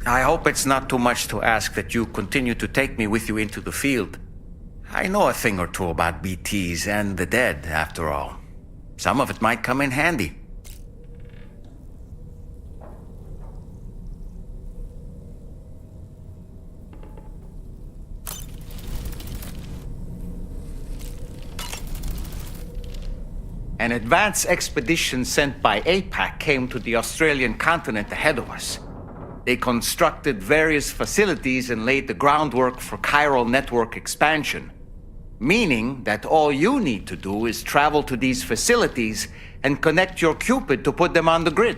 I hope it's not too much to ask that you continue to take me with you into the field. I know a thing or two about BTs and the dead, after all. Some of it might come in handy. An advance expedition sent by APAC came to the Australian continent ahead of us. They constructed various facilities and laid the groundwork for chiral network expansion. Meaning that all you need to do is travel to these facilities and connect your Cupid to put them on the grid.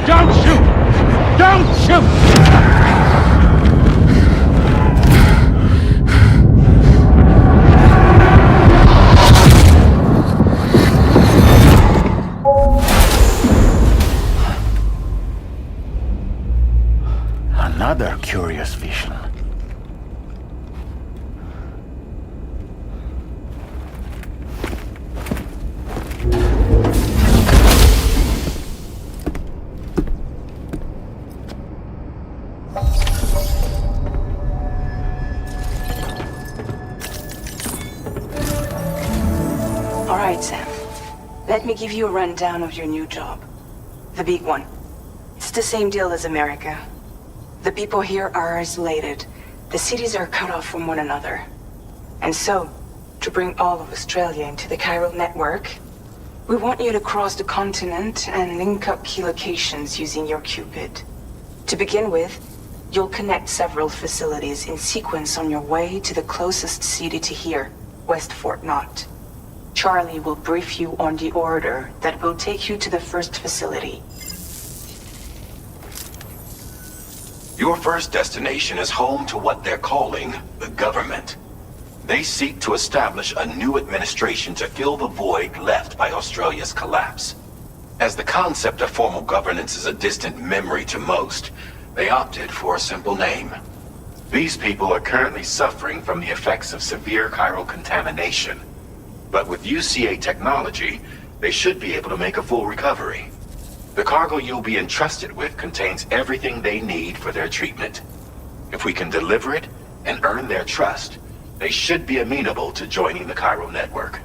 Don't shoot! Don't shoot! Another curious vision. All right, Sam. Let me give you a rundown of your new job. The big one. It's the same deal as America. The people here are isolated. The cities are cut off from one another. And so, to bring all of Australia into the chiral network, we want you to cross the continent and link up key locations using your Cupid. To begin with, you'll connect several facilities in sequence on your way to the closest city to here, West Fort Knott. Charlie will brief you on the order that will take you to the first facility. Your first destination is home to what they're calling the government. They seek to establish a new administration to fill the void left by Australia's collapse. As the concept of formal governance is a distant memory to most, they opted for a simple name. These people are currently suffering from the effects of severe chiral contamination. But with UCA technology, they should be able to make a full recovery. The cargo you'll be entrusted with contains everything they need for their treatment. If we can deliver it and earn their trust, they should be amenable to joining the chiral network.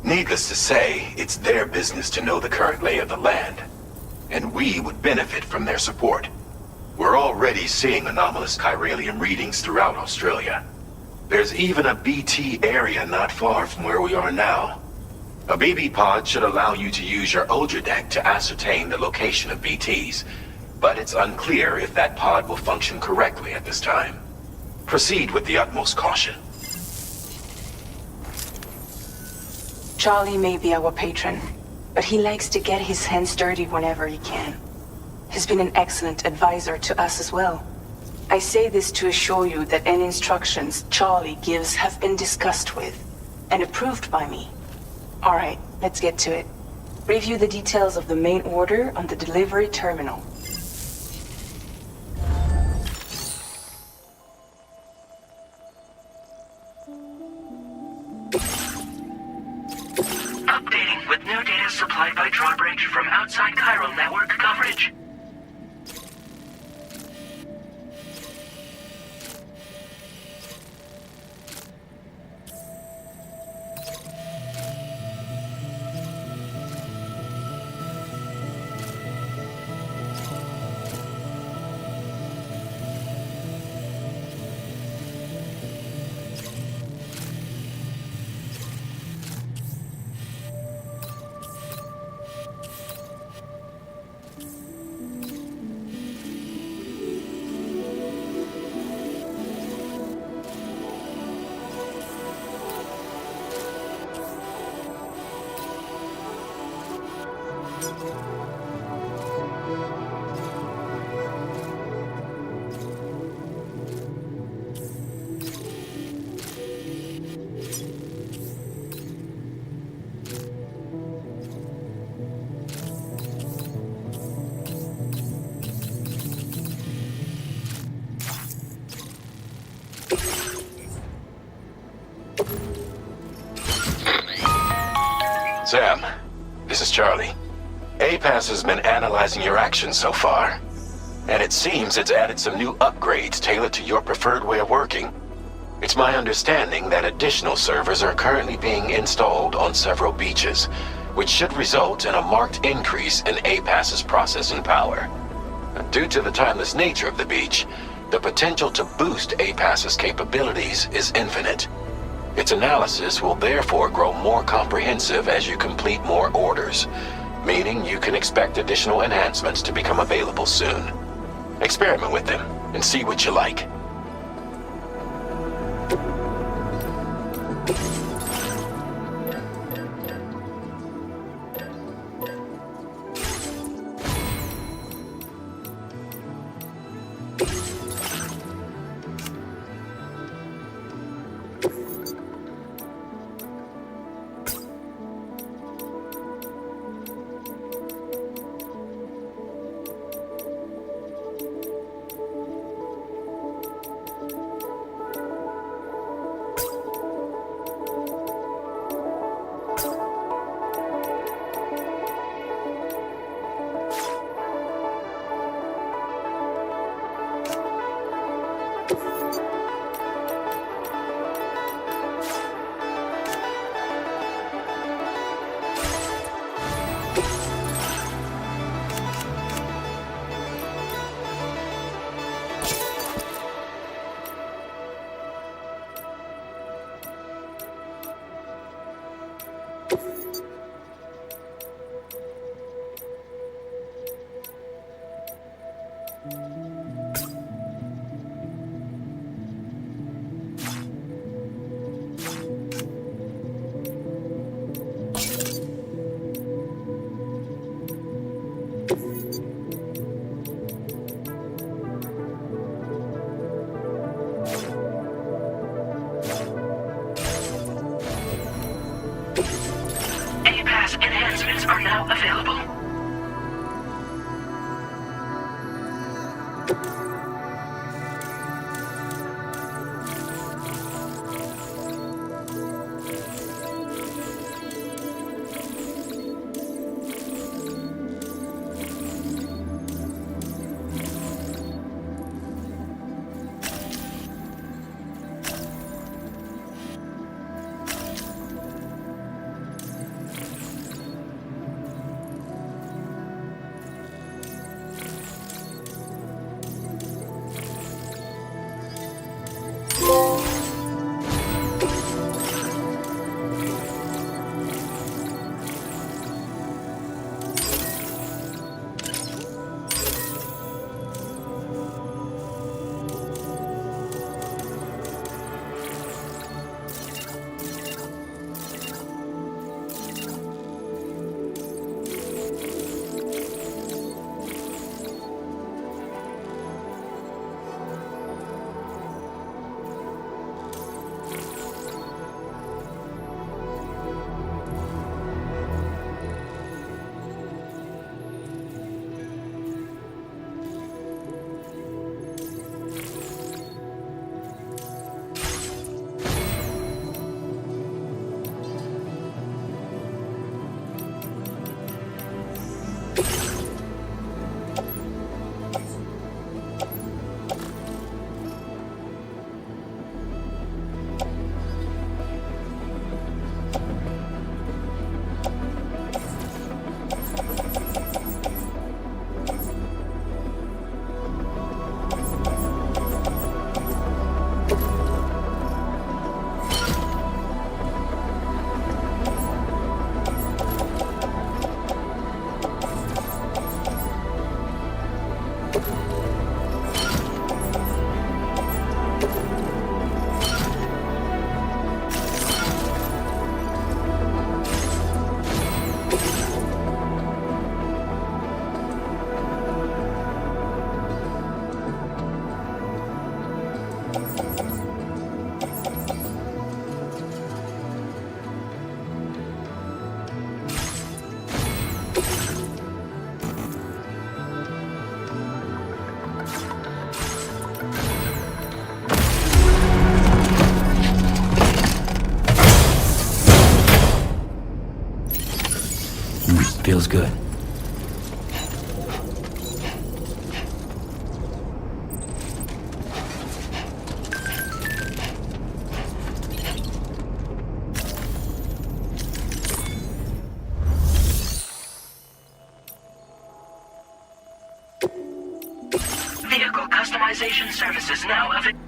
Needless to say, it's their business to know the current lay of the land, and we would benefit from their support. We're already seeing anomalous chiralium readings throughout Australia. There's even a BT area not far from where we are now. A BB pod should allow you to use your Ultra deck to ascertain the location of BTs, but it's unclear if that pod will function correctly at this time. Proceed with the utmost caution. Charlie may be our patron, but he likes to get his hands dirty whenever he can. He's been an excellent advisor to us as well. I say this to assure you that any instructions Charlie gives have been discussed with and approved by me. All right, let's get to it. Review the details of the main order on the delivery terminal. Updating with new data supplied by drawbridge from outside chiral network coverage. Sam, this is Charlie. APAS has been analyzing your actions so far, and it seems it's added some new upgrades tailored to your preferred way of working. It's my understanding that additional servers are currently being installed on several beaches, which should result in a marked increase in APAS's processing power. Due to the timeless nature of the beach, the potential to boost APAS's capabilities is infinite. Its analysis will therefore grow more comprehensive as you complete more orders, meaning you can expect additional enhancements to become available soon. Experiment with them and see what you like. APAS enhancements are now available. feels good. Vehicle customization services now available.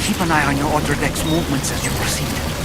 Keep an eye on your other deck's movements as you proceed.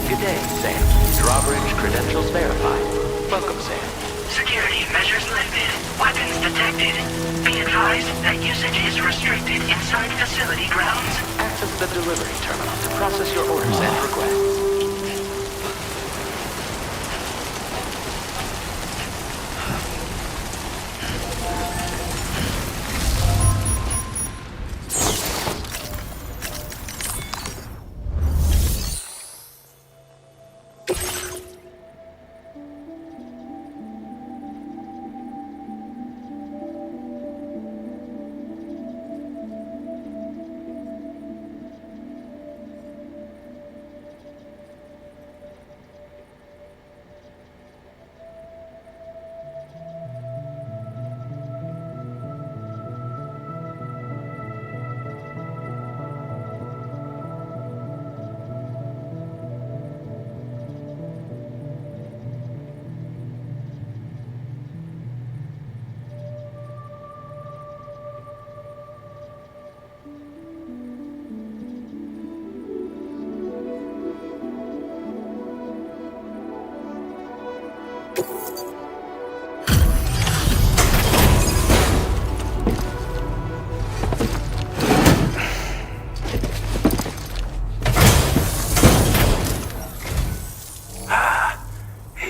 Good day, Sam. Drawbridge credentials verified. Welcome, Sam. Security measures lifted. Weapons detected. Be advised that usage is restricted inside facility grounds. Access the delivery terminal to process your orders and requests.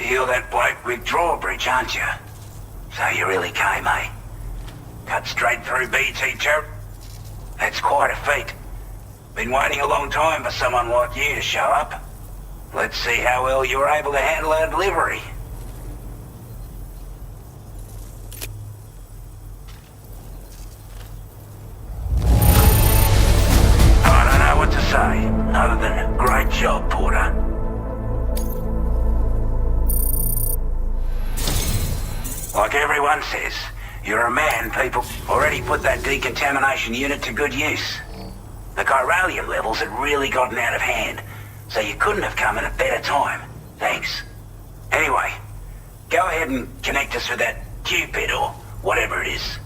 You're that bloke with drawbridge, aren't you? So you really came, eh? Cut straight through pt.3. That's quite a feat. Been waiting a long time for someone like you to show up. Let's see how well you were able to handle our delivery. I don't know what to say, other than great job, Porter. Like everyone says, you're a man, people. Already put that decontamination unit to good use. The chiralium levels had really gotten out of hand, so you couldn't have come at a better time. Thanks. Anyway, go ahead and connect us with that Cupid or whatever it is.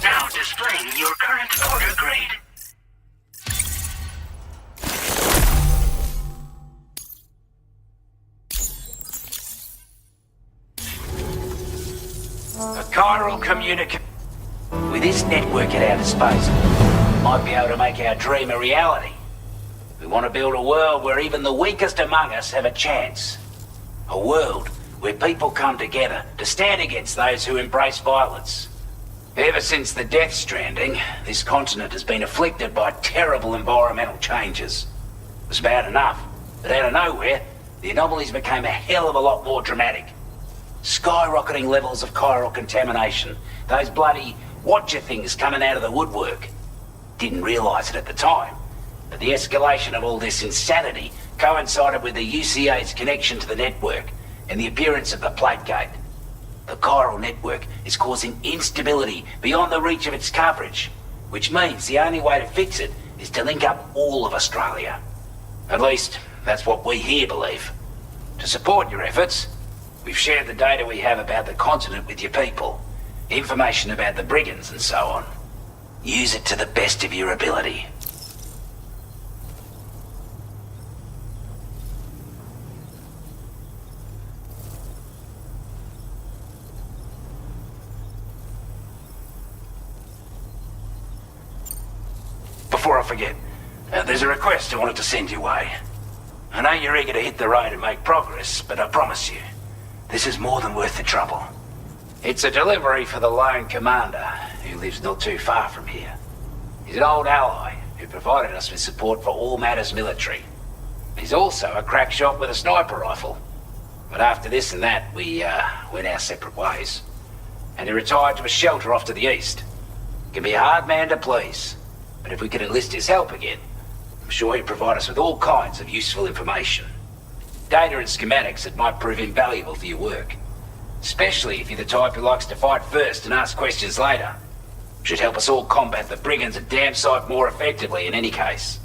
Now displaying your current order grade. A chiral communication. With this network at our disposal, might be able to make our dream a reality. We want to build a world where even the weakest among us have a chance. A world where people come together to stand against those who embrace violence. Ever since the death stranding, this continent has been afflicted by terrible environmental changes. It was bad enough, but out of nowhere, the anomalies became a hell of a lot more dramatic. Skyrocketing levels of chiral contamination. Those bloody watcher things coming out of the woodwork. Didn't realise it at the time, But the escalation of all this insanity coincided with the UCA's connection to the network and the appearance of the plate gate. The chiral network is causing instability beyond the reach of its coverage, which means the only way to fix it is to link up all of Australia. At least, that's what we here believe. To support your efforts, we've shared the data we have about the continent with your people, information about the brigands and so on. Use it to the best of your ability. Before I forget, there's a request I wanted to send your way. I know you're eager to hit the road and make progress, but I promise you, this is more than worth the trouble. It's a delivery for the lone commander, who lives not too far from here. He's an old ally who provided us with support for all matters military. He's also a crack shot with a sniper rifle. But after this and that, we went our separate ways. And he retired to a shelter off to the east. Can be a hard man to please, but if we could enlist his help again, I'm sure he'd provide us with all kinds of useful information. Data and schematics that might prove invaluable for your work. Especially if you're the type who likes to fight first and ask questions later. Should help us all combat the brigands a damn sight more effectively in any case.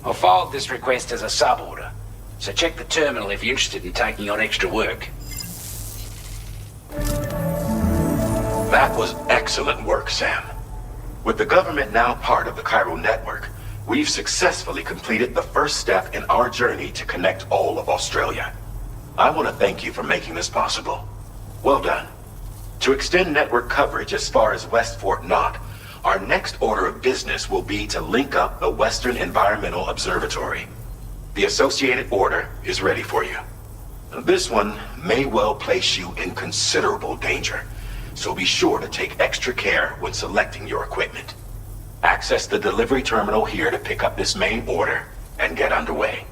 I'll filed this request as a sub-order, so check the terminal if you're interested in taking on extra work. That was excellent work, Sam. With the government now part of the chiral network, we've successfully completed the first step in our journey to connect all of Australia. I want to thank you for making this possible. Well done. To extend network coverage as far as West Fort Knott, our next order of business will be to link up the Western Environmental Observatory. The associated order is ready for you. This one may well place you in considerable danger, so be sure to take extra care when selecting your equipment. Access the delivery terminal here to pick up this main order and get underway.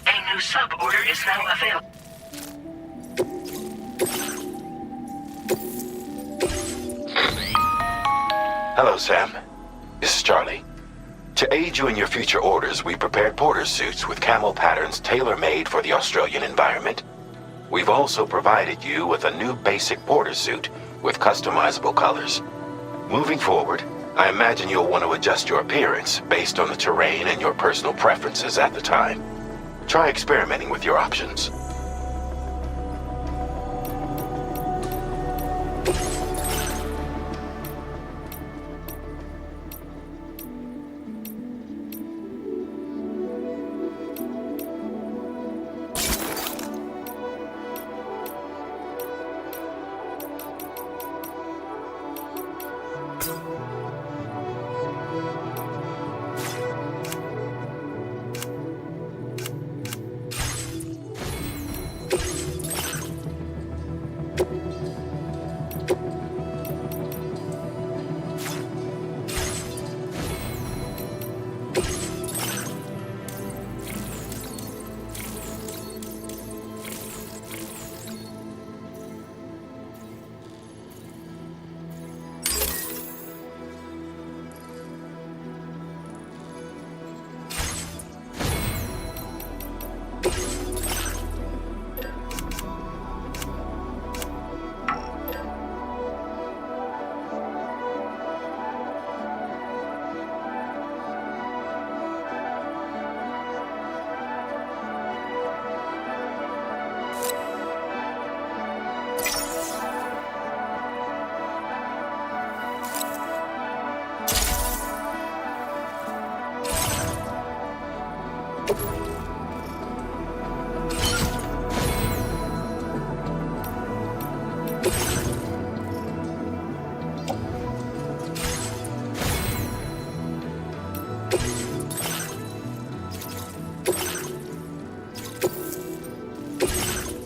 A new sub-order is now available. Hello, Sam. This is Charlie. To aid you in your future orders, we prepared porter suits with camo patterns tailor-made for the Australian environment. We've also provided you with a new basic porter suit with customizable colors. Moving forward, I imagine you'll want to adjust your appearance based on the terrain and your personal preferences at the time. Try experimenting with your options.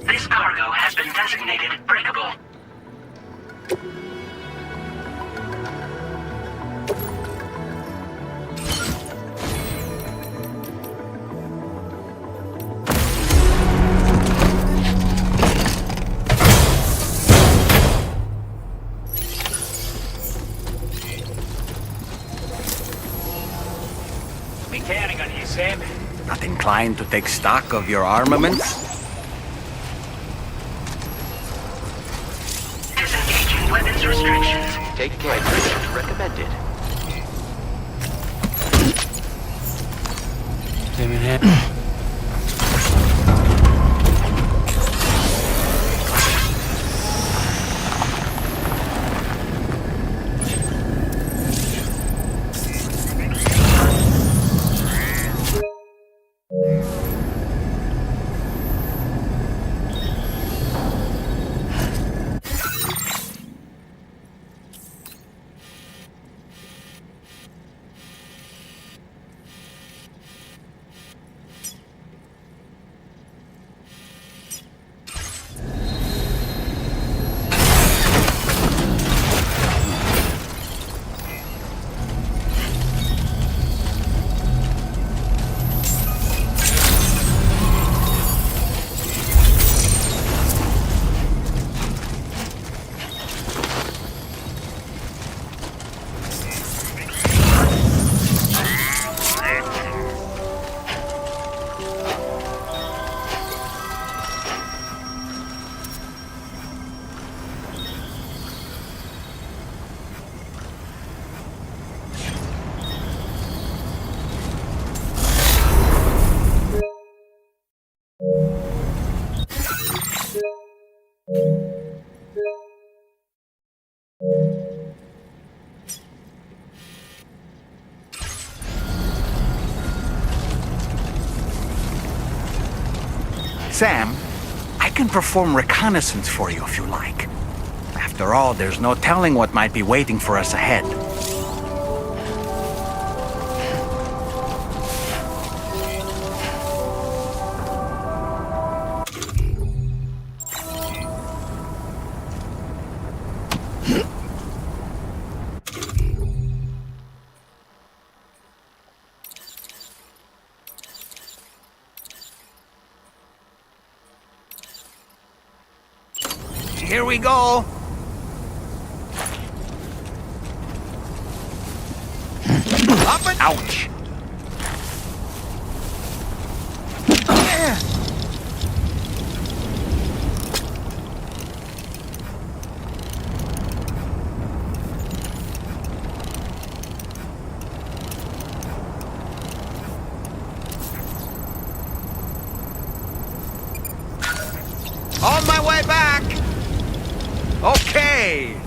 This cargo has been designated breakable. counting on you, Sam. Not inclined to take stock of your armaments? Disengaging weapons restrictions. Take hydration recommended. Sam, I can perform reconnaissance for you if you like. After all, there's no telling what might be waiting for us ahead. Here we go! Up and ouch! On my way back! Okay!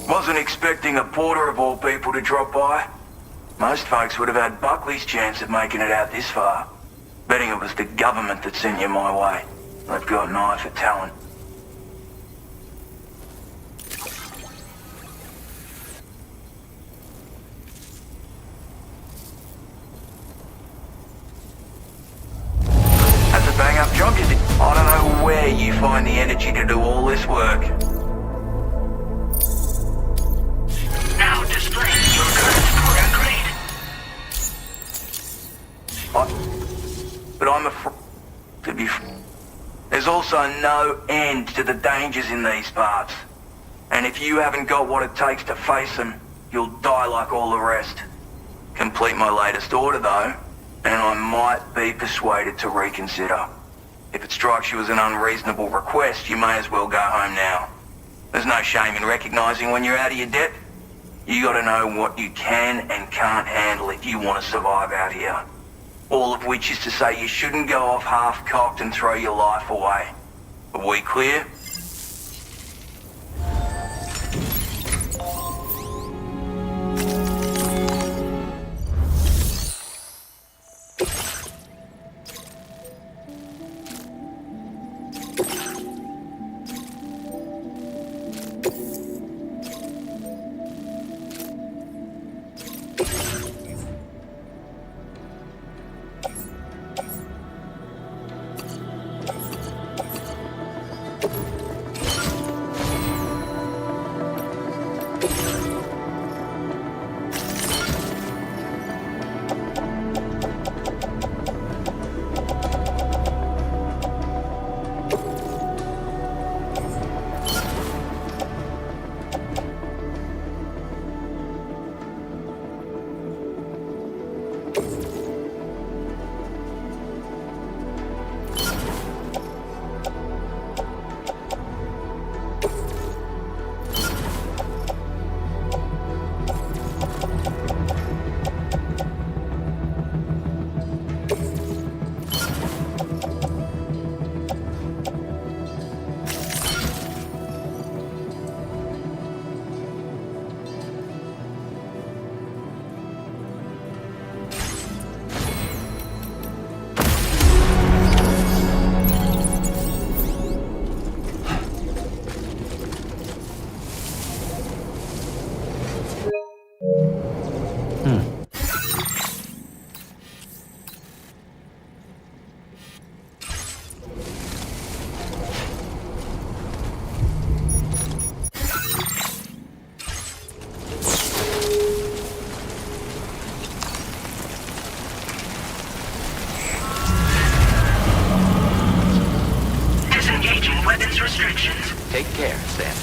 Wasn't expecting a porter of all people to drop by. Most folks would have had Buckley's chance of making it out this far. Betting it was the government that sent you my way. They've got an eye for talent. That's a bang-up job you did. I don't know where you find the energy to do all this work. Now display your current porter grade. But I'm afraid to be... There's also no end to the dangers in these parts. And if you haven't got what it takes to face them, you'll die like all the rest. Complete my latest order though, and I might be persuaded to reconsider. If it strikes you as an unreasonable request, you may as well go home now. There's no shame in recognizing when you're out of your depth. You gotta know what you can and can't handle if you want to survive out here. All of which is to say you shouldn't go off half-cocked and throw your life away. Are we clear? Take care, Sam.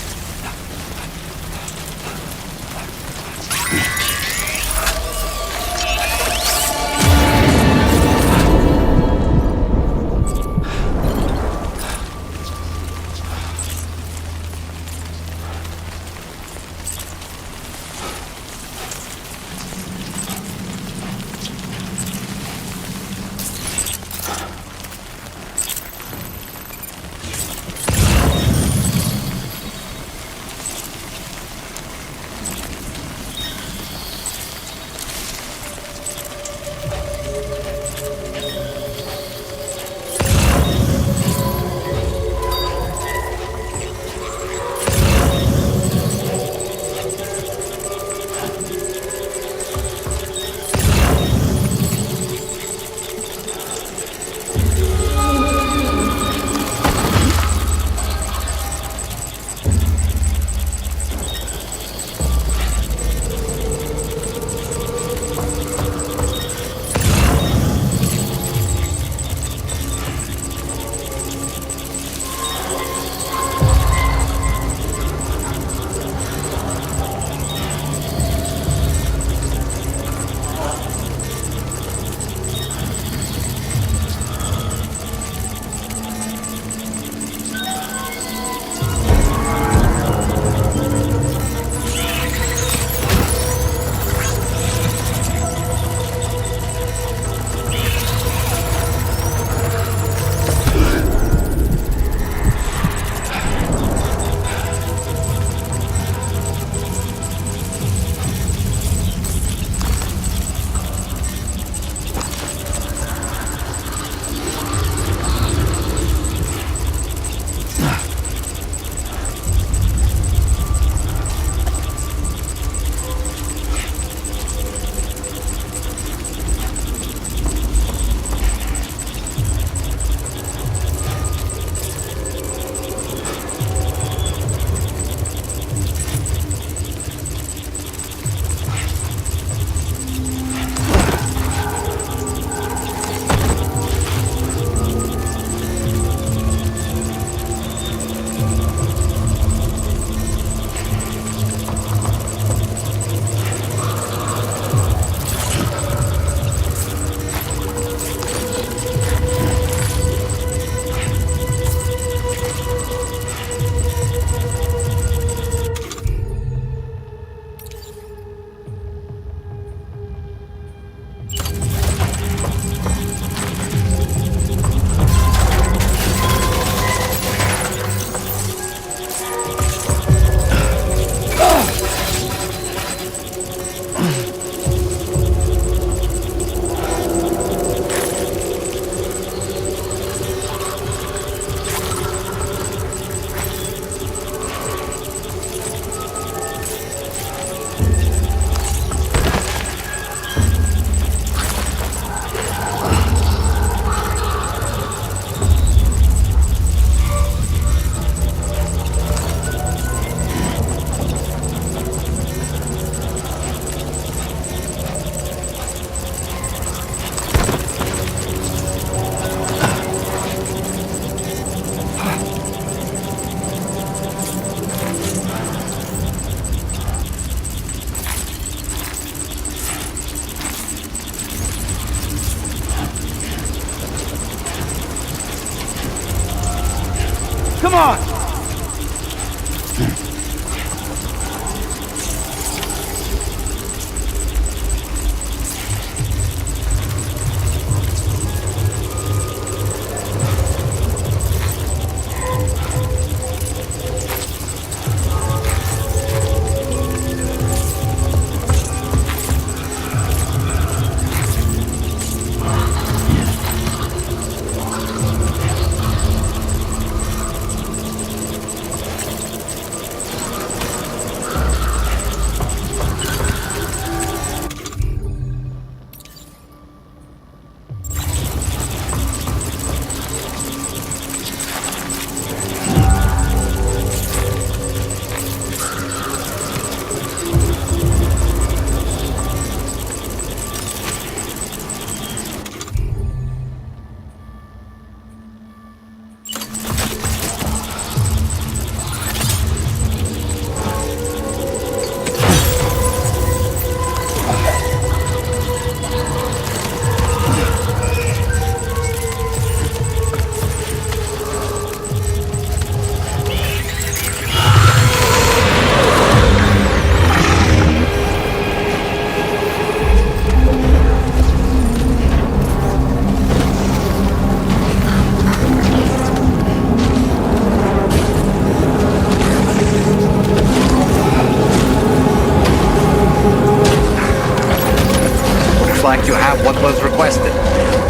what was requested.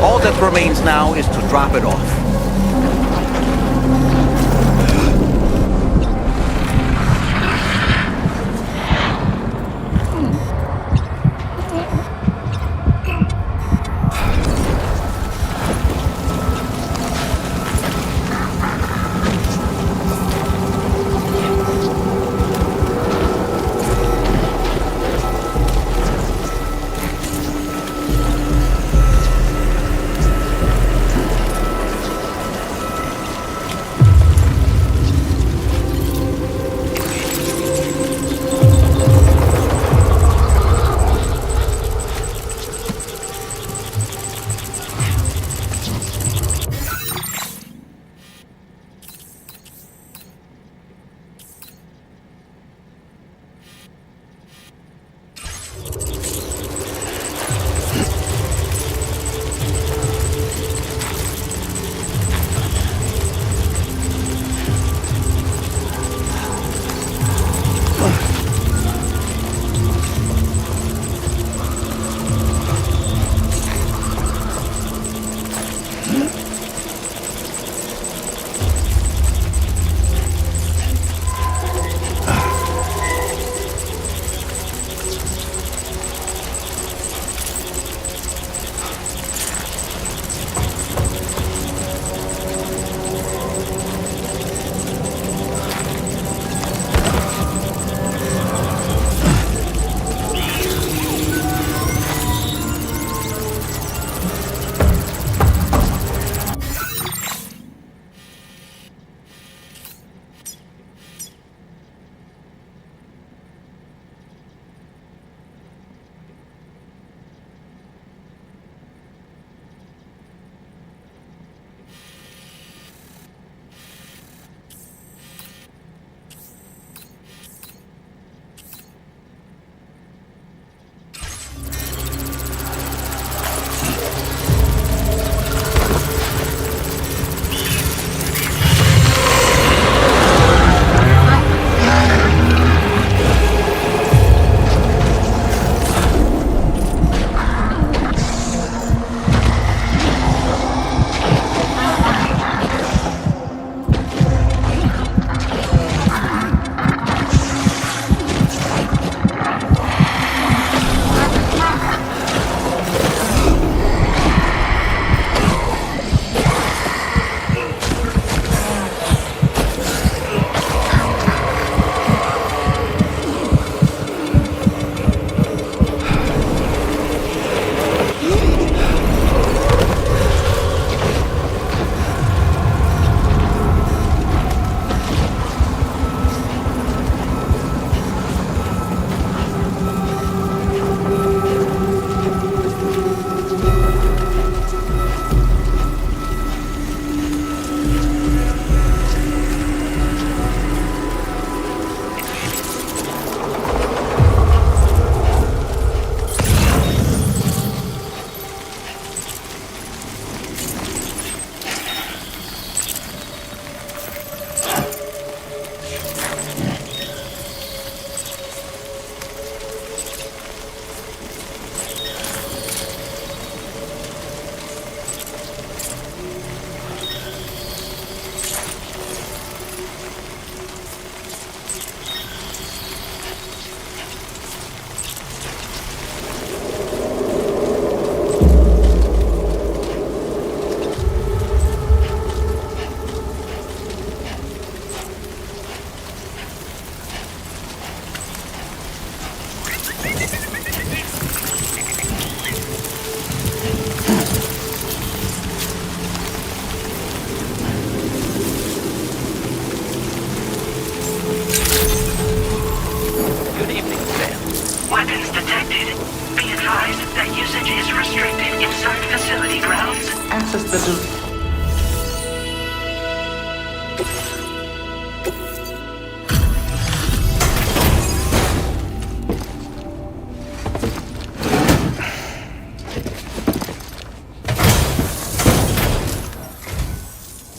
All that remains now is to drop it off.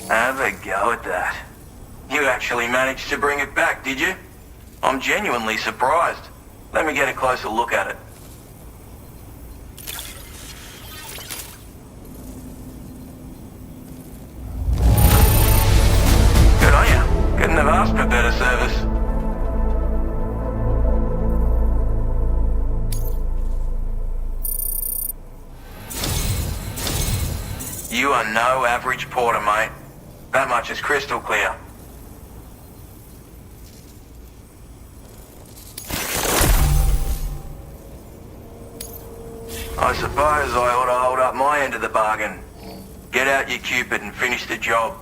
Have a go at that. You actually managed to bring it back, did you? I'm genuinely surprised. Let me get a closer look at it. are no average porter, mate. That much is crystal clear. I suppose I ought to hold up my end of the bargain. Get out your Cupid and finish the job.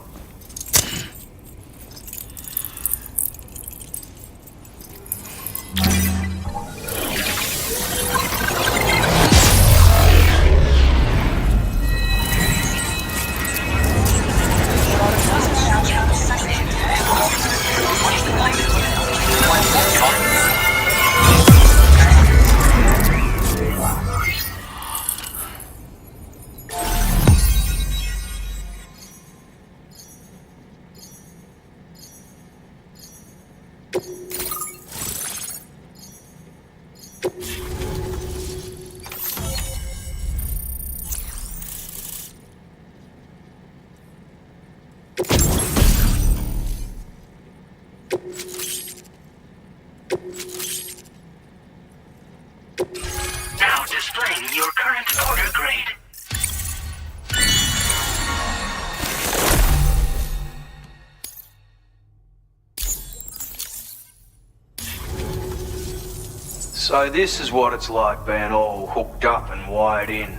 Now displaying your current order grade. So this is what it's like being all hooked up and wired in.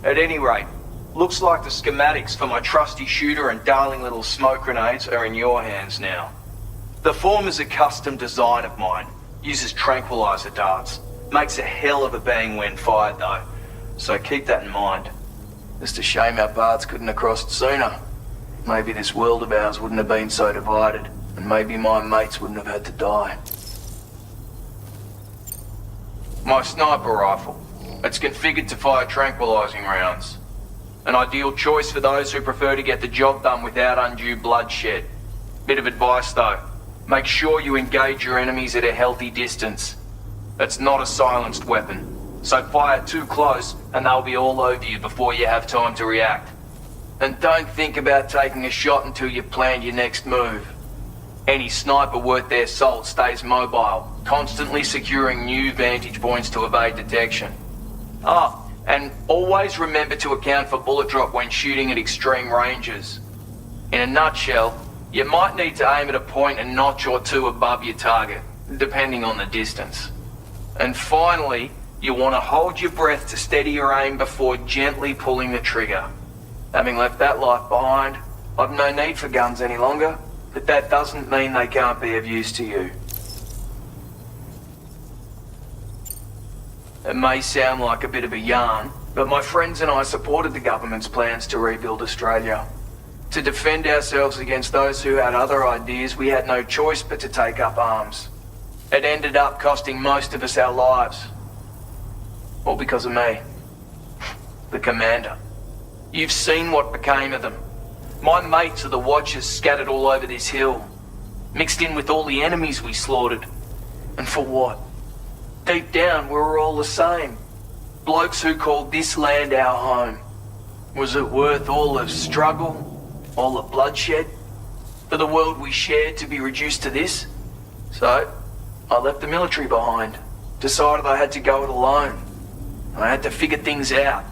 At any rate, looks like the schematics for my trusty shooter and darling little smoke grenades are in your hands now. The form is a custom design of mine, uses tranquilizer darts. Makes a hell of a bang when fired though, so keep that in mind. Just a shame our paths couldn't have crossed sooner. Maybe this world of ours wouldn't have been so divided, and maybe my mates wouldn't have had to die. My sniper rifle. It's configured to fire tranquilizing rounds. An ideal choice for those who prefer to get the job done without undue bloodshed. Bit of advice though, make sure you engage your enemies at a healthy distance. It's not a silenced weapon, so fire too close and they'll be all over you before you have time to react. And don't think about taking a shot until you've planned your next move. Any sniper worth their salt stays mobile, constantly securing new vantage points to evade detection. Ah, and always remember to account for bullet drop when shooting at extreme ranges. In a nutshell, you might need to aim at a point a notch or two above your target, depending on the distance. And finally, you want to hold your breath to steady your aim before gently pulling the trigger. Having left that life behind, I've no need for guns any longer, but that doesn't mean they can't be of use to you. It may sound like a bit of a yarn, but my friends and I supported the government's plans to rebuild Australia. To defend ourselves against those who had other ideas, we had no choice but to take up arms. It ended up costing most of us our lives. All because of me. The commander. You've seen what became of them. My mates are the Watchers scattered all over this hill. Mixed in with all the enemies we slaughtered. And for what? Deep down, we were all the same. Blokes who called this land our home. Was it worth all the struggle? All the bloodshed? For the world we shared to be reduced to this? So, I left the military behind. Decided I had to go it alone. I had to figure things out.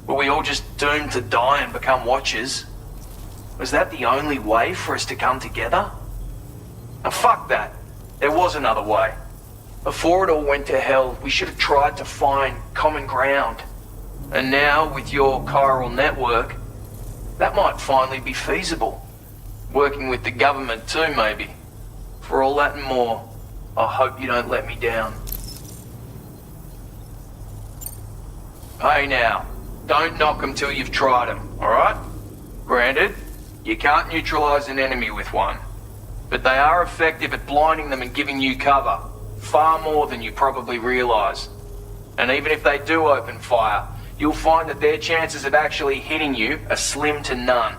Were we all just doomed to die and become Watchers? Was that the only way for us to come together? Now fuck that. There was another way. Before it all went to hell, we should have tried to find common ground. And now, with your chiral network, that might finally be feasible. Working with the government too, maybe. For all that and more, I hope you don't let me down. Hey now, don't knock them till you've tried them, alright? Granted, you can't neutralize an enemy with one, but they are effective at blinding them and giving you cover, far more than you probably realize. And even if they do open fire, you'll find that their chances of actually hitting you are slim to none.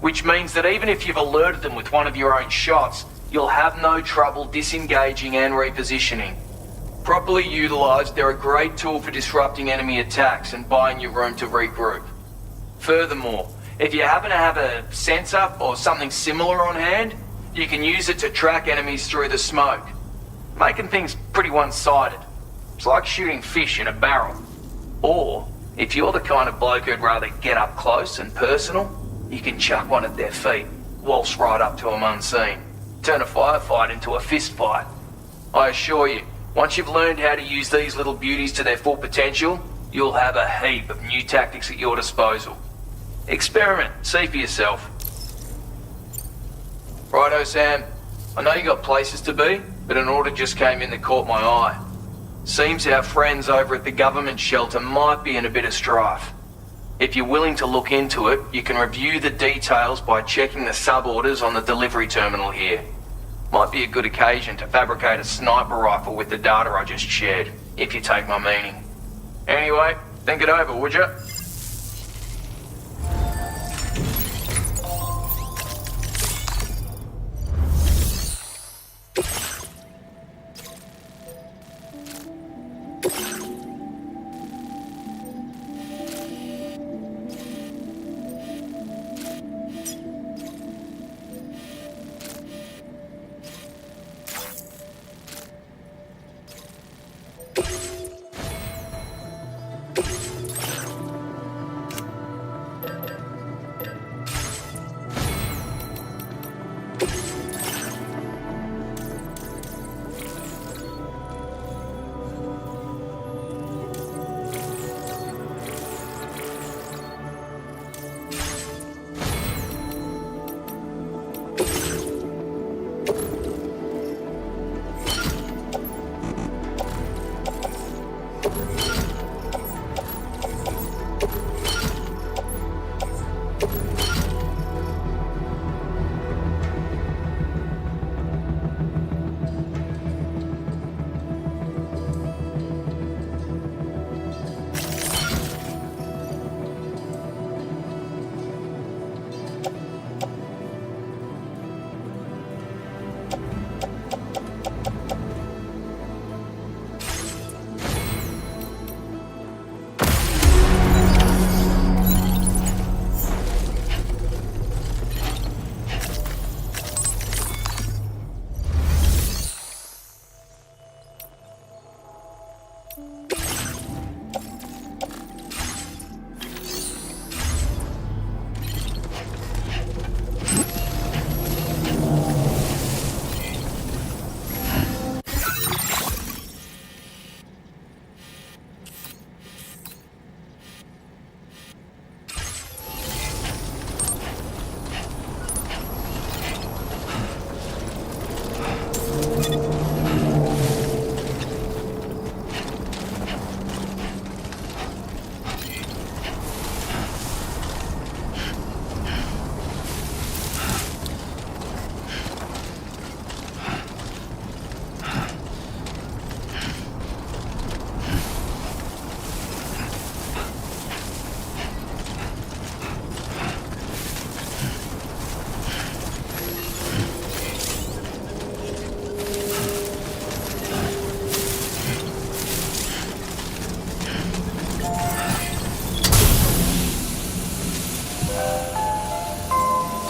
Which means that even if you've alerted them with one of your own shots, you'll have no trouble disengaging and repositioning. Properly utilized, they're a great tool for disrupting enemy attacks and buying you room to regroup. Furthermore, if you happen to have a sensor or something similar on hand, you can use it to track enemies through the smoke, making things pretty one-sided. It's like shooting fish in a barrel. Or If you're the kind of bloke who'd rather get up close and personal, you can chuck one at their feet, waltz right up to them unseen, turn a firefight into a fist fight. I assure you, once you've learned how to use these little beauties to their full potential, you'll have a heap of new tactics at your disposal. Experiment, see for yourself. Righto, Sam. I know you got places to be, but an order just came in that caught my eye. Seems our friends over at the government shelter might be in a bit of strife. If you're willing to look into it, you can review the details by checking the sub-orders on the delivery terminal here. Might be a good occasion to fabricate a sniper rifle with the data I just shared, if you take my meaning. Anyway, think it over, would you?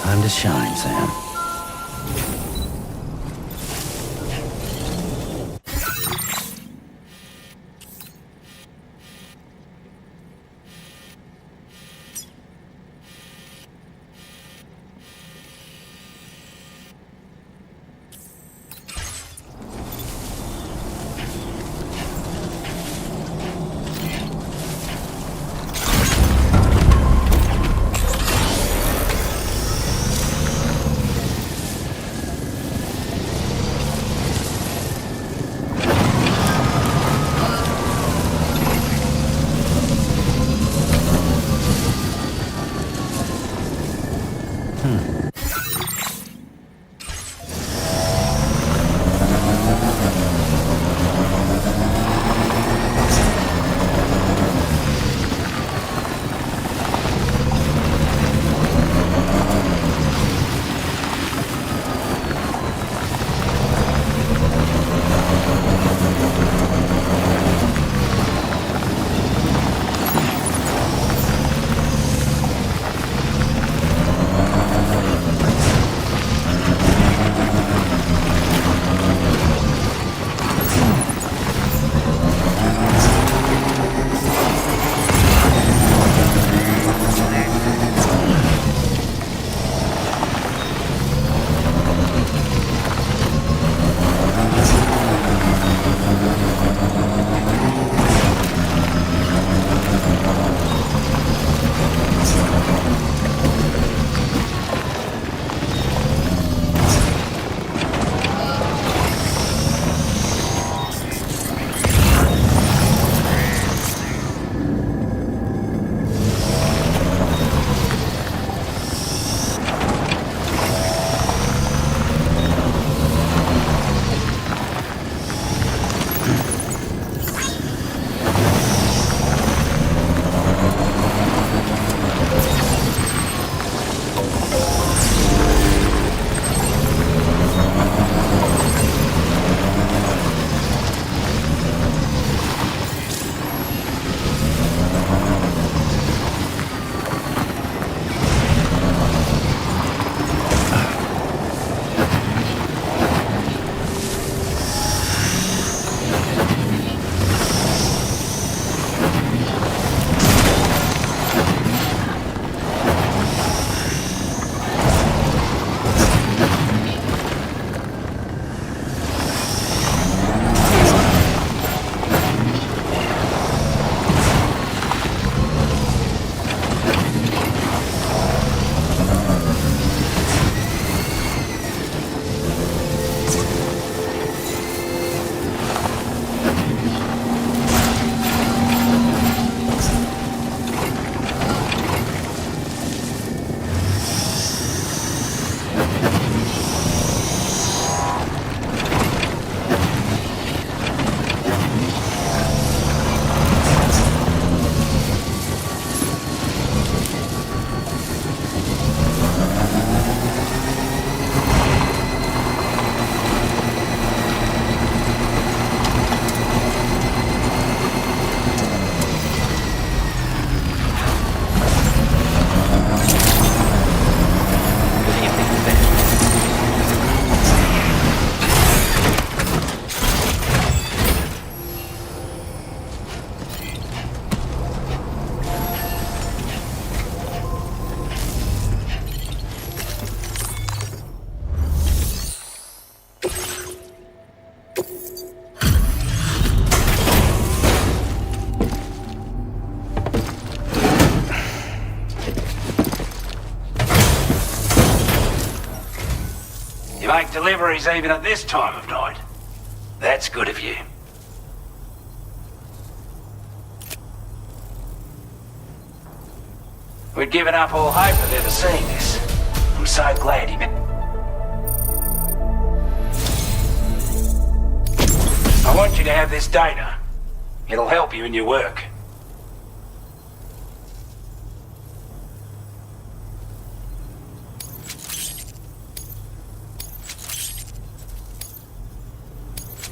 Time to shine, Sam. deliveries even at this time of night. That's good of you. We'd given up all hope of ever seeing this. I'm so glad he... I want you to have this data. It'll help you in your work.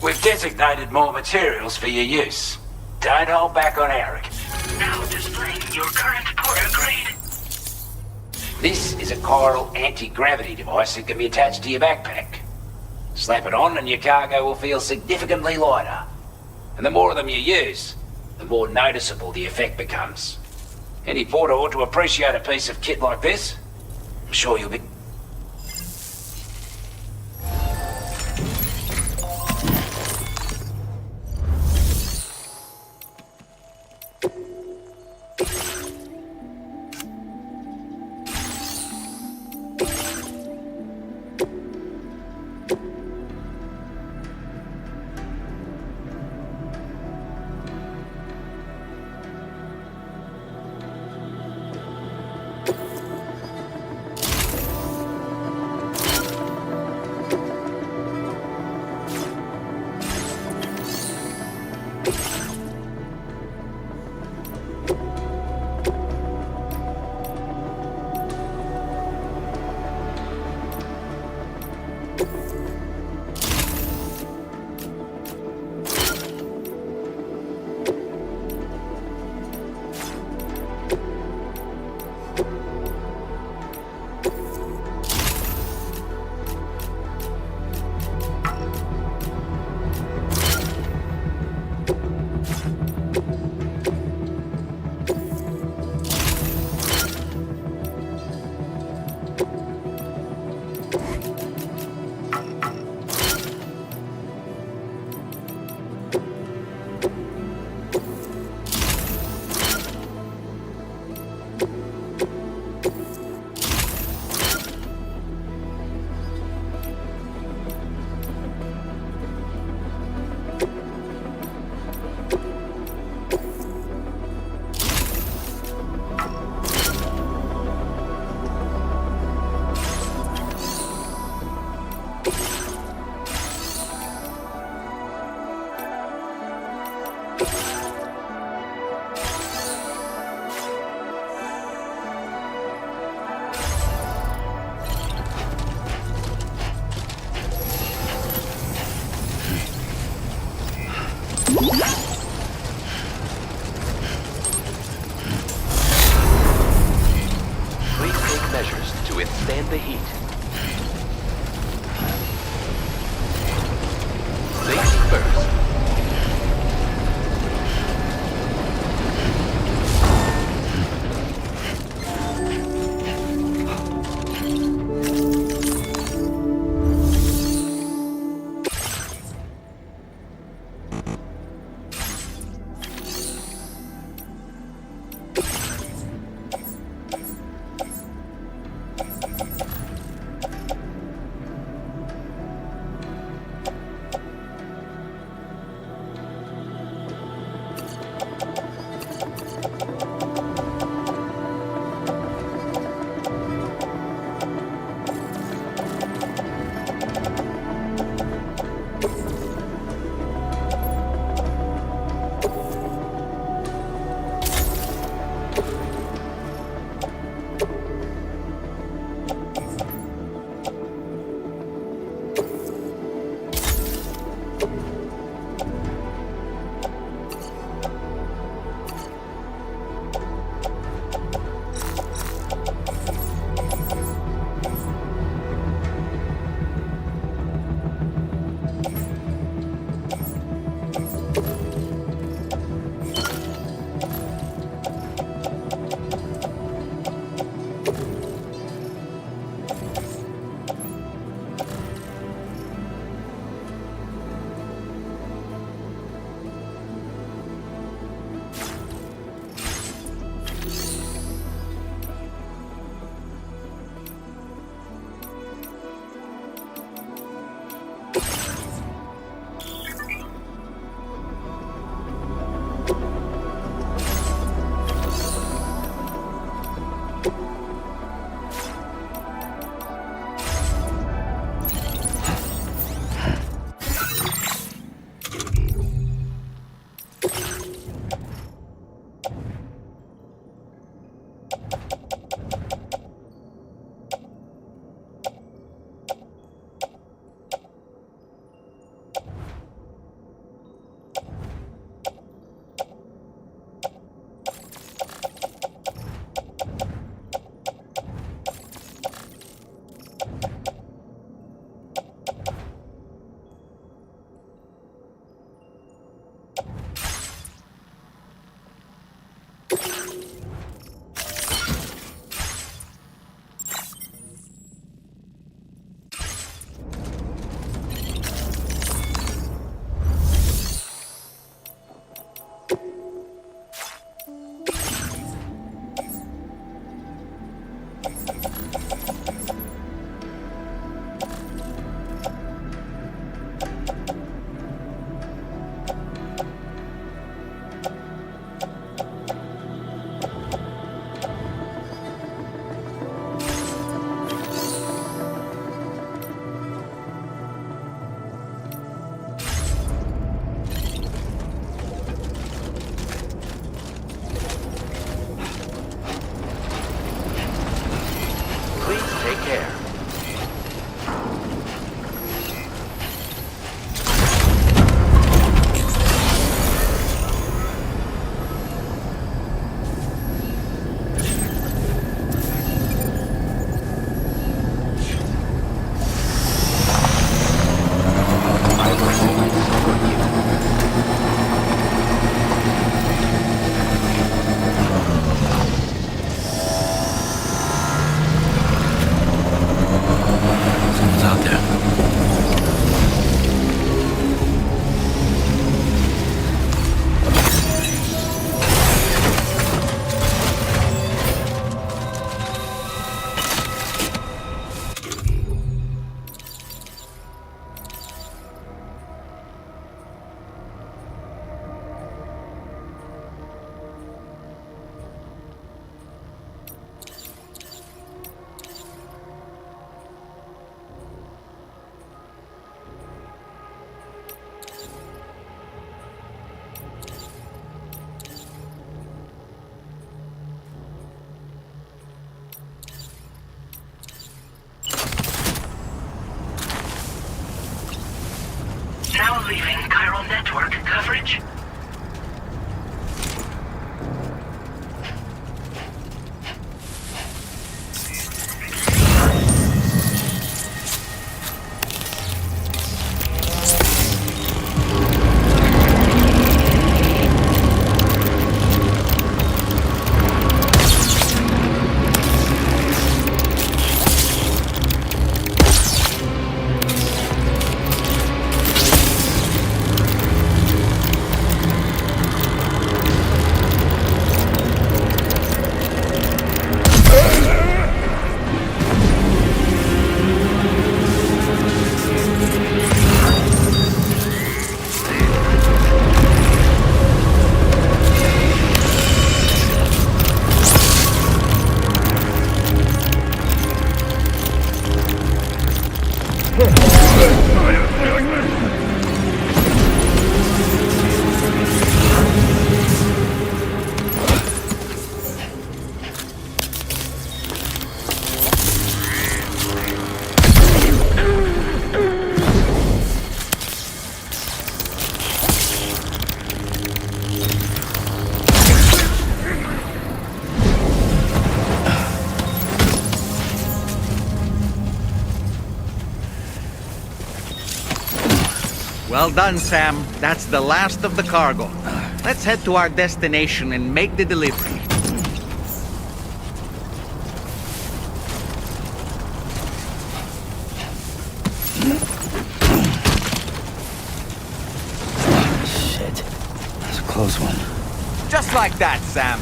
We've designated more materials for your use. Don't hold back on our end. Now displaying your current porter grade. This is a chiral anti-gravity device that can be attached to your backpack. Slap it on and your cargo will feel significantly lighter. And the more of them you use, the more noticeable the effect becomes. Any porter ought to appreciate a piece of kit like this. I'm sure you'll be... withstand the heat. Safety first. Well done, Sam. That's the last of the cargo. Let's head to our destination and make the delivery. Shit. That's a close one. Just like that, Sam.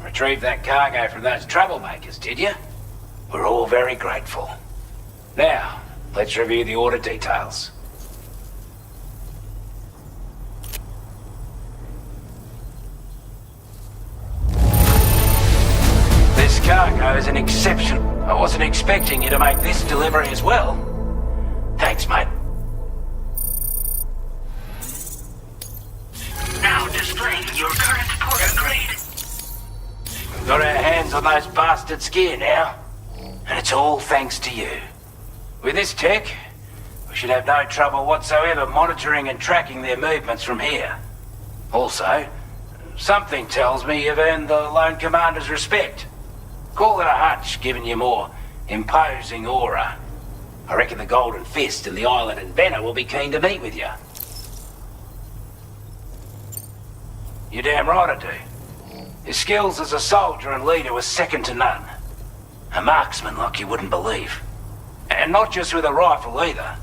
Retrieved that cargo from those troublemakers, did you? We're all very grateful. Now, let's review the order details. This cargo is an exception. I wasn't expecting you to make this delivery as well. Thanks, mate. Now displaying your current porter grade. We've got our hands on those bastards' gear now. And it's all thanks to you. With this tech, we should have no trouble whatsoever monitoring and tracking their movements from here. Also, something tells me you've earned the Lone Commander's respect. Call it a hunch, giving you more imposing aura. I reckon the Golden Fist and the Island Inventor will be keen to meet with you. You're damn right I do. His skills as a soldier and leader were second to none. A marksman like you wouldn't believe. And not just with a rifle either.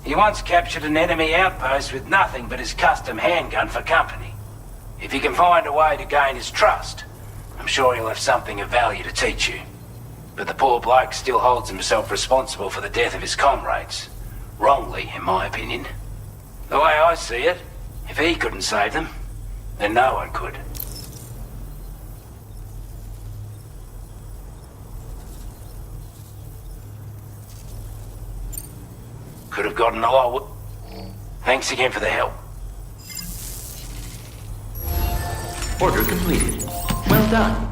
He once captured an enemy outpost with nothing but his custom handgun for company. If you can find a way to gain his trust, I'm sure he'll have something of value to teach you. But the poor bloke still holds himself responsible for the death of his comrades. Wrongly, in my opinion. The way I see it, if he couldn't save them, then no one could. Could have gotten a lot. Thanks again for the help. Order completed. Well done.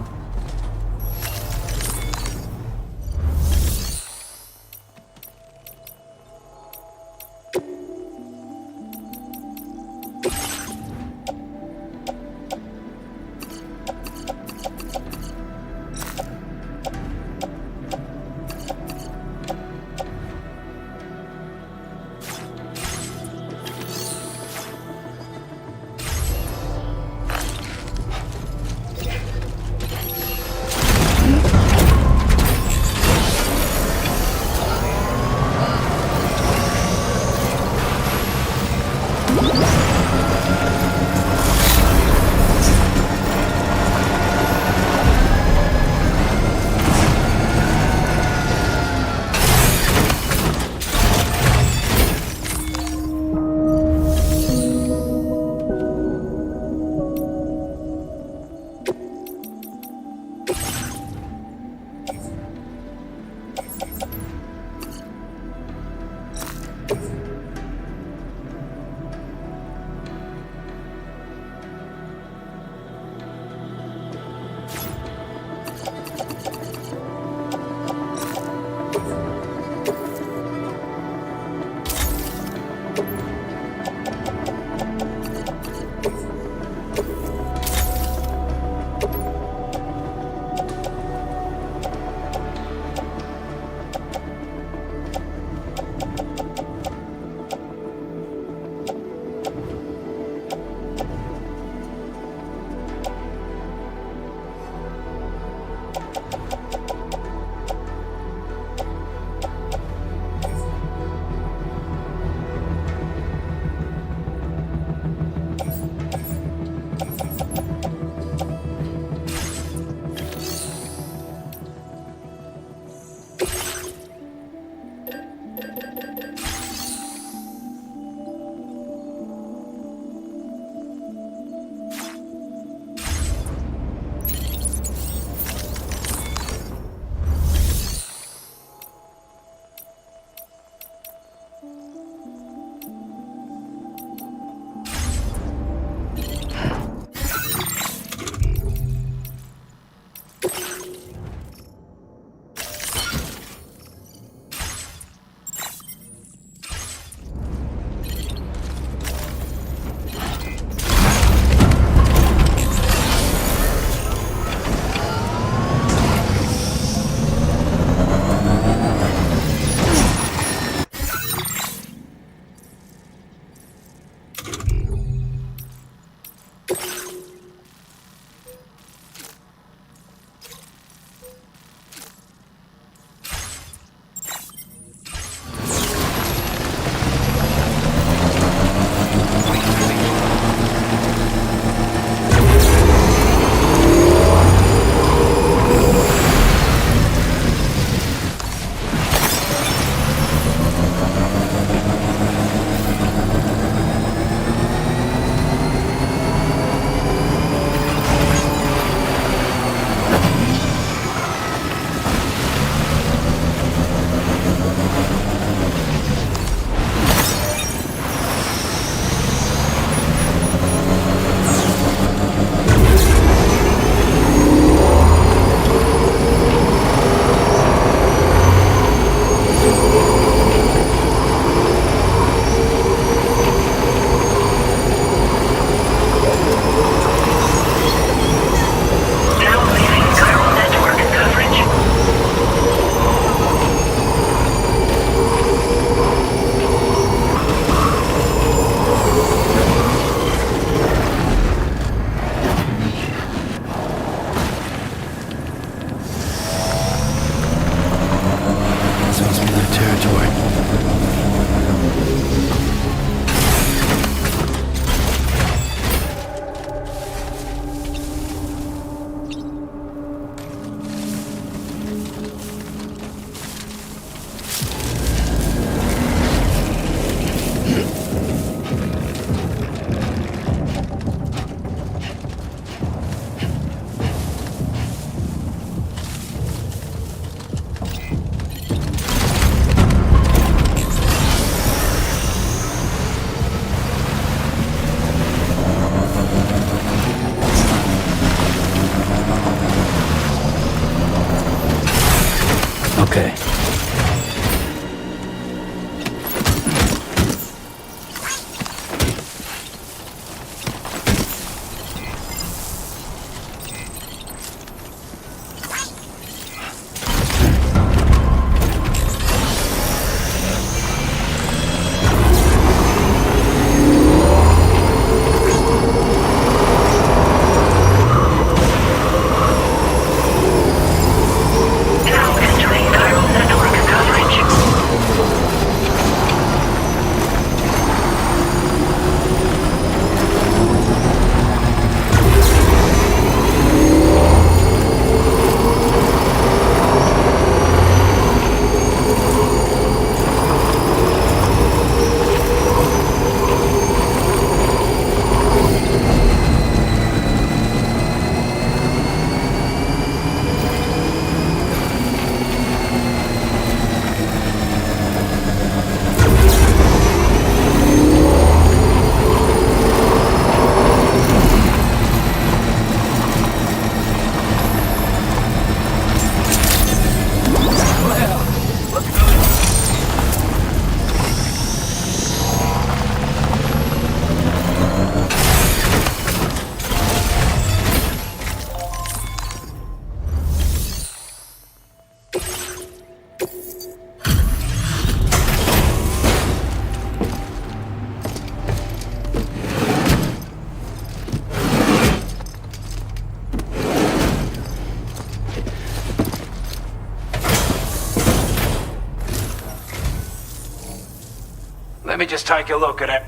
Let me just take a look at it.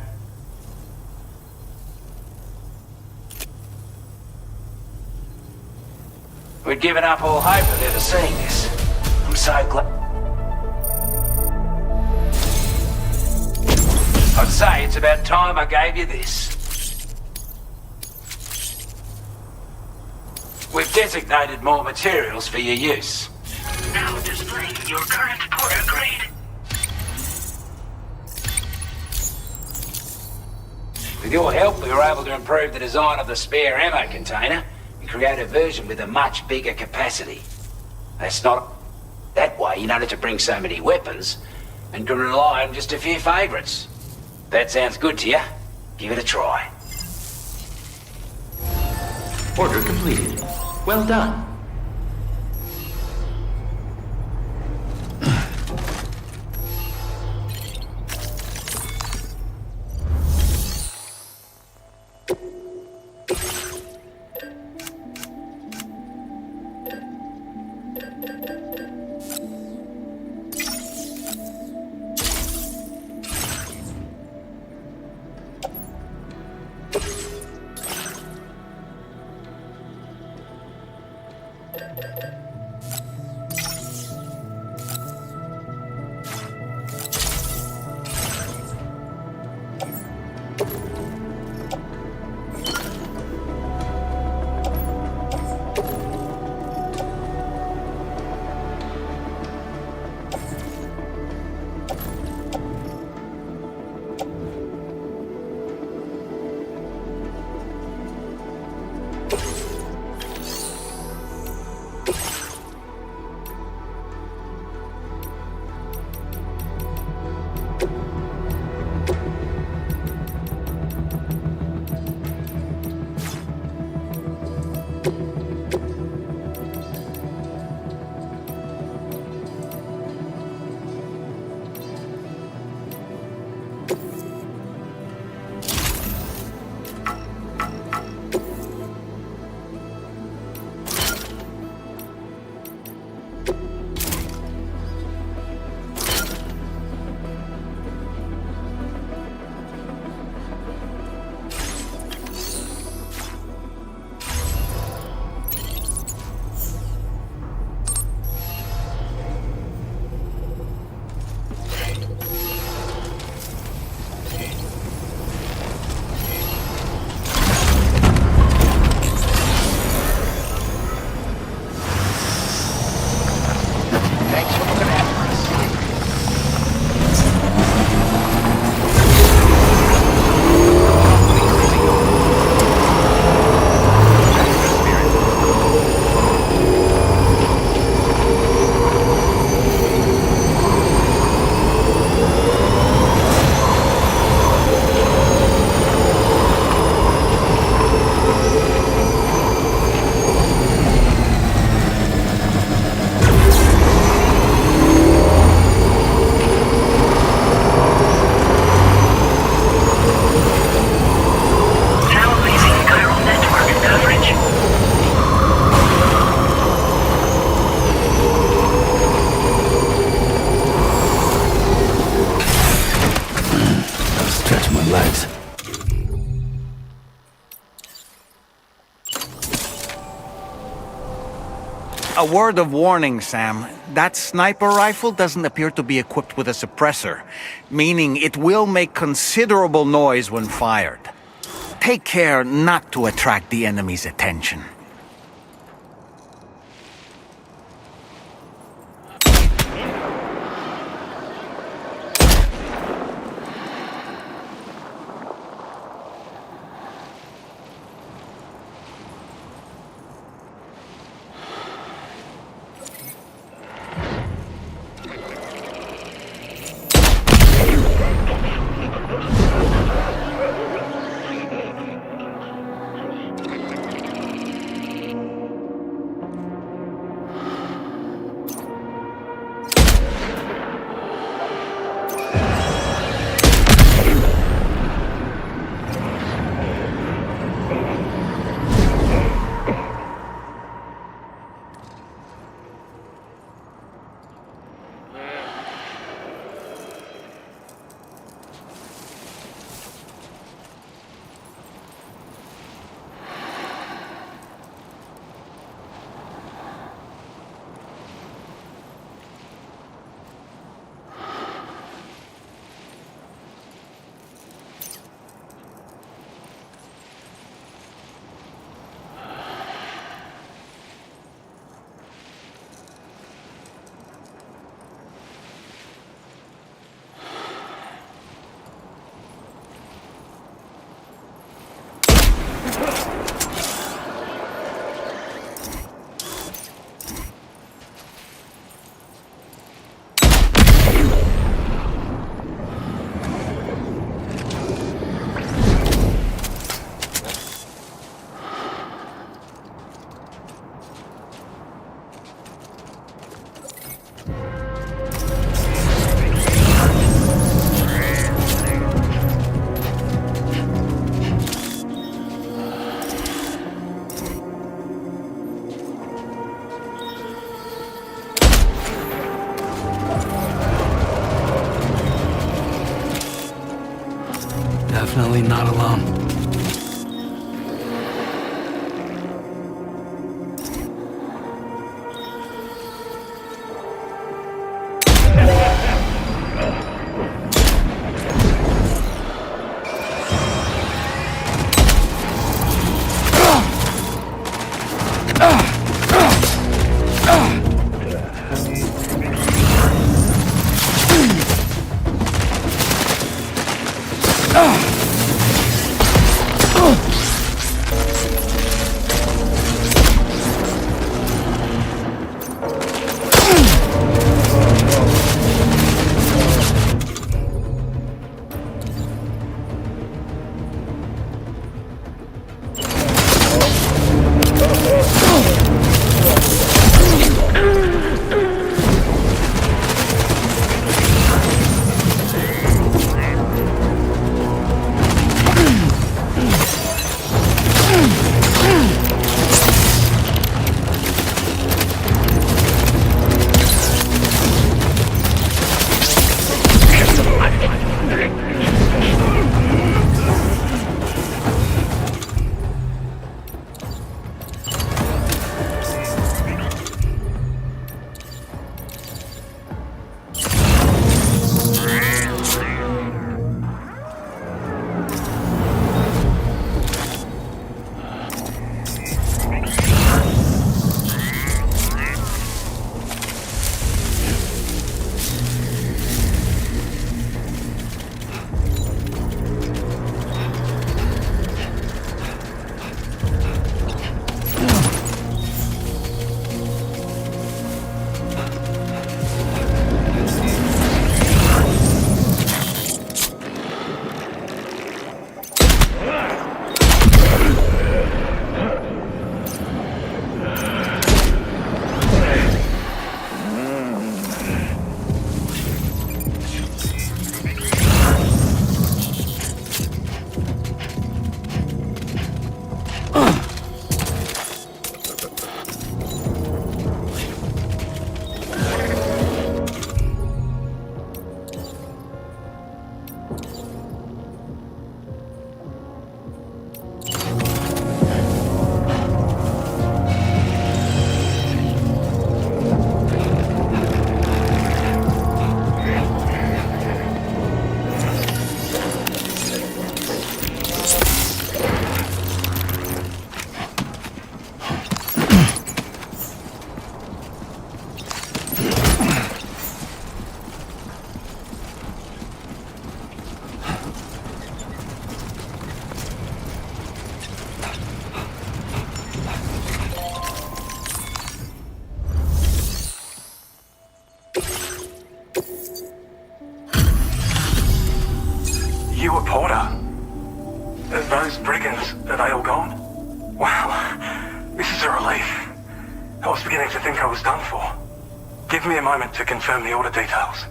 We'd given up all hope of ever seeing this. I'm so glad. I'd say it's about time I gave you this. We've designated more materials for your use. Now displaying your current porter grade. With your help, we were able to improve the design of the spare ammo container and create a version with a much bigger capacity. That's not... That way, you don't have to bring so many weapons and can rely on just a few favourites. That sounds good to you? Give it a try. Order completed. Well done. A word of warning, Sam. That sniper rifle doesn't appear to be equipped with a suppressor, meaning it will make considerable noise when fired. Take care not to attract the enemy's attention. definitely not alone. You a Porter? Those brigands, are they all gone? Wow, this is a relief. I was beginning to think I was done for. Give me a moment to confirm the order details.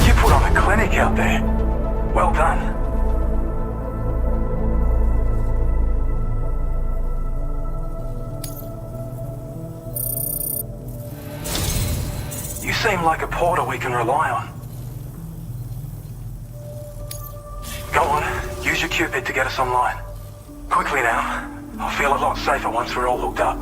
You put on a clinic out there. Well done. You seem like a Porter we can rely on. Go on, use your Cupid to get us online. Quickly now. I'll feel a lot safer once we're all hooked up.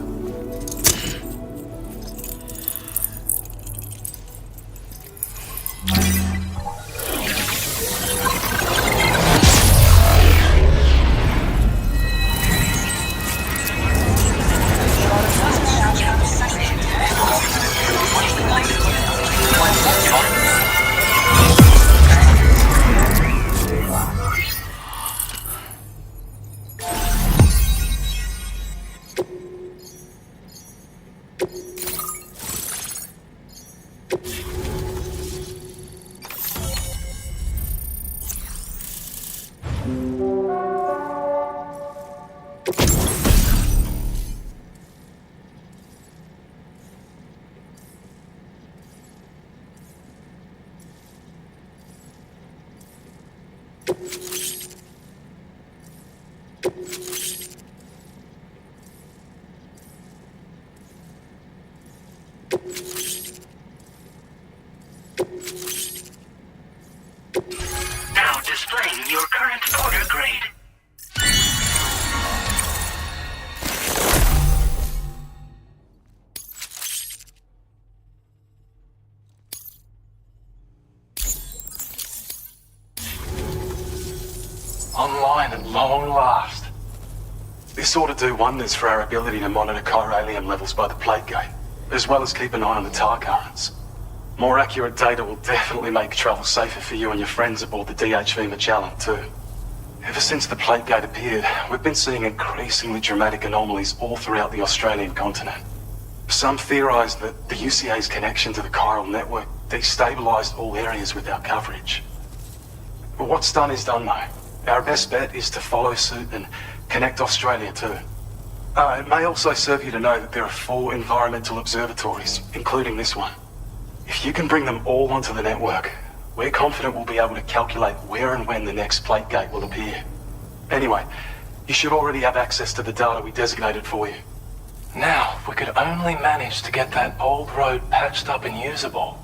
Checking your current order grade. Online at long last. This ought to do wonders for our ability to monitor chiralium levels by the plate gate, as well as keep an eye on the tar currents. More accurate data will definitely make travel safer for you and your friends aboard the DHV Magellan, too. Ever since the plate gate appeared, we've been seeing increasingly dramatic anomalies all throughout the Australian continent. Some theorize that the UCA's connection to the chiral network destabilized all areas with our coverage. But what's done is done, though. Our best bet is to follow suit and connect Australia too. It may also serve you to know that there are 4 environmental observatories, including this one. If you can bring them all onto the network, we're confident we'll be able to calculate where and when the next plate gate will appear. Anyway, you should already have access to the data we designated for you. Now, if we could only manage to get that old road patched up and usable.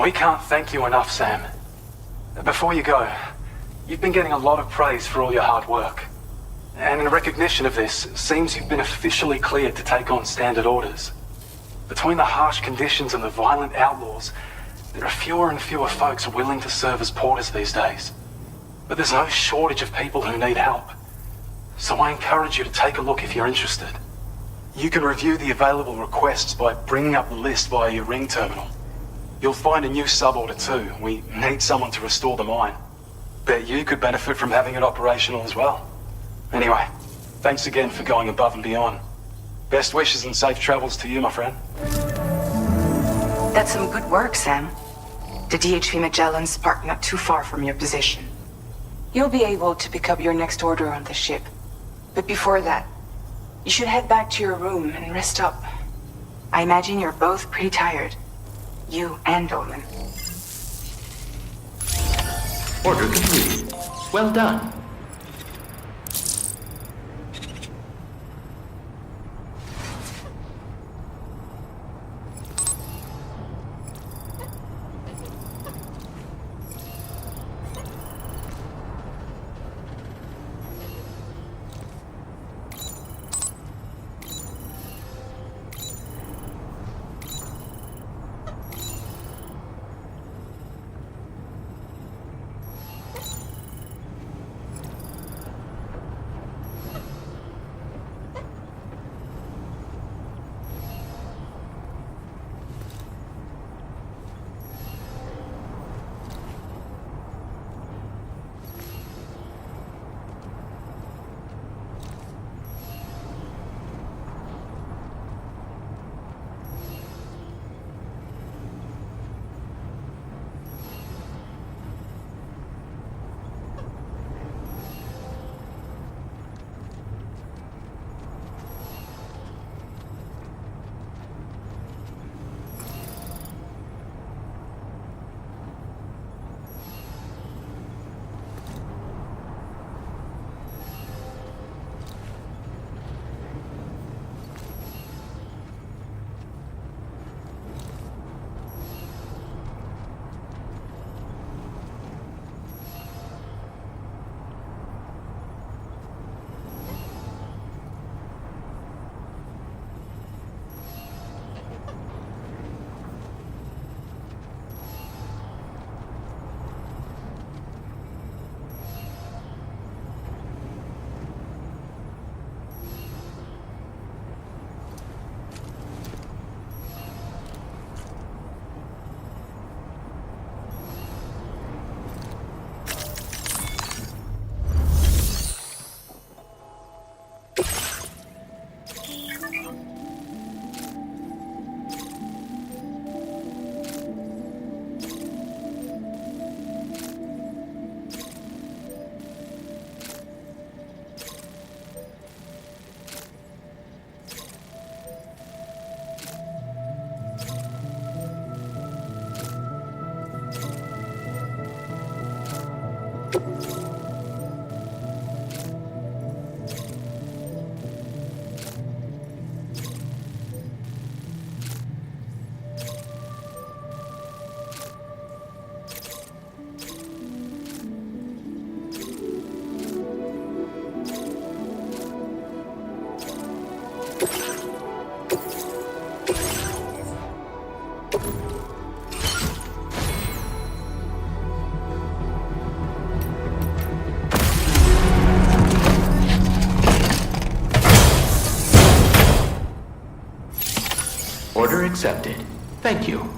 We can't thank you enough, Sam. Before you go, you've been getting a lot of praise for all your hard work. And in recognition of this, it seems you've been officially cleared to take on standard orders. Between the harsh conditions and the violent outlaws, there are fewer and fewer folks willing to serve as porters these days. But there's no shortage of people who need help. So I encourage you to take a look if you're interested. You can review the available requests by bringing up the list via your ring terminal. You'll find a new sub-order too. We need someone to restore the mine. Bet you could benefit from having it operational as well. Anyway, thanks again for going above and beyond. Best wishes and safe travels to you, my friend. That's some good work, Sam. The DHV Magellan's parked not too far from your position. You'll be able to pick up your next order on the ship. But before that, you should head back to your room and rest up. I imagine you're both pretty tired. You and Dolman. Order completed. Well done. Order accepted. Thank you.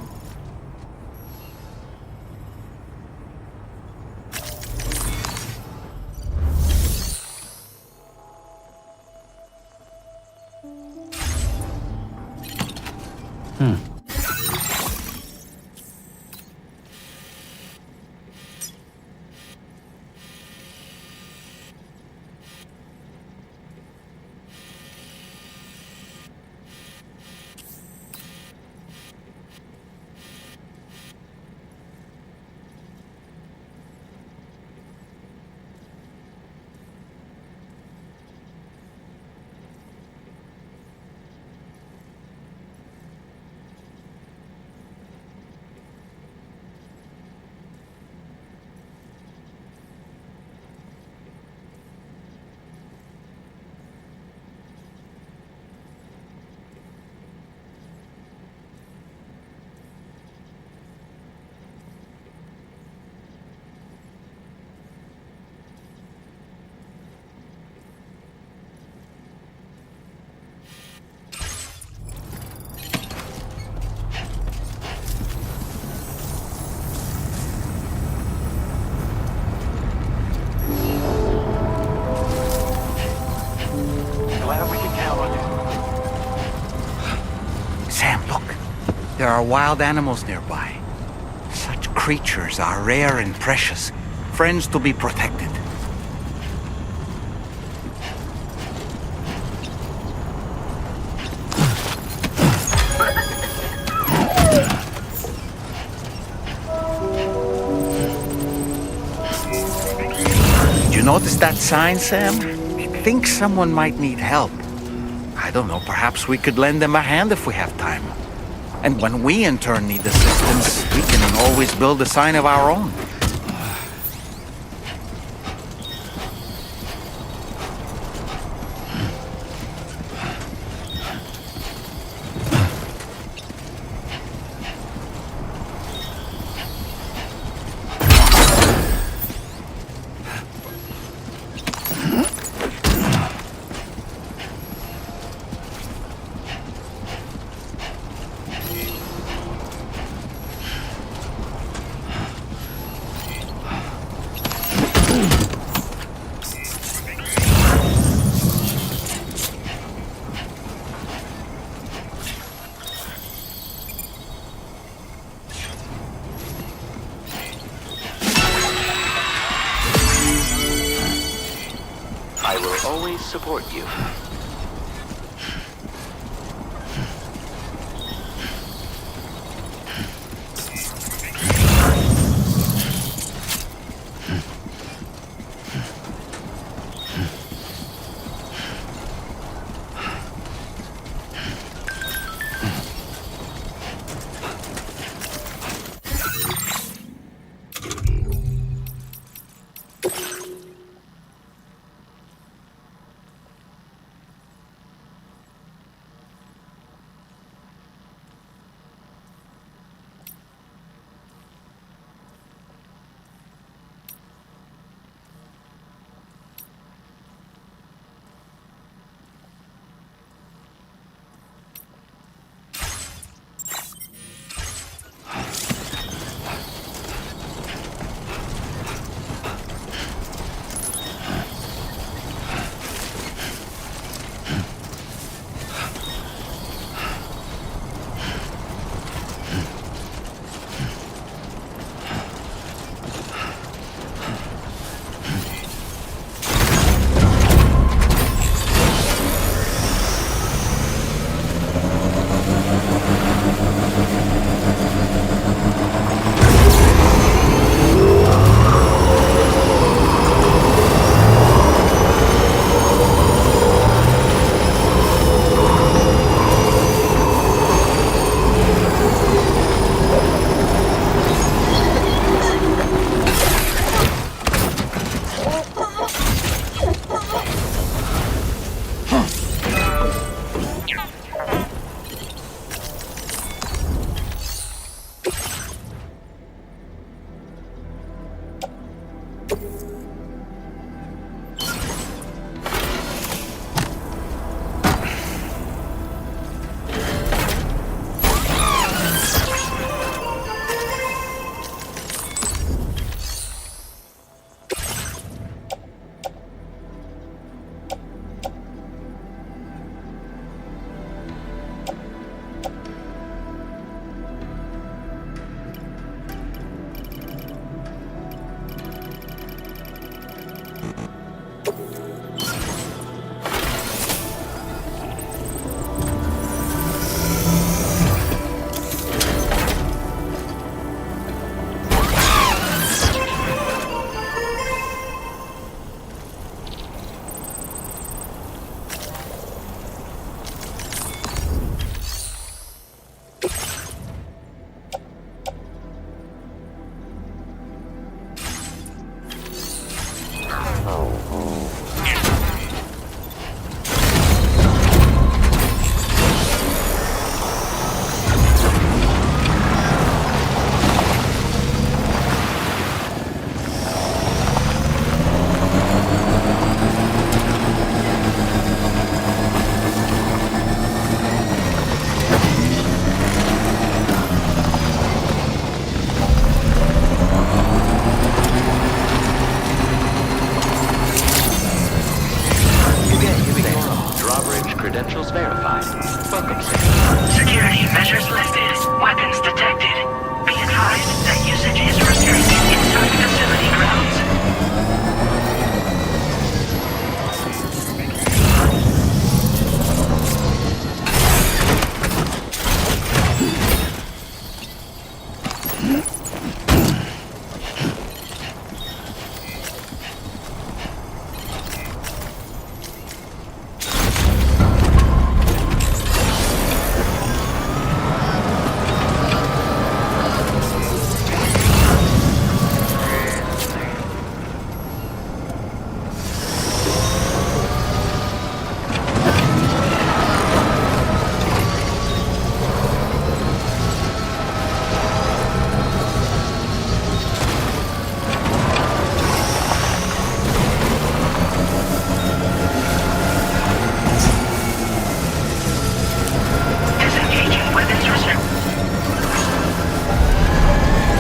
There are wild animals nearby. Such creatures are rare and precious, friends to be protected. Did you notice that sign, Sam? I think someone might need help. I don't know, perhaps we could lend them a hand if we have time. And when we in turn need assistance, we can always build a sign of our own. I will always support you.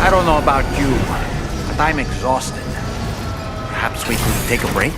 I don't know about you, but I'm exhausted. Perhaps we could take a break?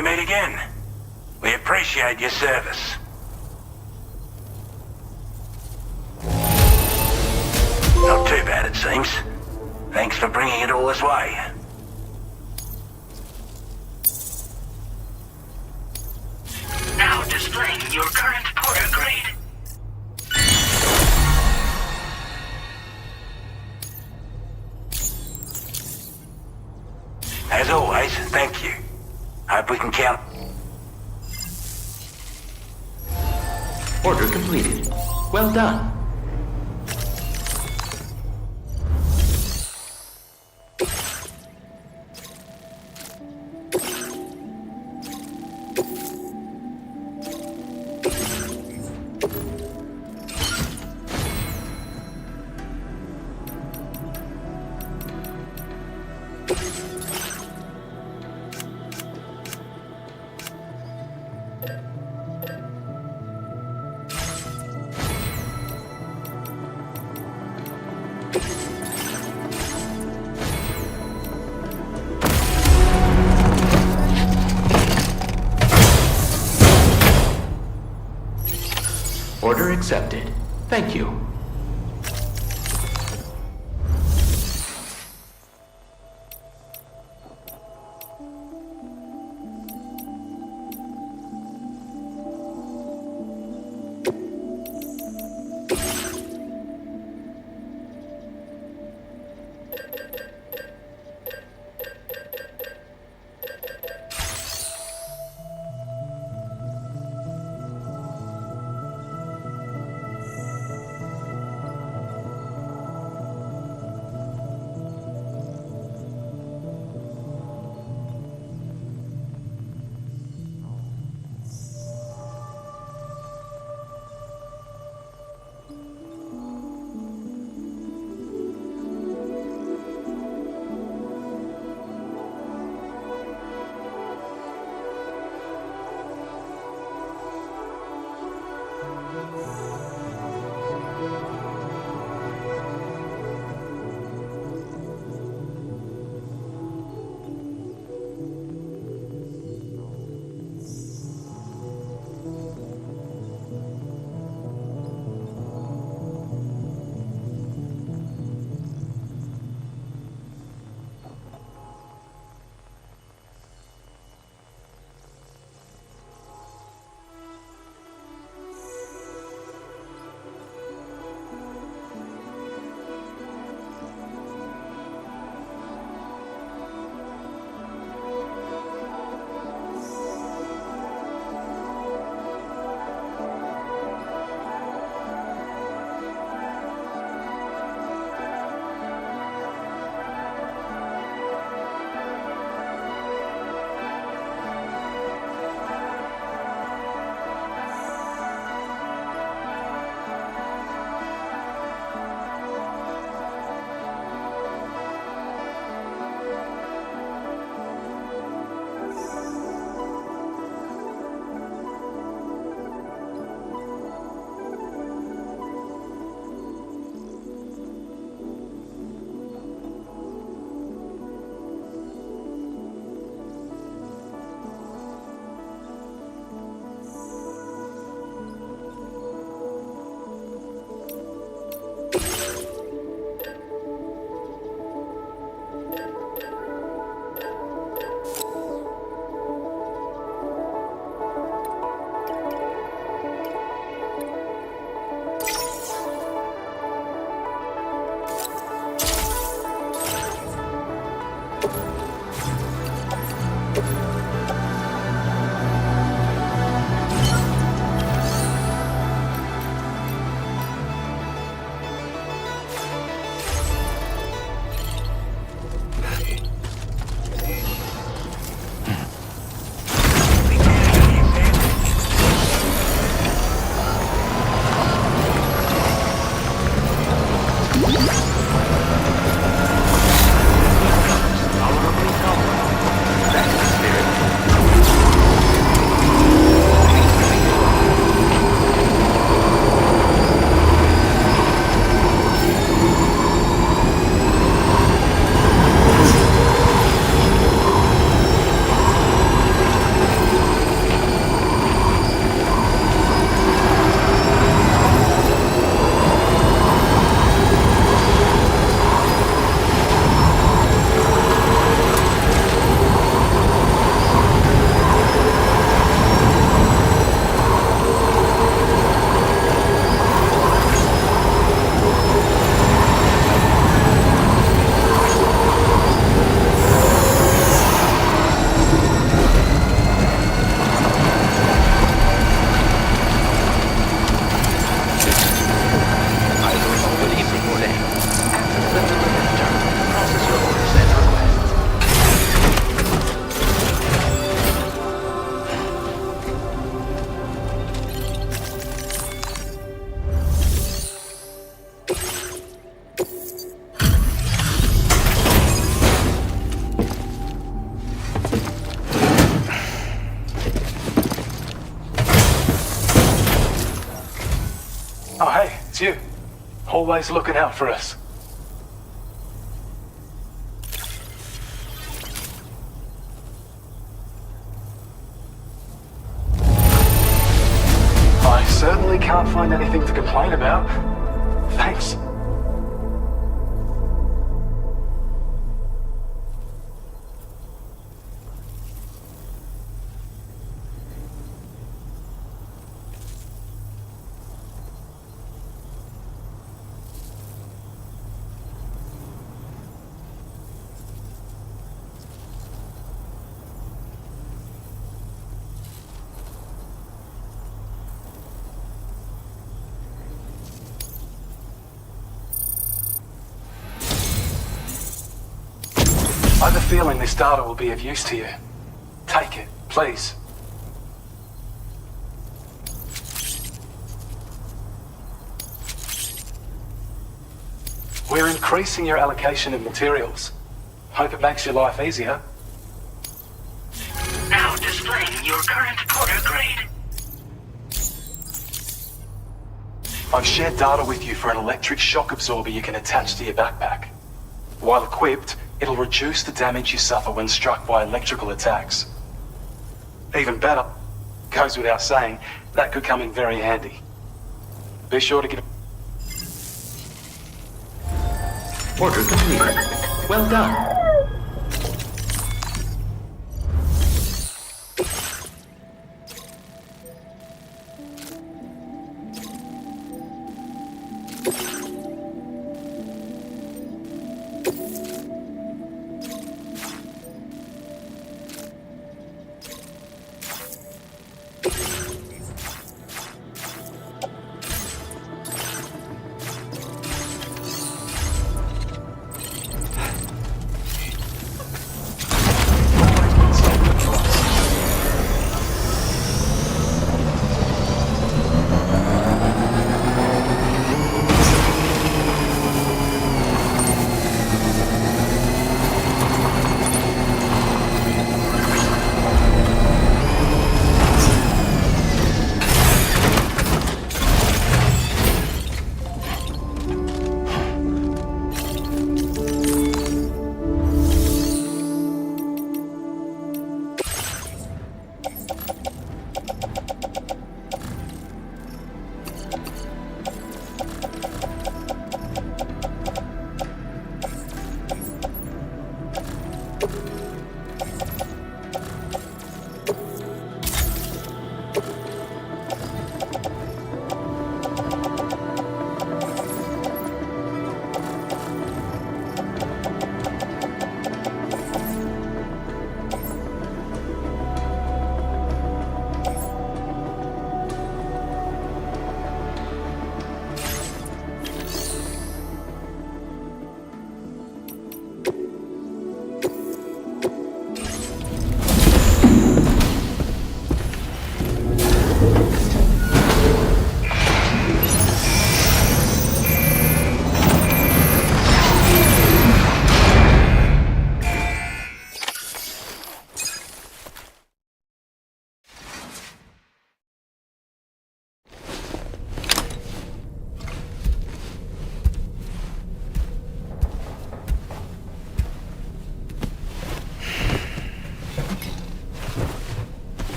We meet again. We appreciate your service. Not too bad, it seems. Thanks for bringing it all this way. Now displaying your current porter grade. As always, thank you. Hope we can count. Order completed. Well done. Order accepted. Thank you. Oh, hey, it's you. Always looking out for us. I certainly can't find anything to complain about. Thanks. I have a feeling this data will be of use to you. Take it, please. We're increasing your allocation of materials. Hope it makes your life easier. Now displaying your current quarter grade. I've shared data with you for an electric shock absorber you can attach to your backpack. While equipped, it'll reduce the damage you suffer when struck by electrical attacks. Even better, goes without saying, that could come in very handy. Be sure to get... Order complete. Well done.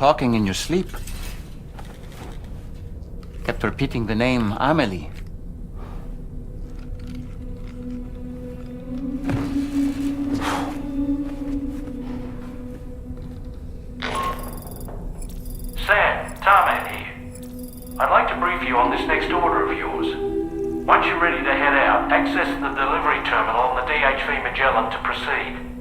talking in your sleep. Kept repeating the name Amelie. you're ready to head out, access the delivery terminal on the DHV Magellan to proceed.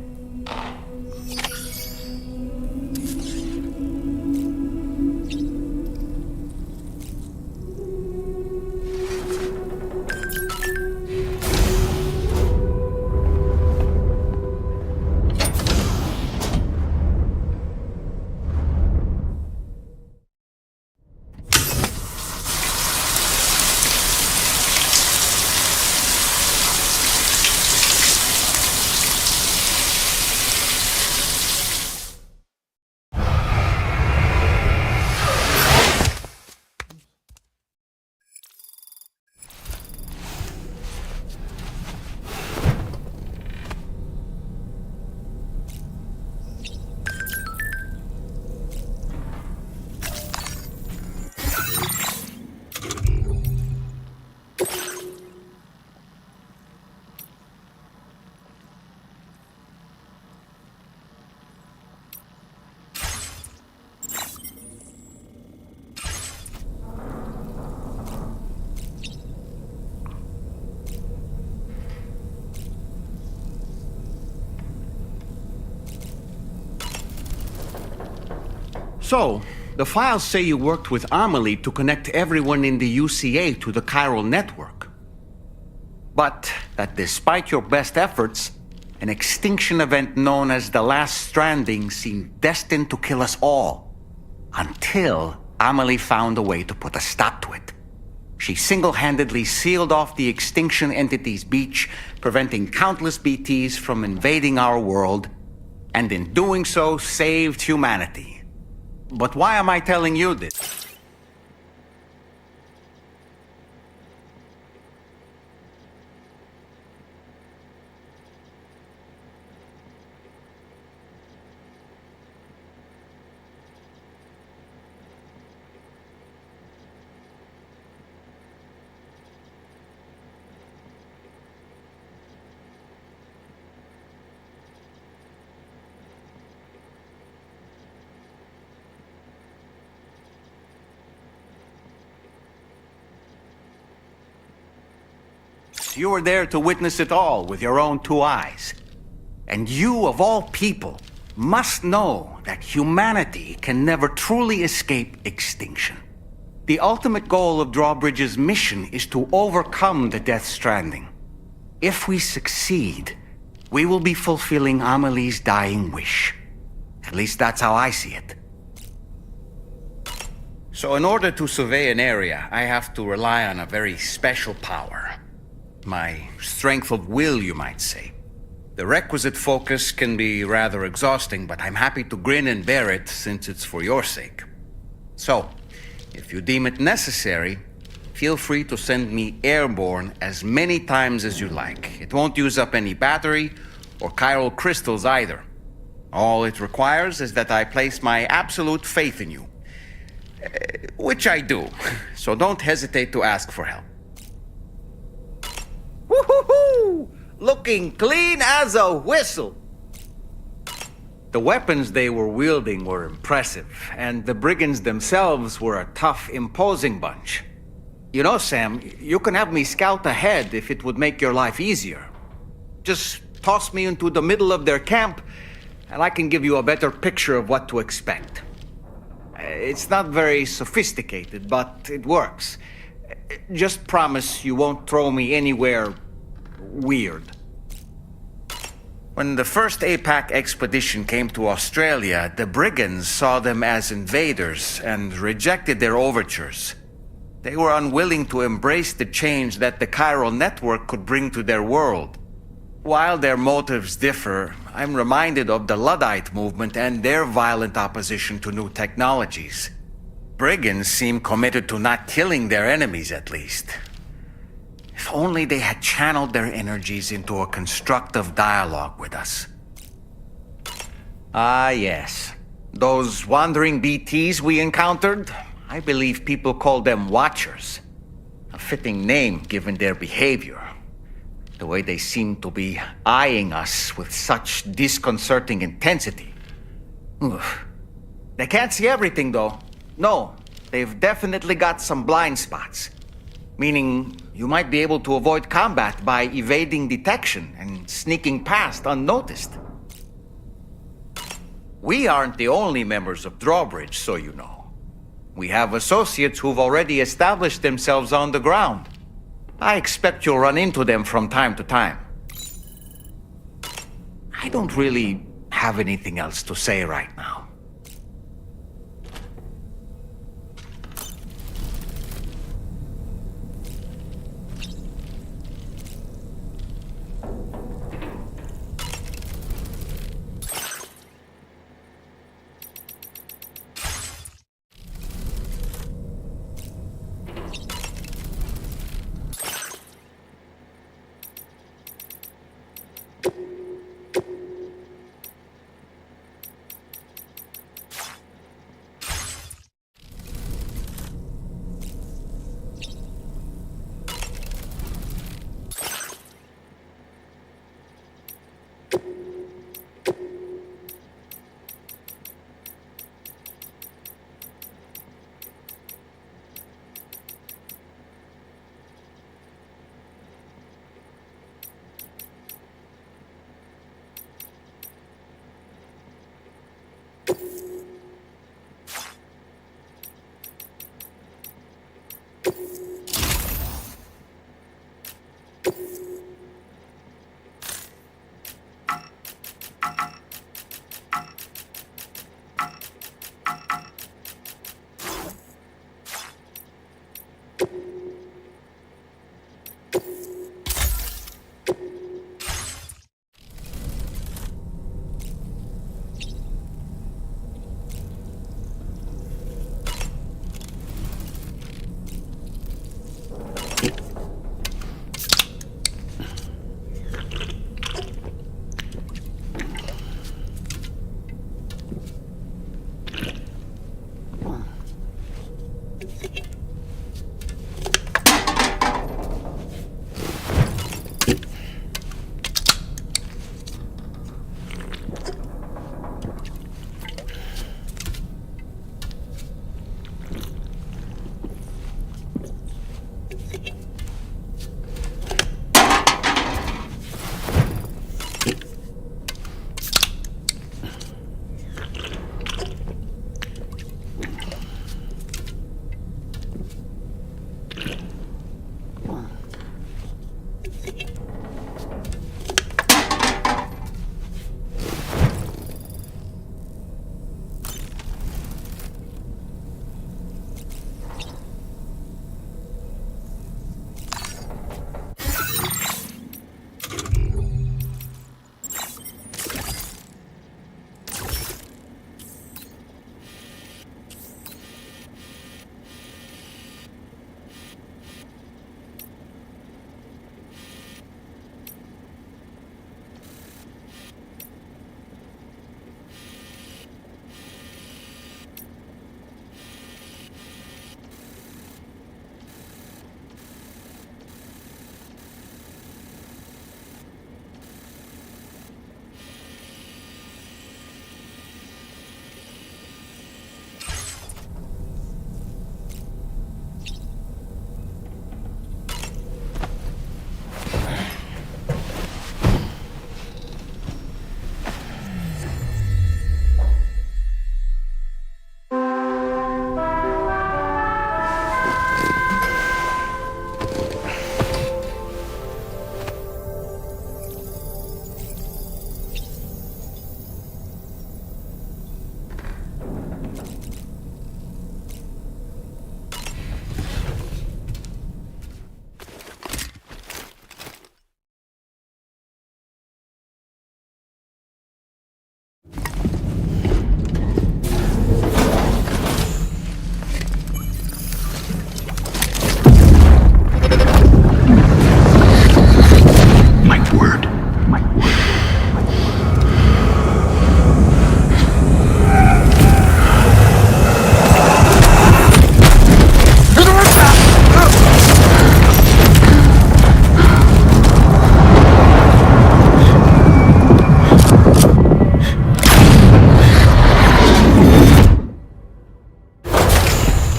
So, the files say you worked with Amelie to connect everyone in the UCA to the chiral network. But that despite your best efforts, an extinction event known as the Last Stranding seemed destined to kill us all. Until Amelie found a way to put a stop to it. She single-handedly sealed off the extinction entity's beach, preventing countless BTs from invading our world, and in doing so, saved humanity. But why am I telling you this? You were there to witness it all with your own two eyes. And you, of all people, must know that humanity can never truly escape extinction. The ultimate goal of Drawbridge's mission is to overcome the Death Stranding. If we succeed, we will be fulfilling Amelie's dying wish. At least that's how I see it. So in order to survey an area, I have to rely on a very special power. My strength of will, you might say. The requisite focus can be rather exhausting, but I'm happy to grin and bear it since it's for your sake. So, if you deem it necessary, feel free to send me airborne as many times as you like. It won't use up any battery or chiral crystals either. All it requires is that I place my absolute faith in you. Which I do, so don't hesitate to ask for help. Woo-hoo-hoo! Looking clean as a whistle! The weapons they were wielding were impressive, and the brigands themselves were a tough, imposing bunch. You know, Sam, you can have me scout ahead if it would make your life easier. Just toss me into the middle of their camp, and I can give you a better picture of what to expect. It's not very sophisticated, but it works. Just promise you won't throw me anywhere weird. When the first APAC expedition came to Australia, the brigands saw them as invaders and rejected their overtures. They were unwilling to embrace the change that the chiral network could bring to their world. While their motives differ, I'm reminded of the Luddite movement and their violent opposition to new technologies. Brigands seem committed to not killing their enemies, at least. If only they had channeled their energies into a constructive dialogue with us. Ah, yes. Those wandering BTs we encountered, I believe people call them Watchers. A fitting name given their behavior. The way they seem to be eyeing us with such disconcerting intensity. Oof. They can't see everything, though. No, they've definitely got some blind spots. Meaning, you might be able to avoid combat by evading detection and sneaking past unnoticed. We aren't the only members of Drawbridge, so you know. We have associates who've already established themselves on the ground. I expect you'll run into them from time to time. I don't really have anything else to say right now.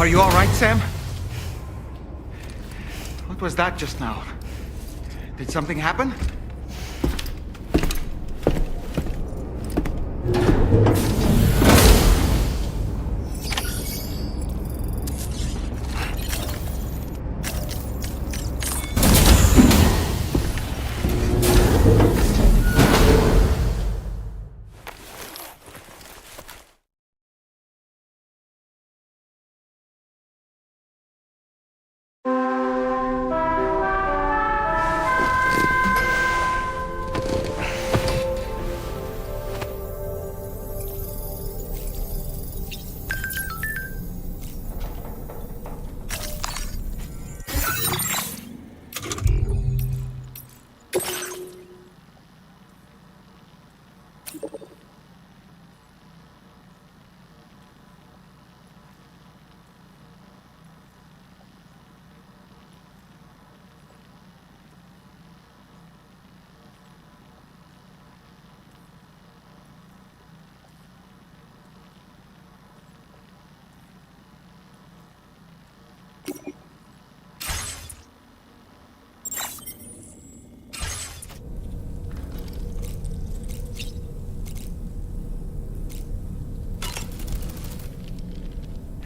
Are you all right, Sam? was that just now? Did something happen?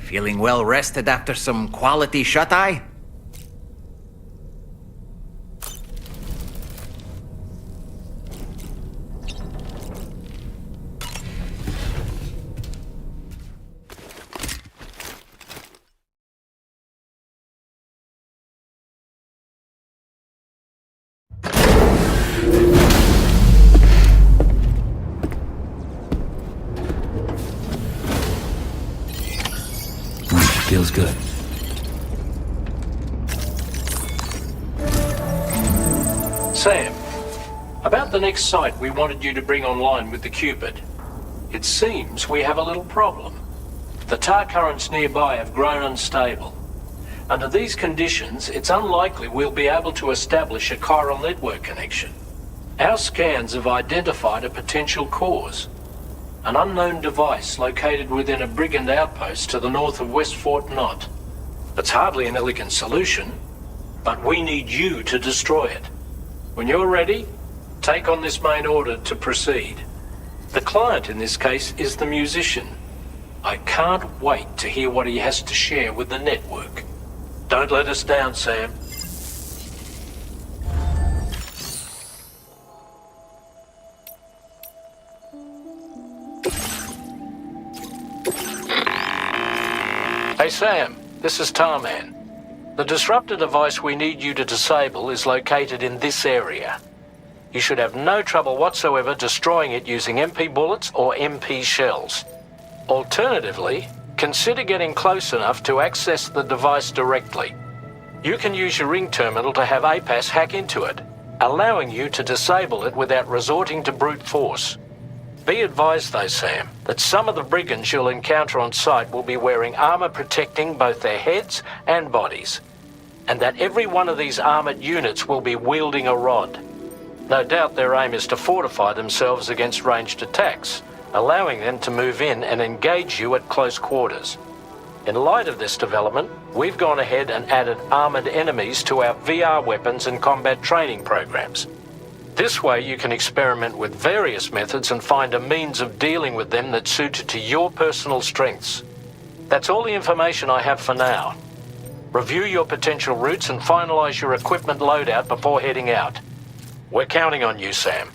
Feeling well rested after some quality shut-eye? Feels good. Sam, about the next site we wanted you to bring online with the Cupid. It seems we have a little problem. The tar currents nearby have grown unstable. Under these conditions, it's unlikely we'll be able to establish a chiral network connection. Our scans have identified a potential cause. An unknown device located within a brigand outpost to the north of West Fort Knott. It's hardly an elegant solution, but we need you to destroy it. When you're ready, take on this main order to proceed. The client in this case is the musician. I can't wait to hear what he has to share with the network. Don't let us down, Sam. Hey Sam, this is Tarman. The disruptor device we need you to disable is located in this area. You should have no trouble whatsoever destroying it using MP bullets or MP shells. Alternatively, consider getting close enough to access the device directly. You can use your ring terminal to have APAS hack into it, allowing you to disable it without resorting to brute force. Be advised though, Sam, that some of the brigands you'll encounter on site will be wearing armor protecting both their heads and bodies, and that every one of these armored units will be wielding a rod. No doubt their aim is to fortify themselves against ranged attacks, allowing them to move in and engage you at close quarters. In light of this development, we've gone ahead and added armored enemies to our VR weapons and combat training programs. This way you can experiment with various methods and find a means of dealing with them that's suited to your personal strengths. That's all the information I have for now. Review your potential routes and finalize your equipment loadout before heading out. We're counting on you, Sam.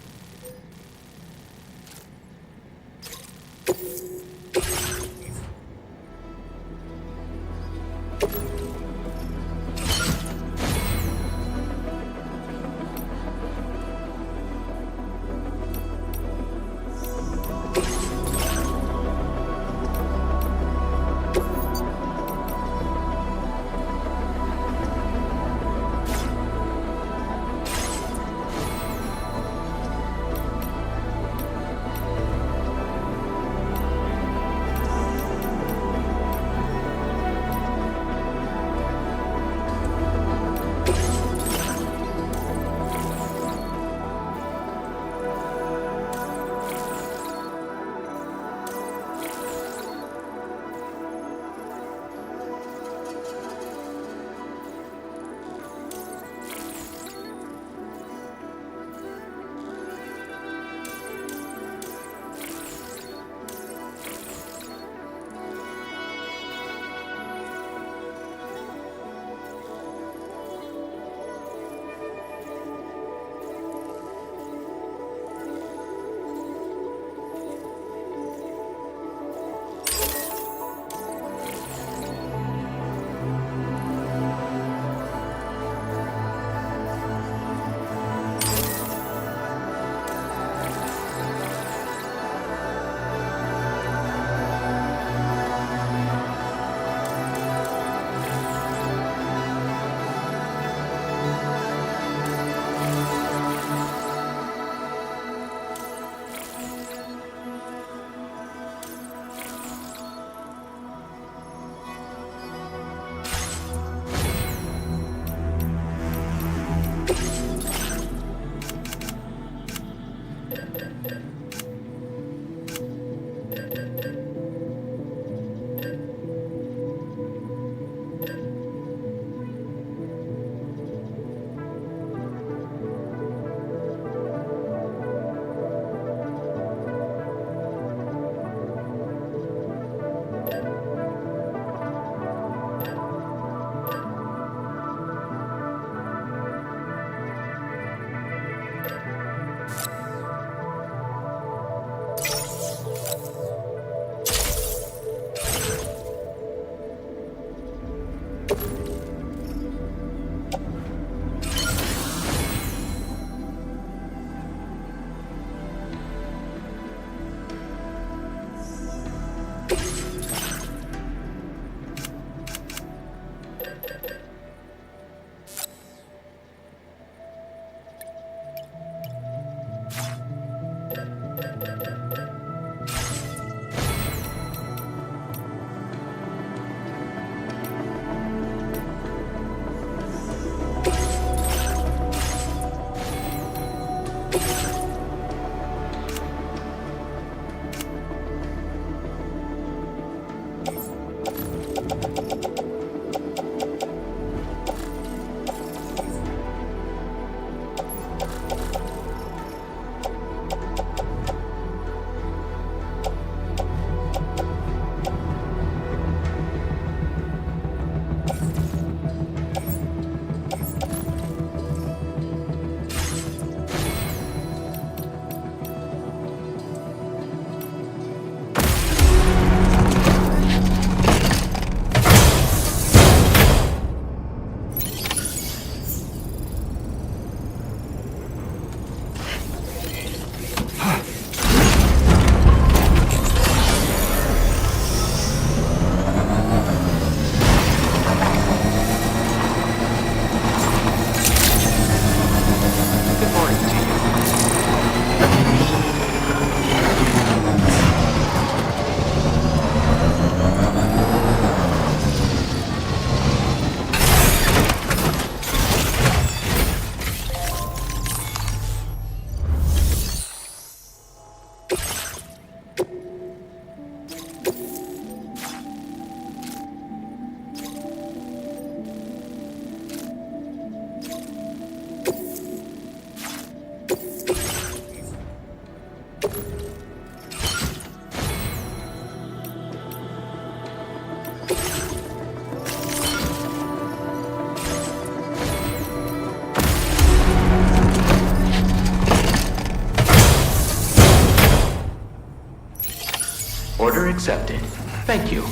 Order accepted. Thank you.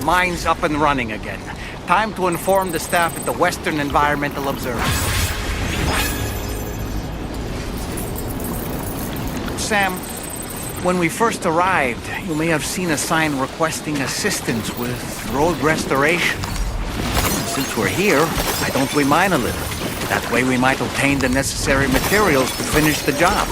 Mine's up and running again. Time to inform the staff at the Western Environmental Observatory. Sam, When we first arrived, you may have seen a sign requesting assistance with road restoration. Since we're here, why don't we mine a little? That way we might obtain the necessary materials to finish the job.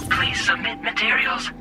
Please submit materials.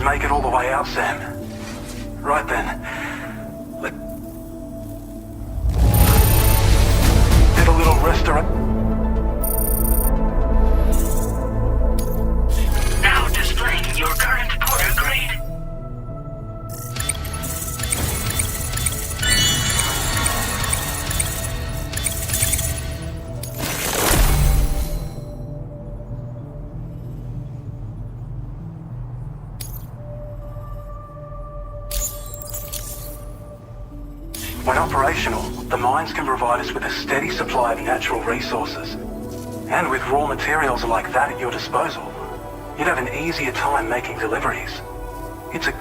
make it all the way out, Sam. Right then. Did a little restaurant. Now displaying your current porter grade. When operational, the mines can provide us with a steady supply of natural resources. And with raw materials like that at your disposal, you'd have an easier time making deliveries. It's a...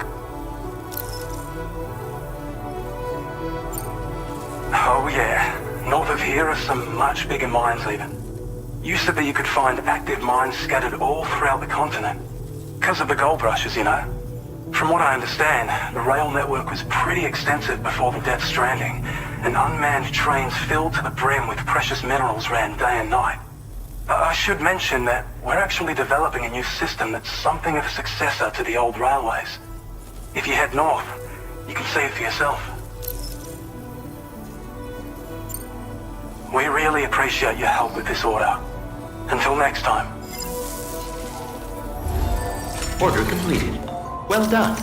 Oh yeah, north of here are some much bigger mines even. You said that you could find active mines scattered all throughout the continent. Because of the gold rushes, you know. From what I understand, the rail network was pretty extensive before the Death Stranding, and unmanned trains filled to the brim with precious minerals ran day and night. I should mention that we're actually developing a new system that's something of a successor to the old railways. If you head north, you can see it for yourself. We really appreciate your help with this order. Until next time. Order completed. Well done.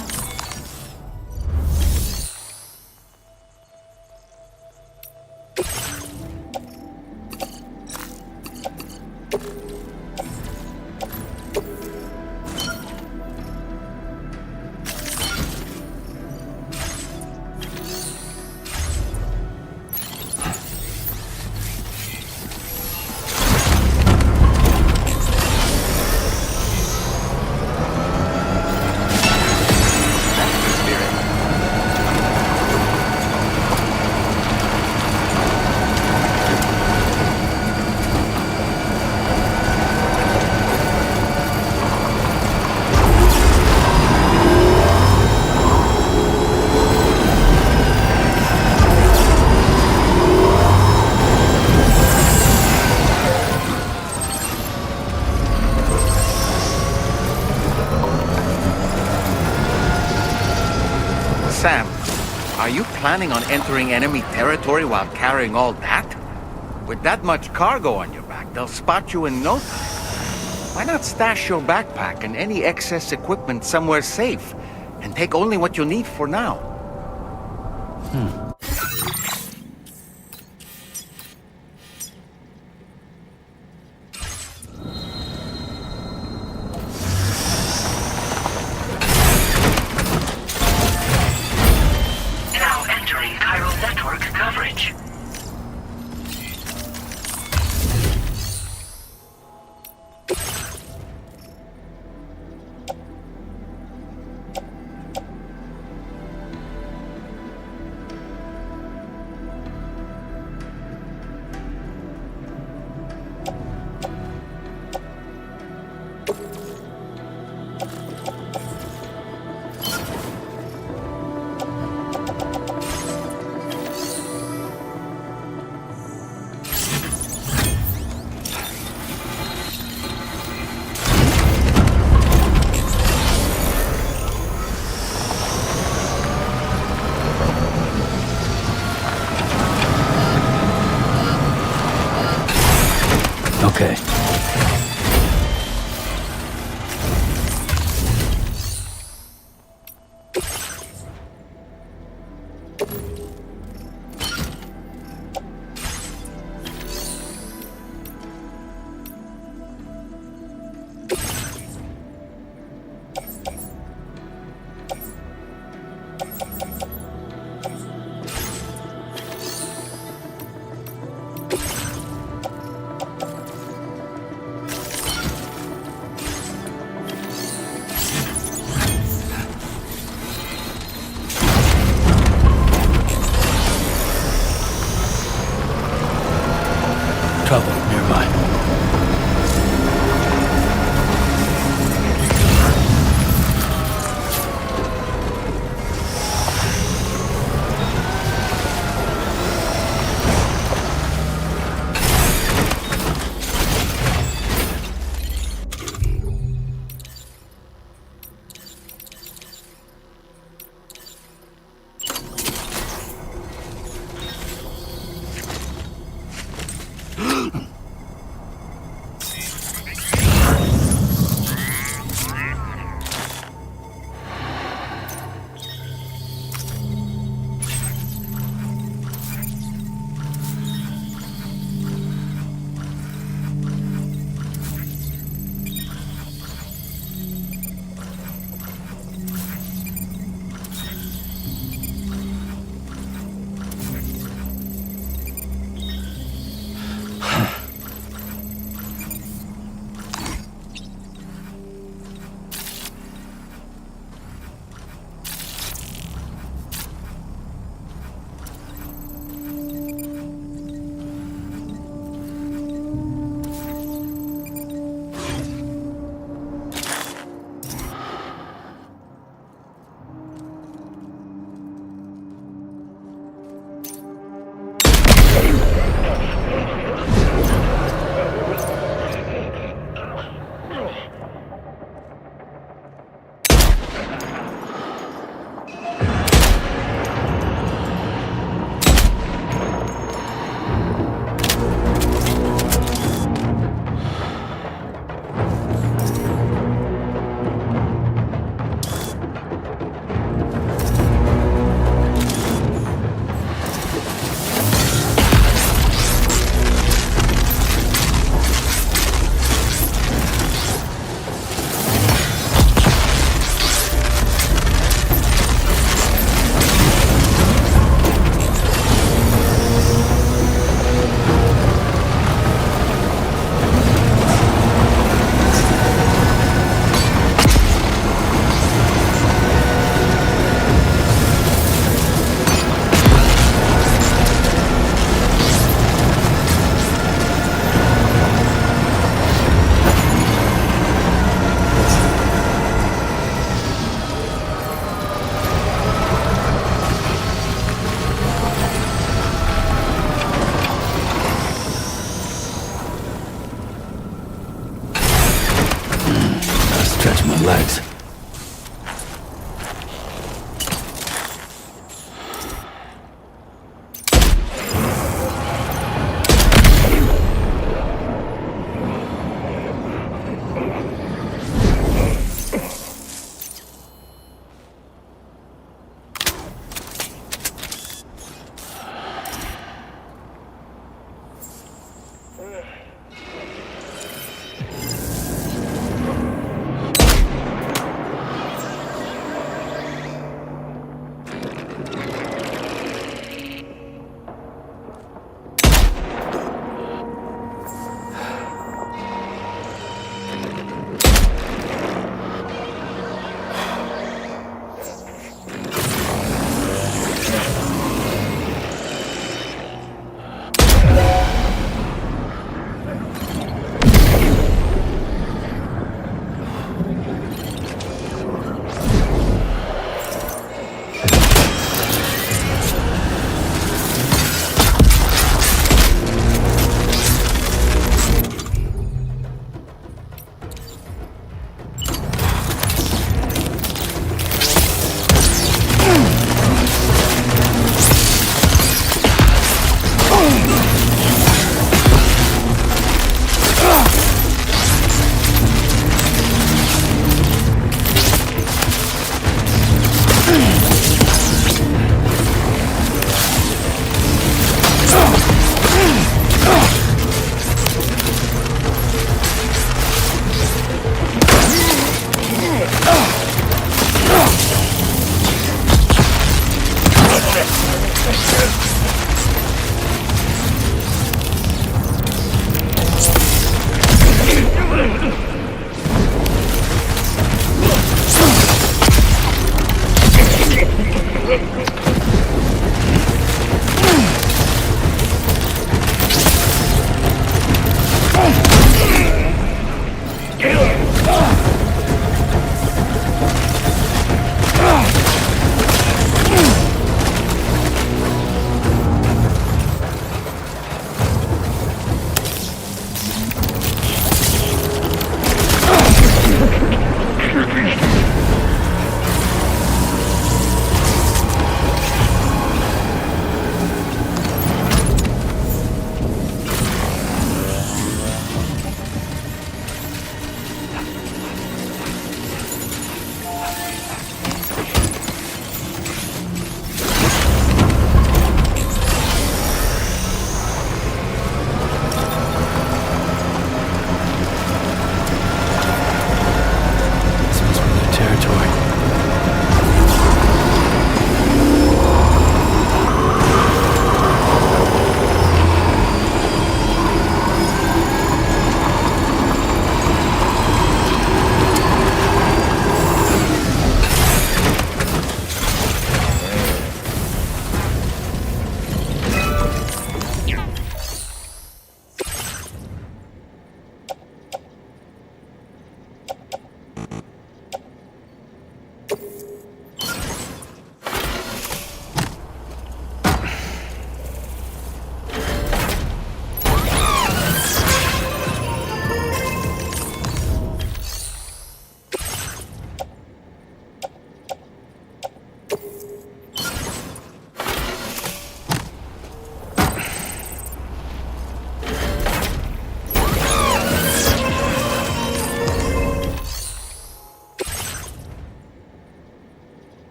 Sam, are you planning on entering enemy territory while carrying all that? With that much cargo on your back, they'll spot you in no time. Why not stash your backpack and any excess equipment somewhere safe, and take only what you need for now? Now entering chiral network coverage. Okay. Trouble nearby. Stretch my legs.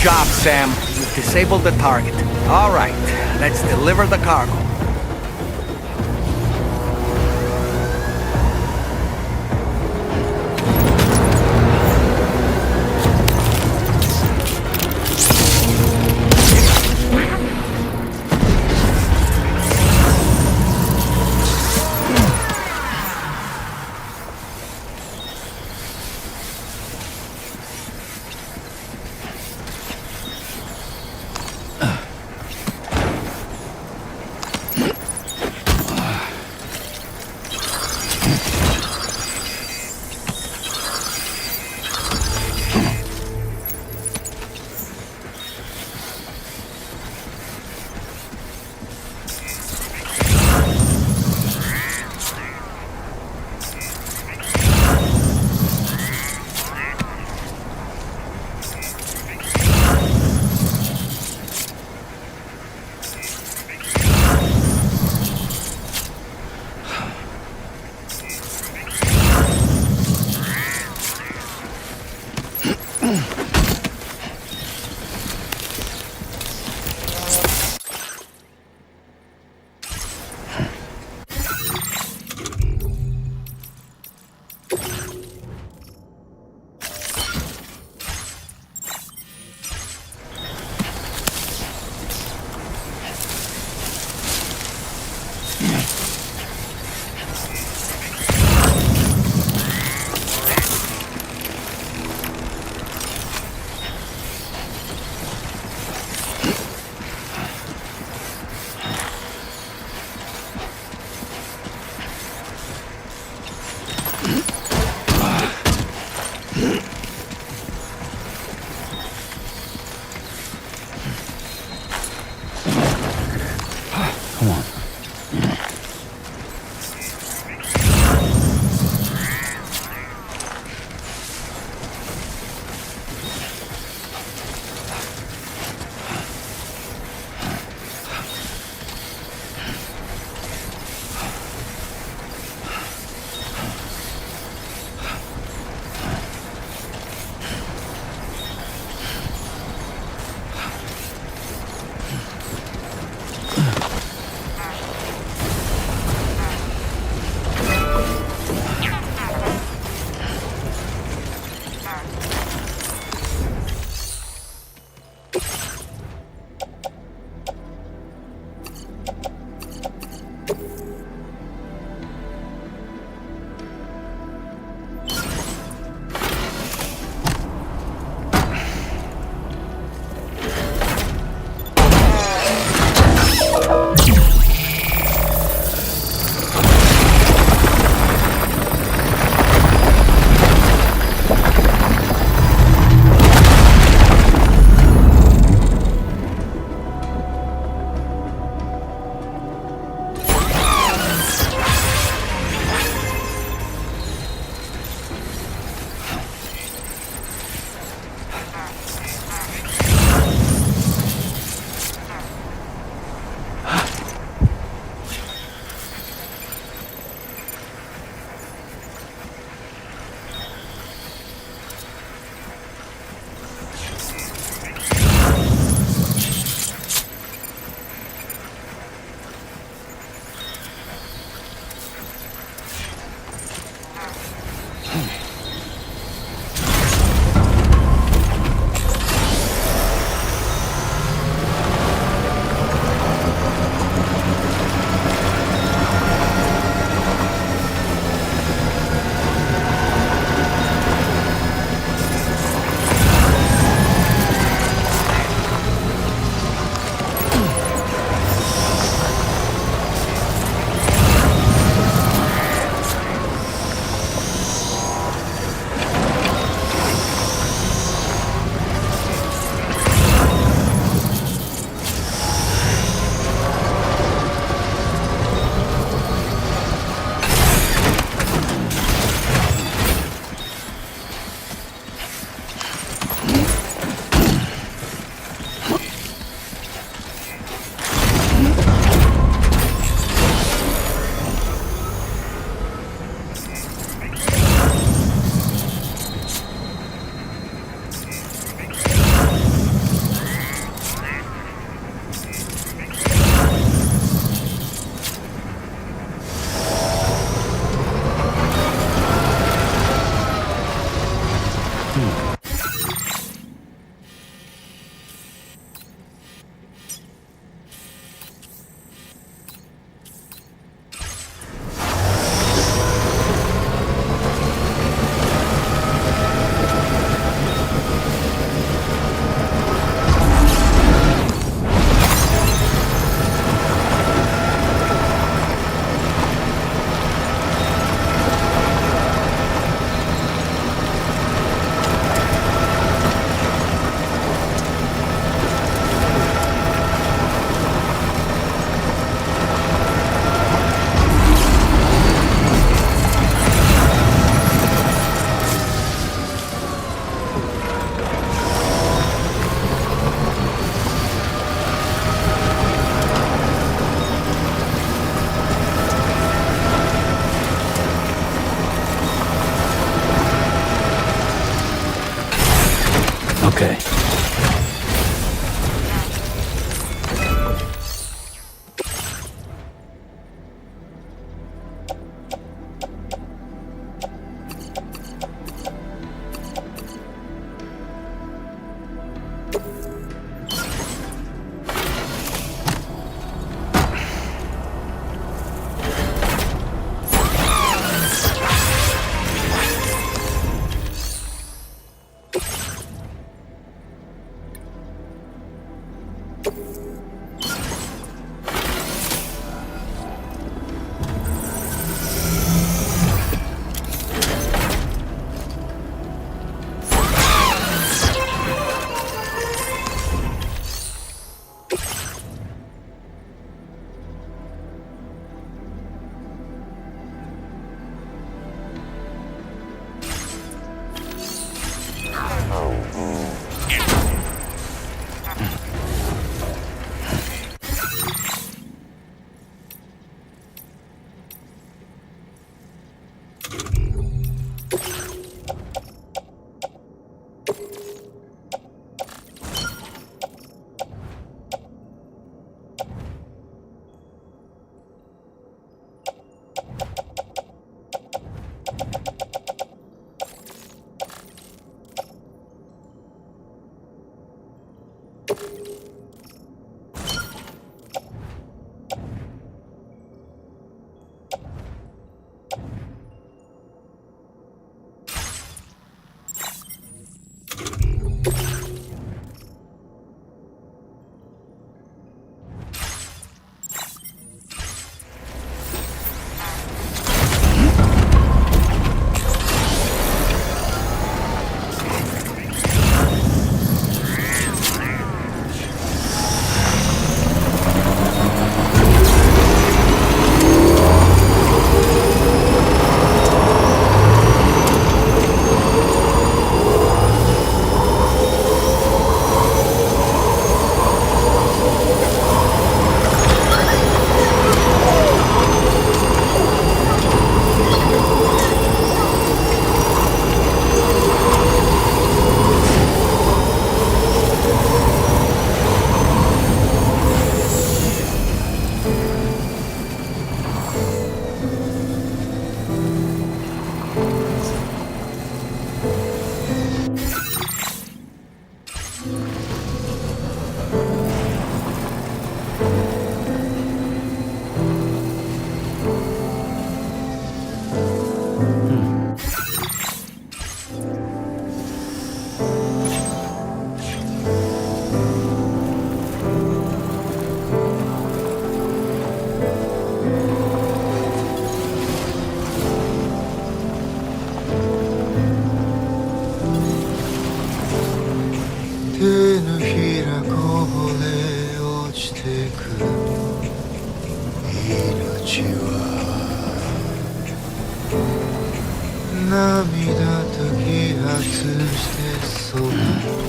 job, Sam. You've disabled the target. All right, let's deliver the cargo.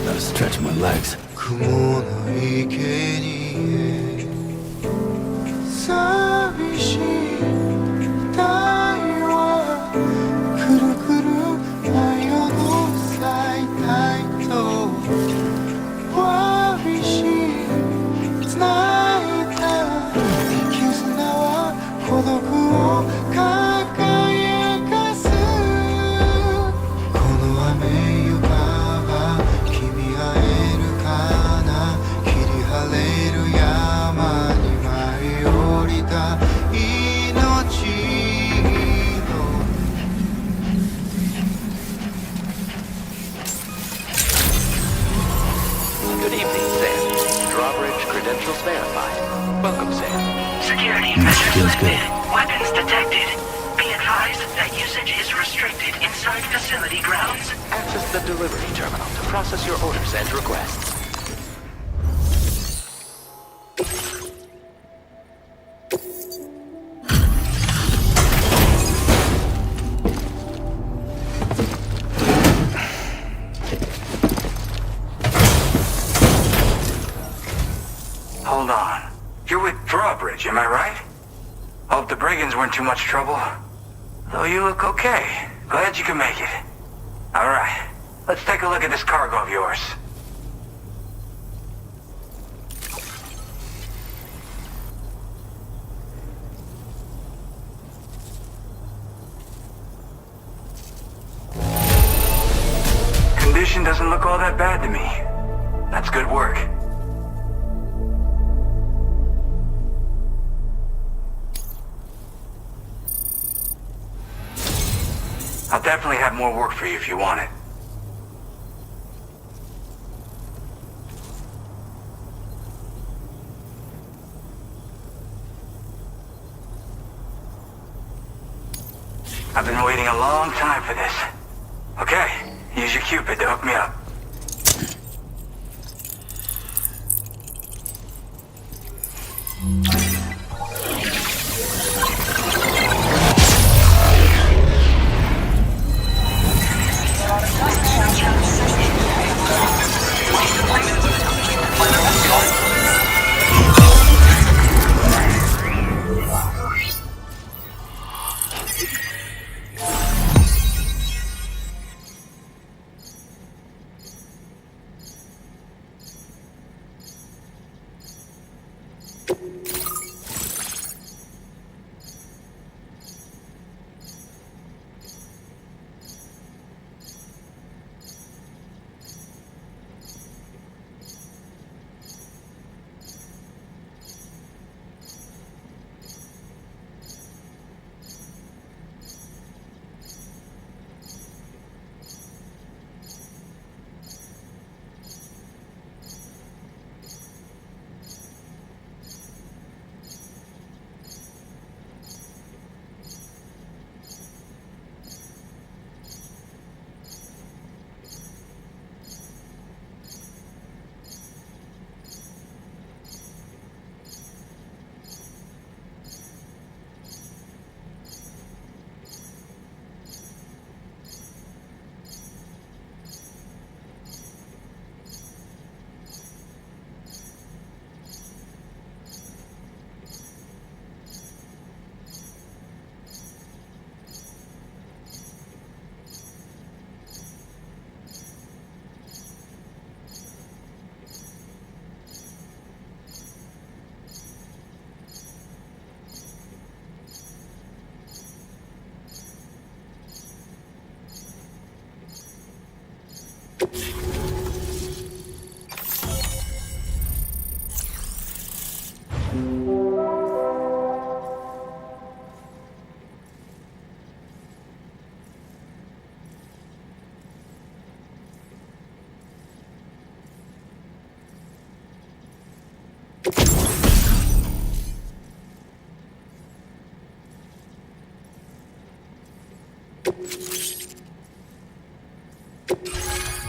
Gotta stretch my legs. 雲の池に寂しい太陽はくるくる太陽の咲いた糸わびし繋いだ絆は孤独を輝かすこの雨床は君会えるかな切り晴れる山に舞い降りた命の Good evening, Sam. Drawbridge credentials verified. Welcome, Sam. Security feels measures good. lifted. Weapons detected. Be advised that usage is restricted inside facility grounds. Access the delivery terminal to process your orders and requests. Hold on. You're with Drawbridge, am I right? Hope the brigands weren't too much trouble. Though you look okay. Glad you can make it. Alright. Let's take a look at this cargo of yours. Condition doesn't look all that bad to me. That's good work. I'll definitely have more work for you if you want it. I've been waiting a long time for this. Okay, use your Cupid to hook me up.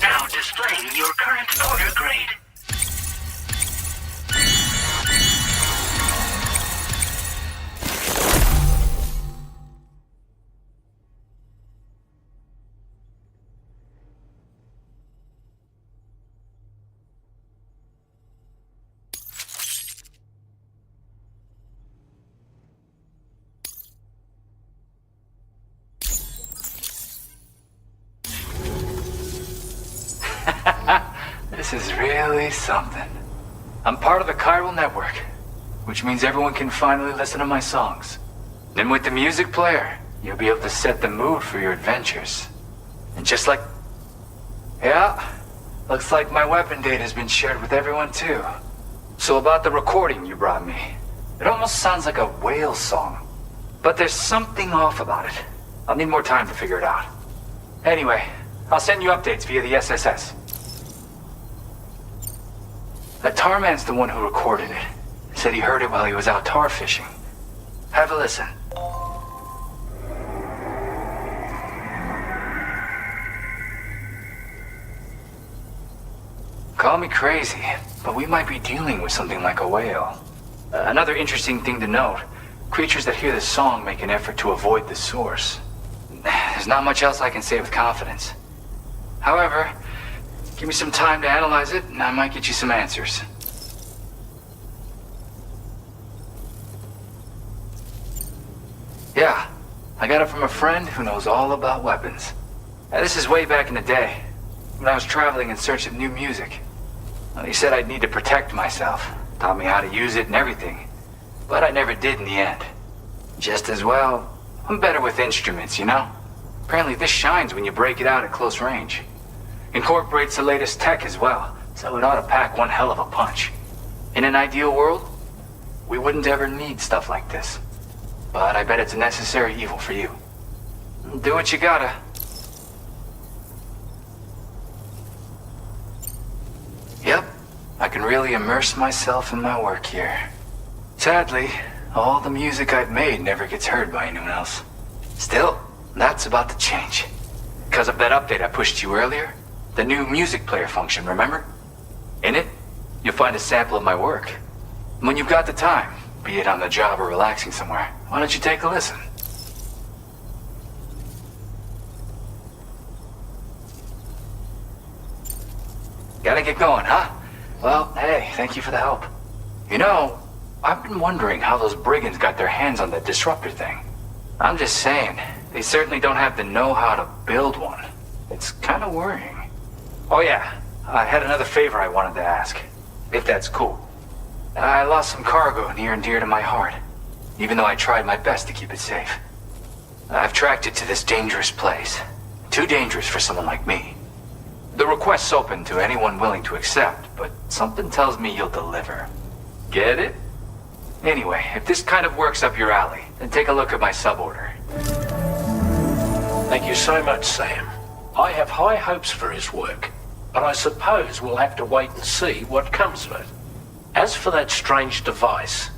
Now displaying your current order grade. This is really something. I'm part of the chiral network, which means everyone can finally listen to my songs. Then with the music player, you'll be able to set the mood for your adventures. And just like... Yeah, looks like my weapon data has been shared with everyone too. So about the recording you brought me, it almost sounds like a whale song. But there's something off about it. I'll need more time to figure it out. Anyway, I'll send you updates via the SSS. That tar man's the one who recorded it. Said he heard it while he was out tar fishing. Have a listen. Call me crazy, but we might be dealing with something like a whale. Another interesting thing to note, creatures that hear this song make an effort to avoid the source. There's not much else I can say with confidence. However, give me some time to analyze it, and I might get you some answers. Yeah, I got it from a friend who knows all about weapons. Now, this is way back in the day, when I was traveling in search of new music. Well, he said I'd need to protect myself, taught me how to use it and everything. But I never did in the end. Just as well, I'm better with instruments, you know? Apparently this shines when you break it out at close range. Incorporates the latest tech as well, so it ought to pack one hell of a punch. In an ideal world, we wouldn't ever need stuff like this. But I bet it's a necessary evil for you. Do what you gotta. Yep, I can really immerse myself in my work here. Sadly, all the music I've made never gets heard by anyone else. Still, that's about to change. Because of that update I pushed you earlier, the new music player function, remember? In it, you'll find a sample of my work. When you've got the time, be it on the job or relaxing somewhere, why don't you take a listen? Gotta get going, huh? Well, hey, thank you for the help. You know, I've been wondering how those brigands got their hands on that disruptor thing. I'm just saying, they certainly don't have the know-how to build one. It's kind of worrying. Oh yeah, I had another favor I wanted to ask, if that's cool. I lost some cargo near and dear to my heart, even though I tried my best to keep it safe. I've tracked it to this dangerous place. Too dangerous for someone like me. The request's open to anyone willing to accept, but something tells me you'll deliver. Get it? Anyway, if this kind of works up your alley, then take a look at my suborder. Thank you so much, Sam. I have high hopes for his work, but I suppose we'll have to wait and see what comes of it. As for that strange device,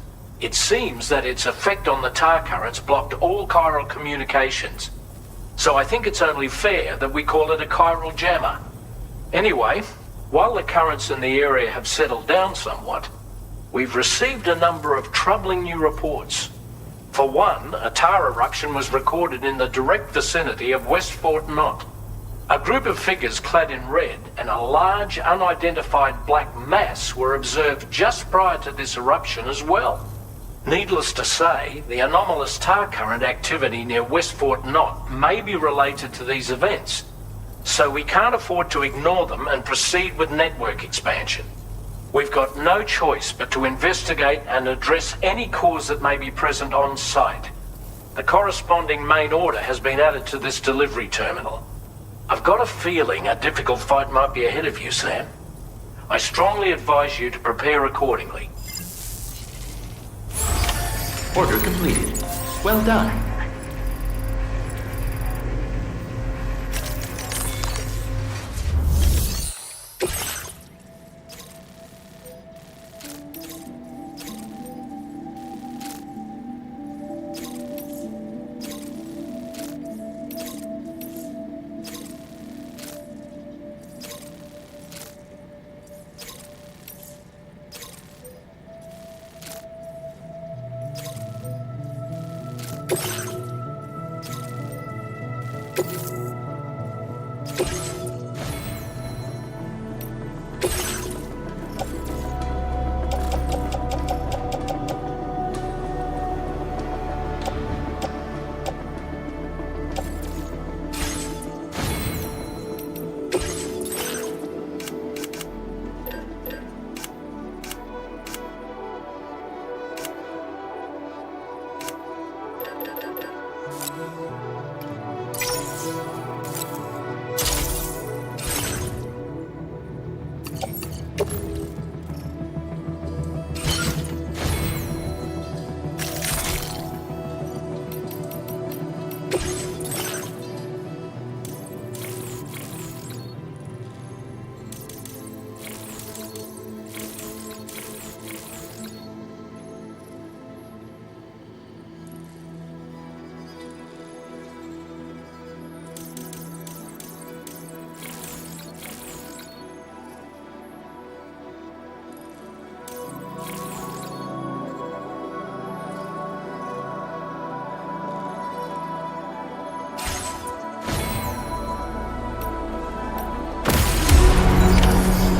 it seems that its effect on the tar currents blocked all chiral communications. So I think it's only fair that we call it a chiral jammer. Anyway, while the currents in the area have settled down somewhat, we've received a number of troubling new reports. For one, a tar eruption was recorded in the direct vicinity of West Fort Knot. A group of figures clad in red and a large unidentified black mass were observed just prior to this eruption as well. Needless to say, the anomalous tar current activity near West Fort Knot may be related to these events, so we can't afford to ignore them and proceed with network expansion. We've got no choice but to investigate and address any cause that may be present on site. The corresponding main order has been added to this delivery terminal. I've got a feeling a difficult fight might be ahead of you, Sam. I strongly advise you to prepare accordingly. Order completed. Well done.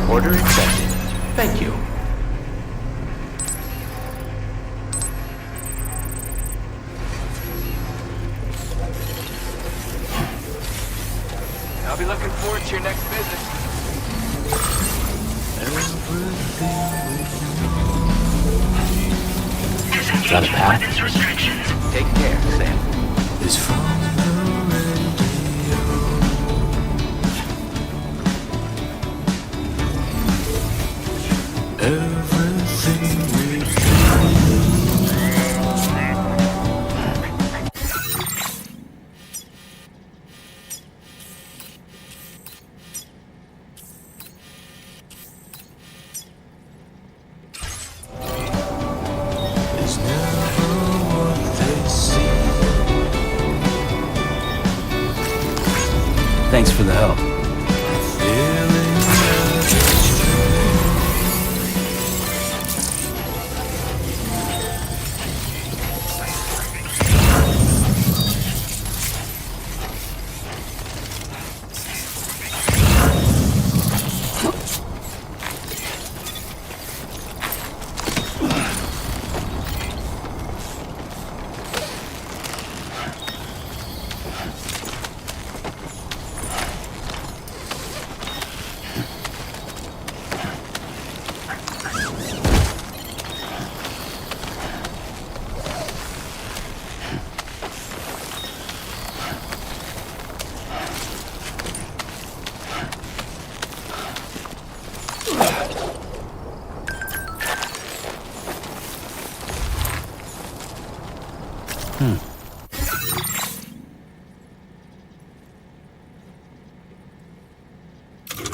Order accepted. Thank you. I'll be looking forward to your next visit. Got a path? Take care, Sam. It's from everything we've is never what they see. Thanks for the help.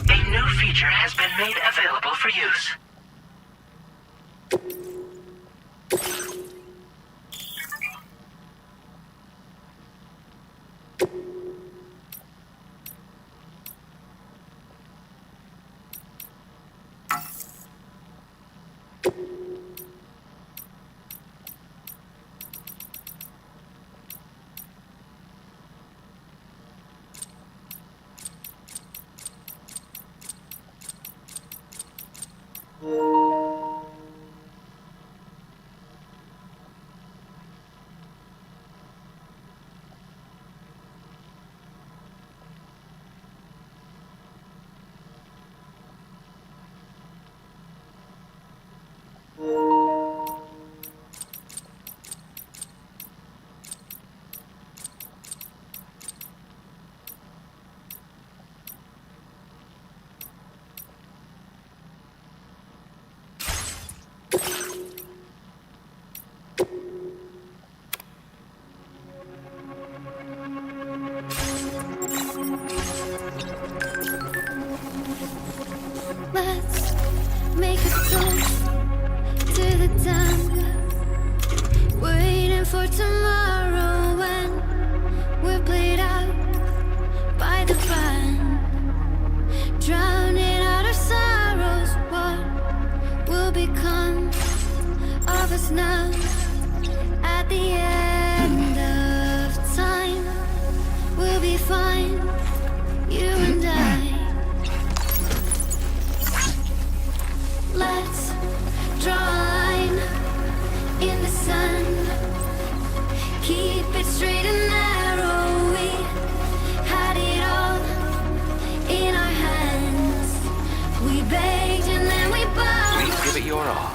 A new feature has been made available for use. Let's make a toast to the time, waiting for tomorrow when we're played out by the band, drowning out our sorrows. What will become of us now at the end of time? We'll be fine, you and I. Let's draw a line in the sun. Keep it straight and narrow. We had it all in our hands. We begged and then we bowed. Please give it your all.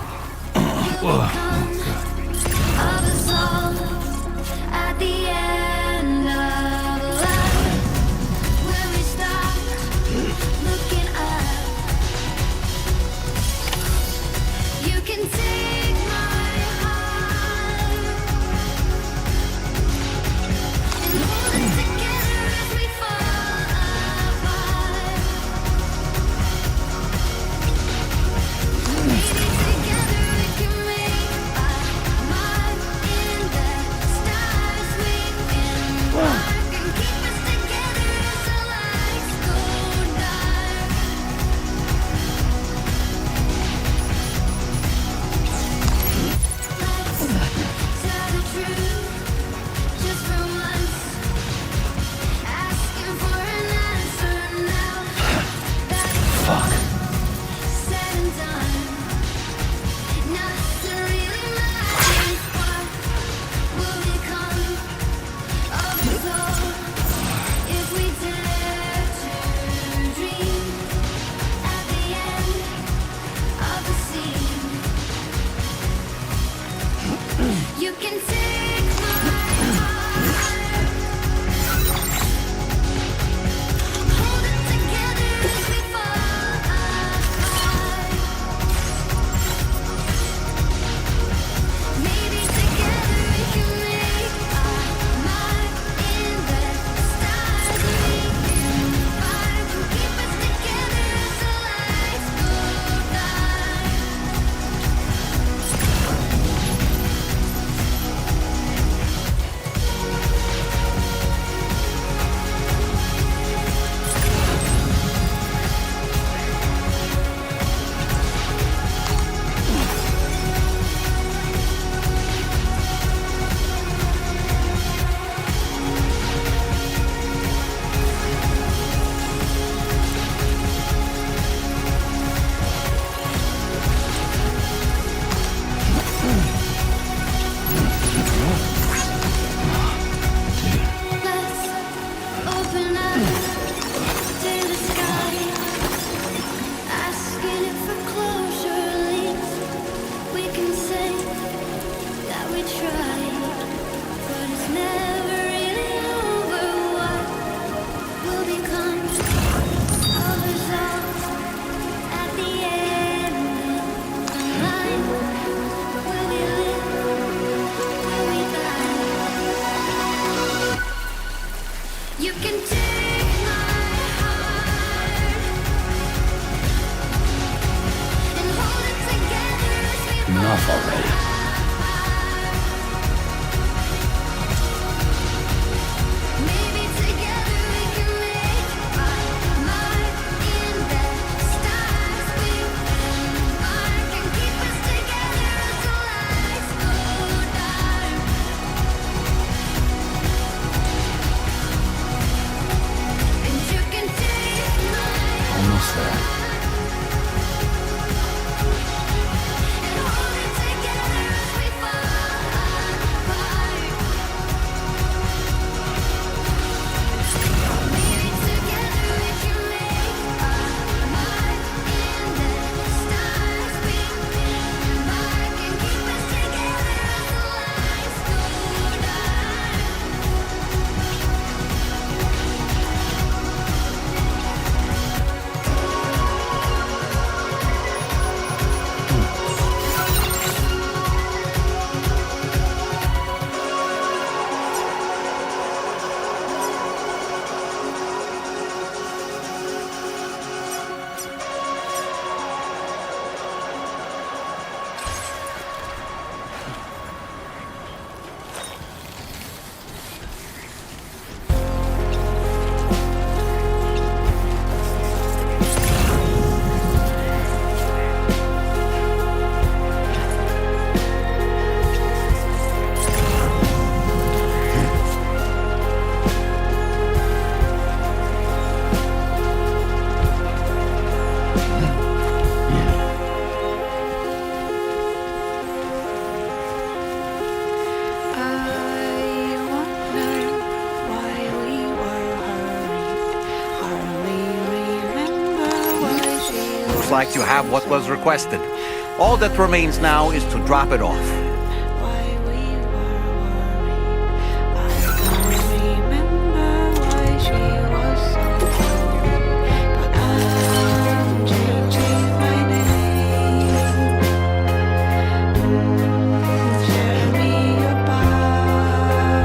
Of us all at the end of life, when we stop looking up. You can take my heart and hold it together as we fall apart. Maybe together we can make a mark in the stars. We can walk and keep us together as the lights go dark. Tell the truth, just for once. Asking for an answer now. Fuck. Said and done. Nothing really matters. What will become of us all if we dare to dream at the end of the scene? You can take my heart, hold it together as we fall apart. Maybe together we can make a mark in the stars. We can find and keep us together as the lights go dark. Enough already. Maybe together we can make our mark in the stars. We embark and keep us together until lights go dark. And you can take my Almost there. and hold it together as we fall apart. Maybe together we can make our mark in the stars. We embark and keep us together until lights go dark. I wonder why we were hurried. Hardly remember why she Looks like you have what was requested. All that remains now is to drop it off. why we were worried. I can't remember why she was so cold. But I'm changing my name. Share me your power.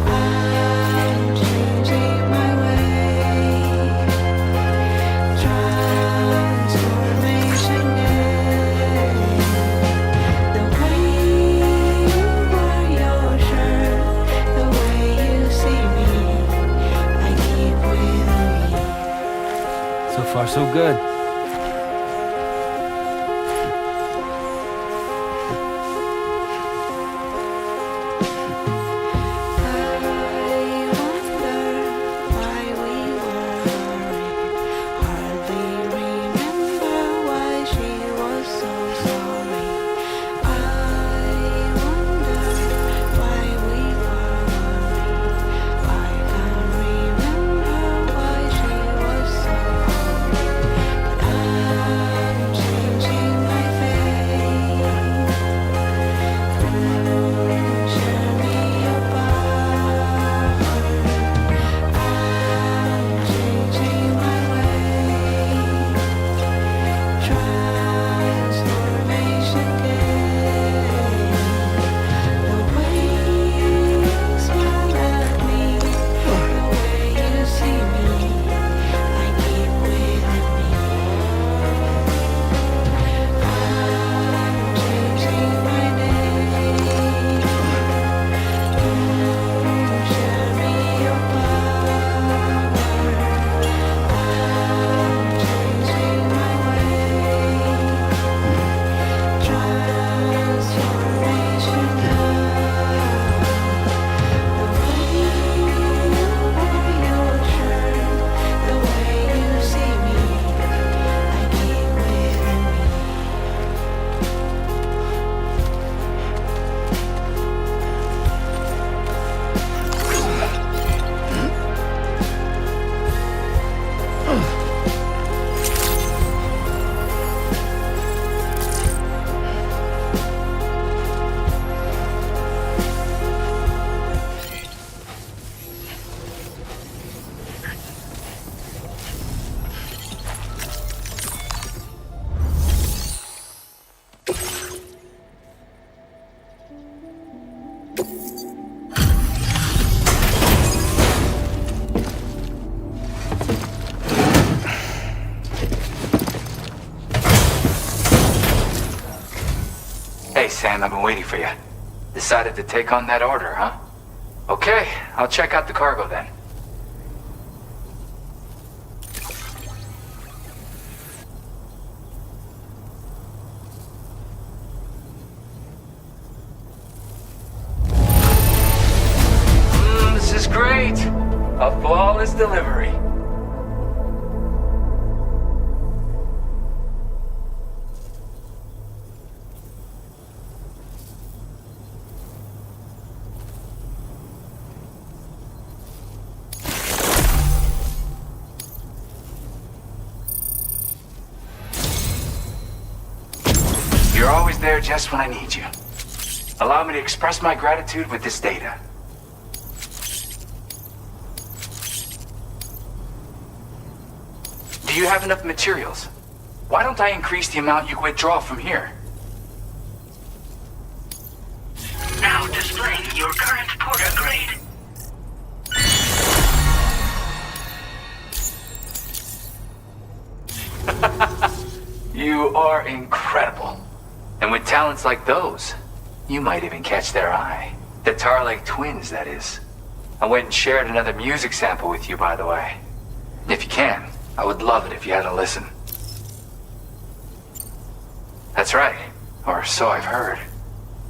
I'm changing my way. Transformation game. The way you wear your shirt, the way you see me, I keep with me. So far, so good. I wonder why we were hurried. Hardly remember why she was so sorry. I wonder why we were worried. I can't remember why she was so cold. But Hey, Sam, I've been waiting for you. Decided to take on that order, huh? Okay, I'll check out the cargo then. This is great! A flawless delivery. You're always there just when I need you. Allow me to express my gratitude with this data. Do you have enough materials? Why don't I increase the amount you withdraw from here? Now displaying your current porter grade. You are incredible. And with talents like those, you might even catch their eye. The Tar Lake twins, that is. I went and shared another music sample with you, by the way. If you can, I would love it if you had a listen. That's right, or so I've heard.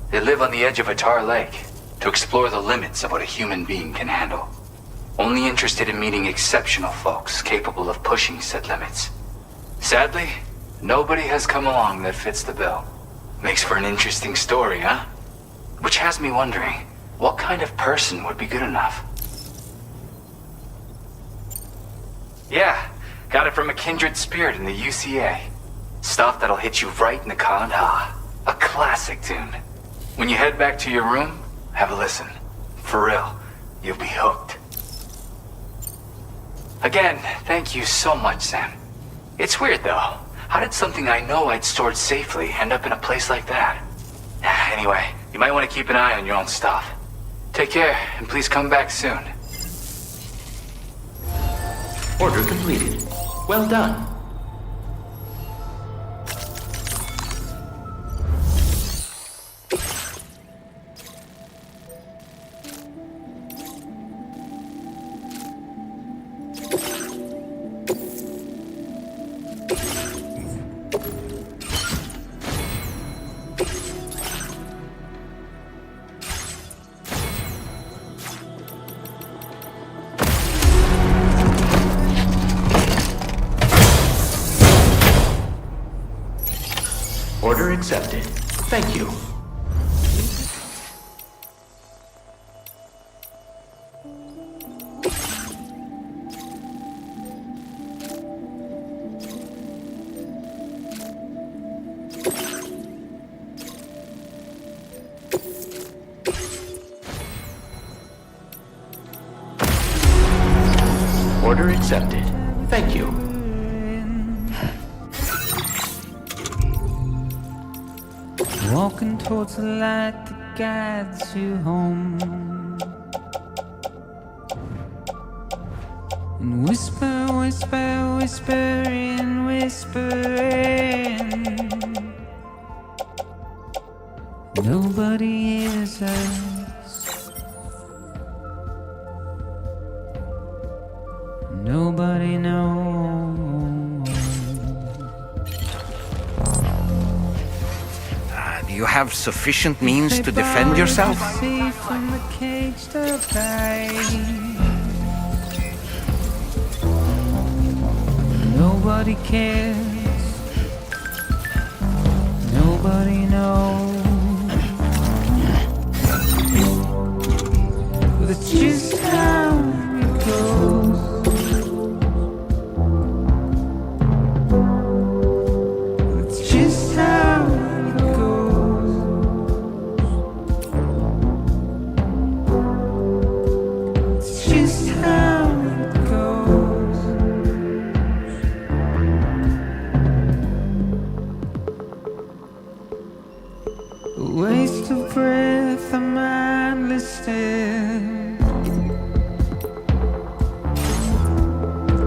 They live on the edge of a Tar Lake to explore the limits of what a human being can handle. Only interested in meeting exceptional folks capable of pushing said limits. Sadly, nobody has come along that fits the bill. Makes for an interesting story, huh? Which has me wondering, what kind of person would be good enough? Yeah, got it from a kindred spirit in the UCA. Stuff that'll hit you right in the Kandha. A classic tune. When you head back to your room, have a listen. For real, you'll be hooked. Again, thank you so much, Sam. It's weird though. How did something I know I'd stored safely end up in a place like that? Anyway, you might want to keep an eye on your own stuff. Take care, and please come back soon. Order completed. Well done. Order accepted. Thank you. Order accepted. Thank you. Walking towards the light that guides you home, and whisper, whisper, whispering, whispering. Nobody hears us. Nobody knows. Do you have sufficient means to defend yourself? From the cage to nobody cares. Nobody knows. That's just how it goes. That's just how it goes. It's just how it goes. A waste of breath, a mindless stare.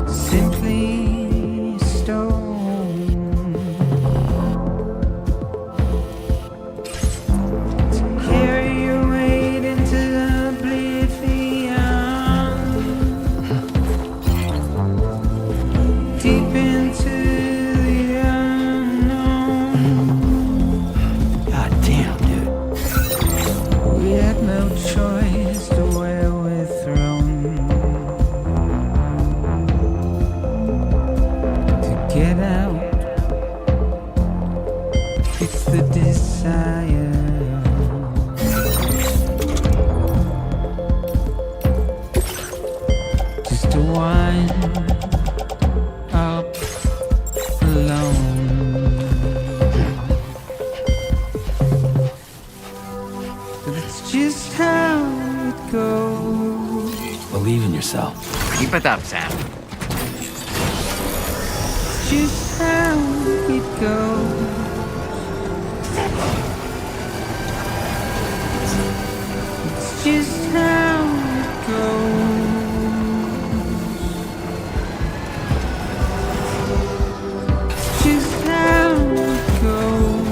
Simply stone. It's the desire. Just to wind up alone. But it's just how it goes. Believe in yourself. Keep it up, Sam. It's just how it goes. It's just how it goes. It's just how it goes.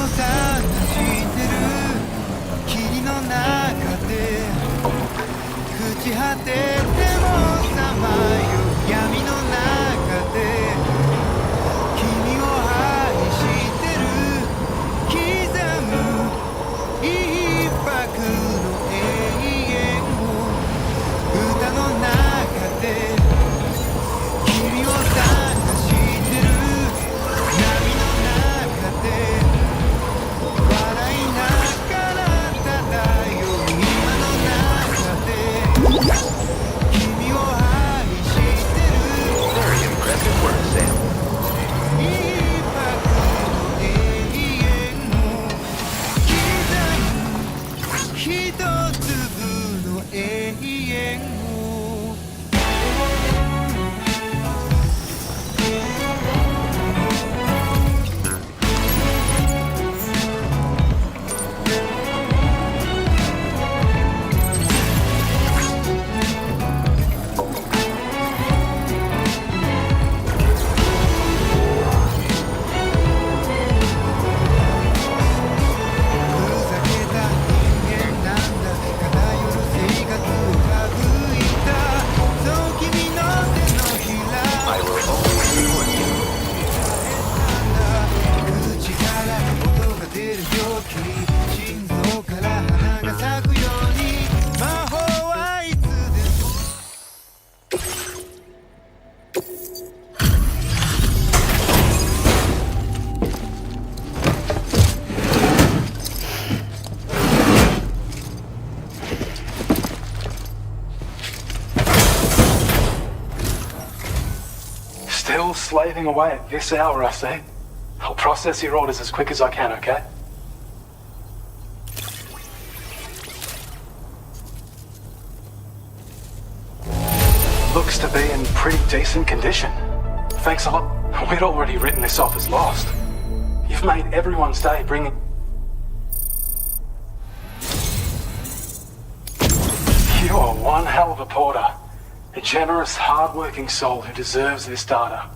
してる霧の中で朽ち果ててもさまよう闇の中で君を愛してる刻む一拍の永遠を歌の中で君を探してる波の中で笑いながら漂う今の中で君を愛してる Very impressive work, Sam. 一拍の永遠を刻む一粒の永遠をふざけた人間なんだ偏る生活を省いたそう君の手のひら I will always support you. 口から音が出る病気心臓から花が咲くように魔法はいつでも Still slaving away at this hour, I see. I'll process your orders as quick as I can, okay? Looks to be in pretty decent condition. Thanks a lot. We'd already written this off as lost. You've made everyone's day bringing... You are one hell of a porter. A generous, hard-working soul who deserves this data.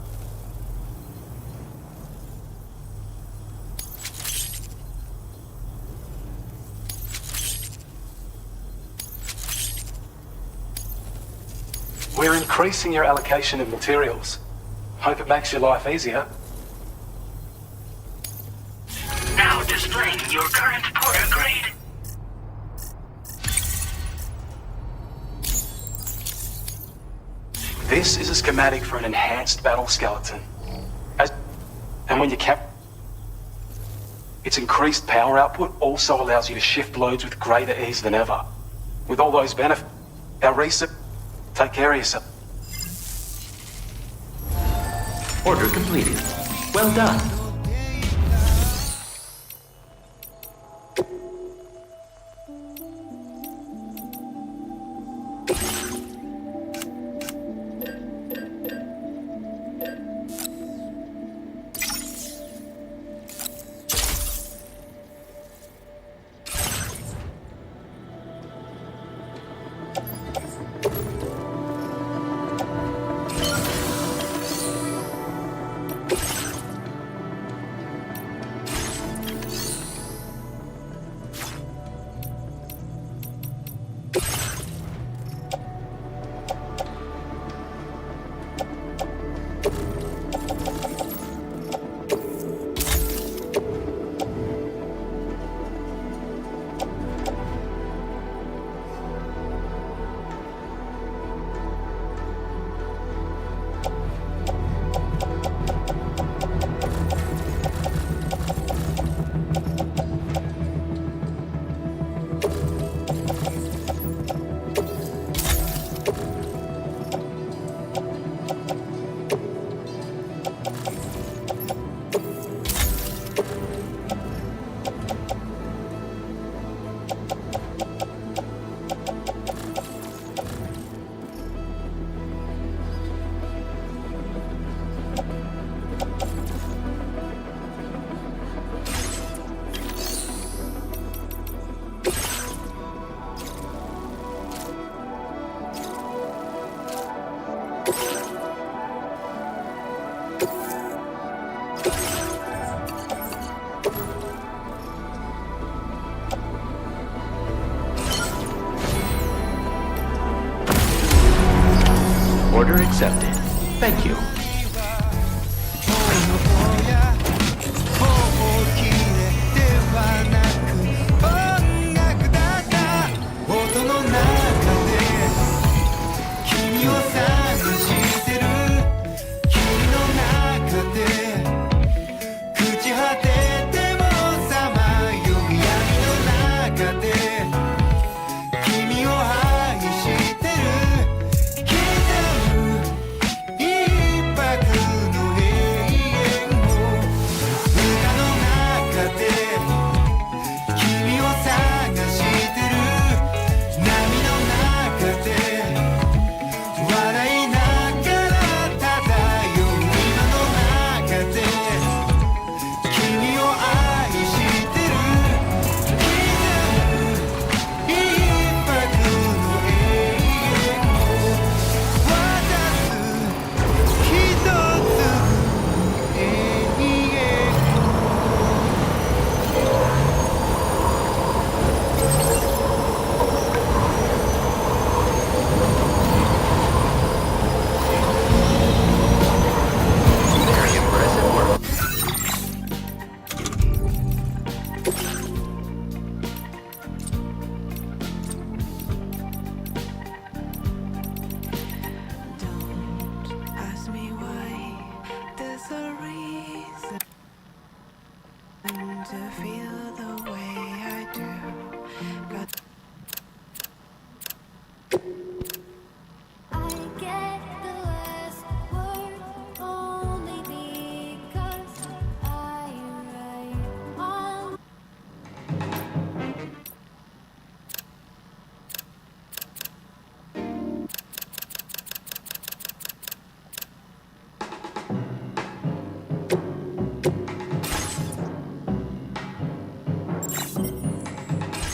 We're increasing your allocation of materials. Hope it makes your life easier. Now displaying your current porter grade. This is a schematic for an enhanced battle skeleton. And when you its increased power output also allows you to shift loads with greater ease than ever. With all those benefits, our research, take care of yourself. Order completed. Well done. Order accepted. Thank you.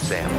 Sam.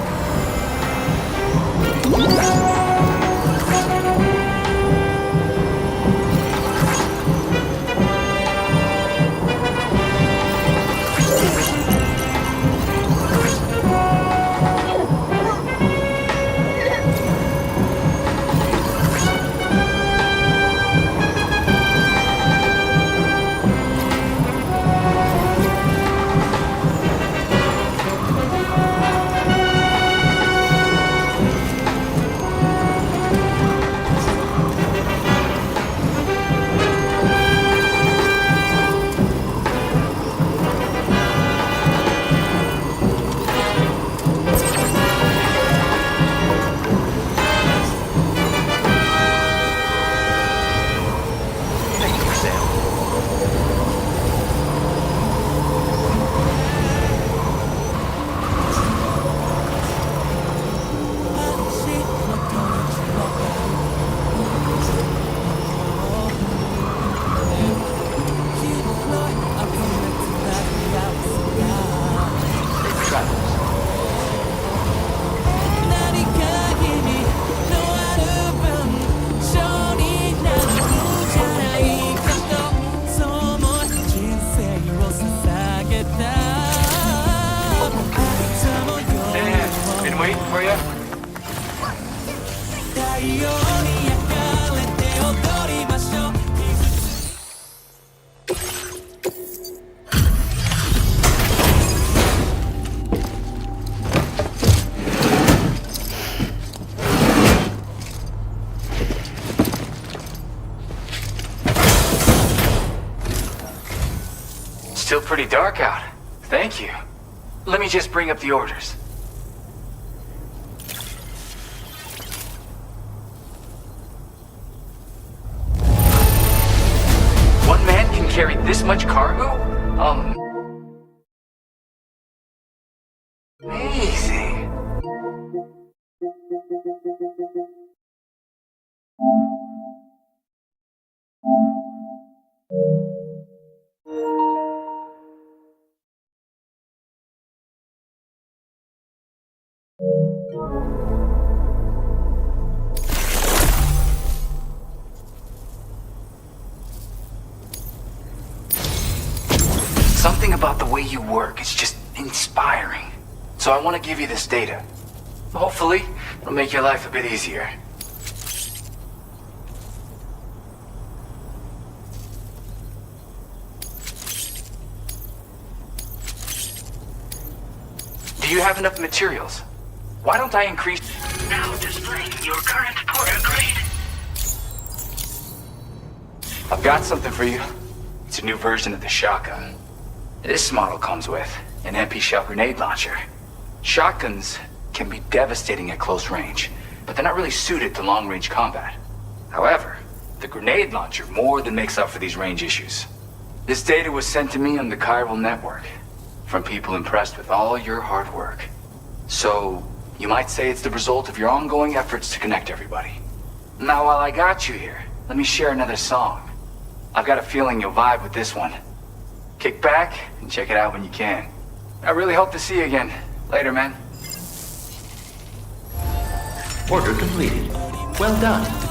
Still pretty dark out. Thank you. Let me just bring up the orders. One man can carry this much cargo? Amazing. Something about the way you work is just inspiring. So I want to give you this data. Hopefully, it'll make your life a bit easier. Do you have enough materials? Why don't I increase... Now displaying your current Porter grade. I've got something for you. It's a new version of the shotgun. This model comes with an MP shell grenade launcher. Shotguns can be devastating at close range, but they're not really suited to long-range combat. However, the grenade launcher more than makes up for these range issues. This data was sent to me on the chiral network from people impressed with all your hard work. So, you might say it's the result of your ongoing efforts to connect everybody. Now, while I got you here, let me share another song. I've got a feeling you'll vibe with this one. Kick back and check it out when you can. I really hope to see you again. Later, man. Order completed. Well done.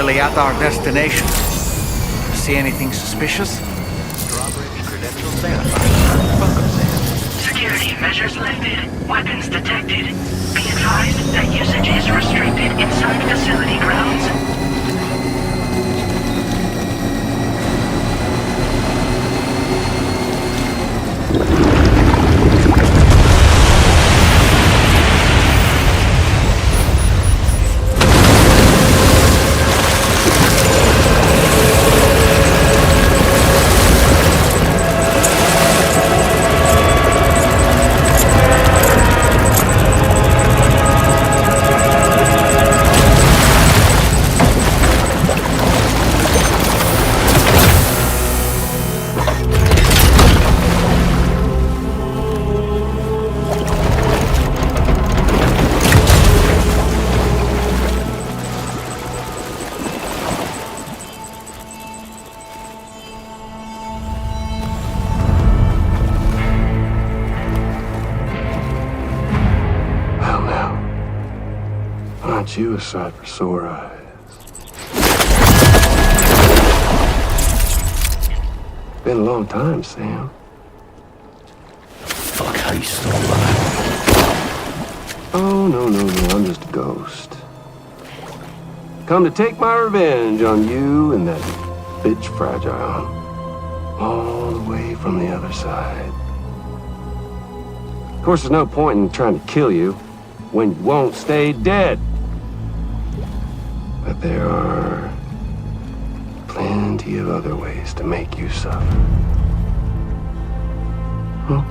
nearly at our destination. See anything suspicious? Drawbridge credentials verified. Welcome, Sam. Security measures lifted. Weapons detected. Be advised that usage is restricted inside facility grounds. Aren't you a sight for sore eyes? Been a long time, Sam. Fuck, how you still alive? Oh, no, I'm just a ghost. Come to take my revenge on you and that bitch Fragile. All the way from the other side. Of course, there's no point in trying to kill you when you won't stay dead. But there are plenty of other ways to make you suffer. Huh?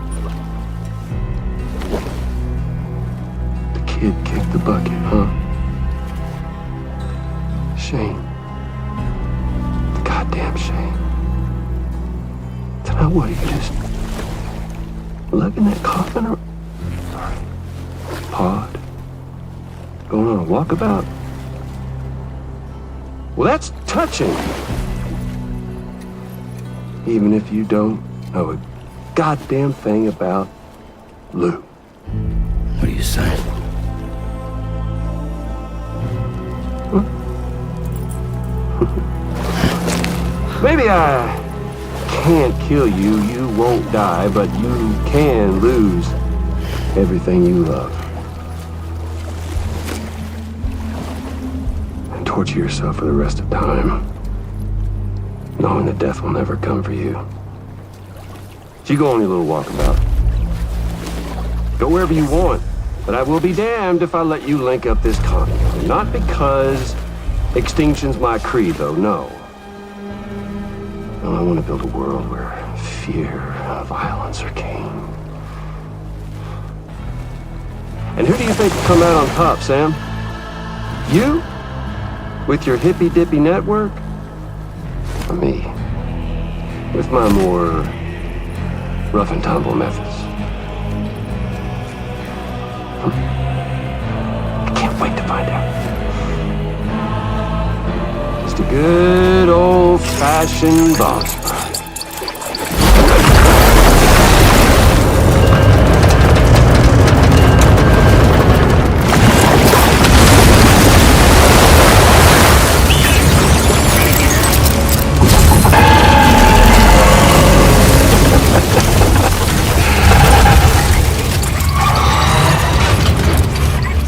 The kid kicked the bucket, huh? Shame. The goddamn shame. Tonight, what, are you just lugging that coffin or... Pod? Going on a walkabout? Well, that's touching. Even if you don't know a goddamn thing about Lou. What are you saying? Huh? Maybe I can't kill you, you won't die, but you can lose everything you love. And torture yourself for the rest of time, knowing that death will never come for you. So you go on your little walkabout. Go wherever you want, but I will be damned if I let you link up this continent. Not because extinction's my creed, though, no. No, I want to build a world where fear and violence are king. And who do you think will come out on top, Sam? You? With your hippy-dippy network? Or me? With my more rough and tumble methods? I can't wait to find out. Just a good old-fashioned boss fight.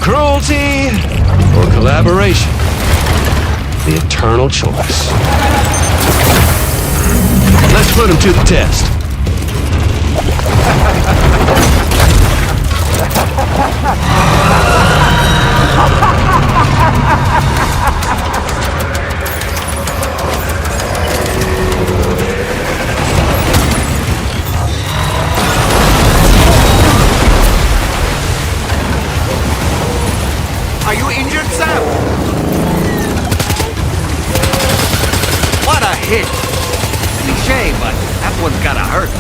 Cruelty or collaboration? The eternal choice. Let's put him to the test. Are you injured, Sam? What a hit! Cliché, but that one's gotta hurt.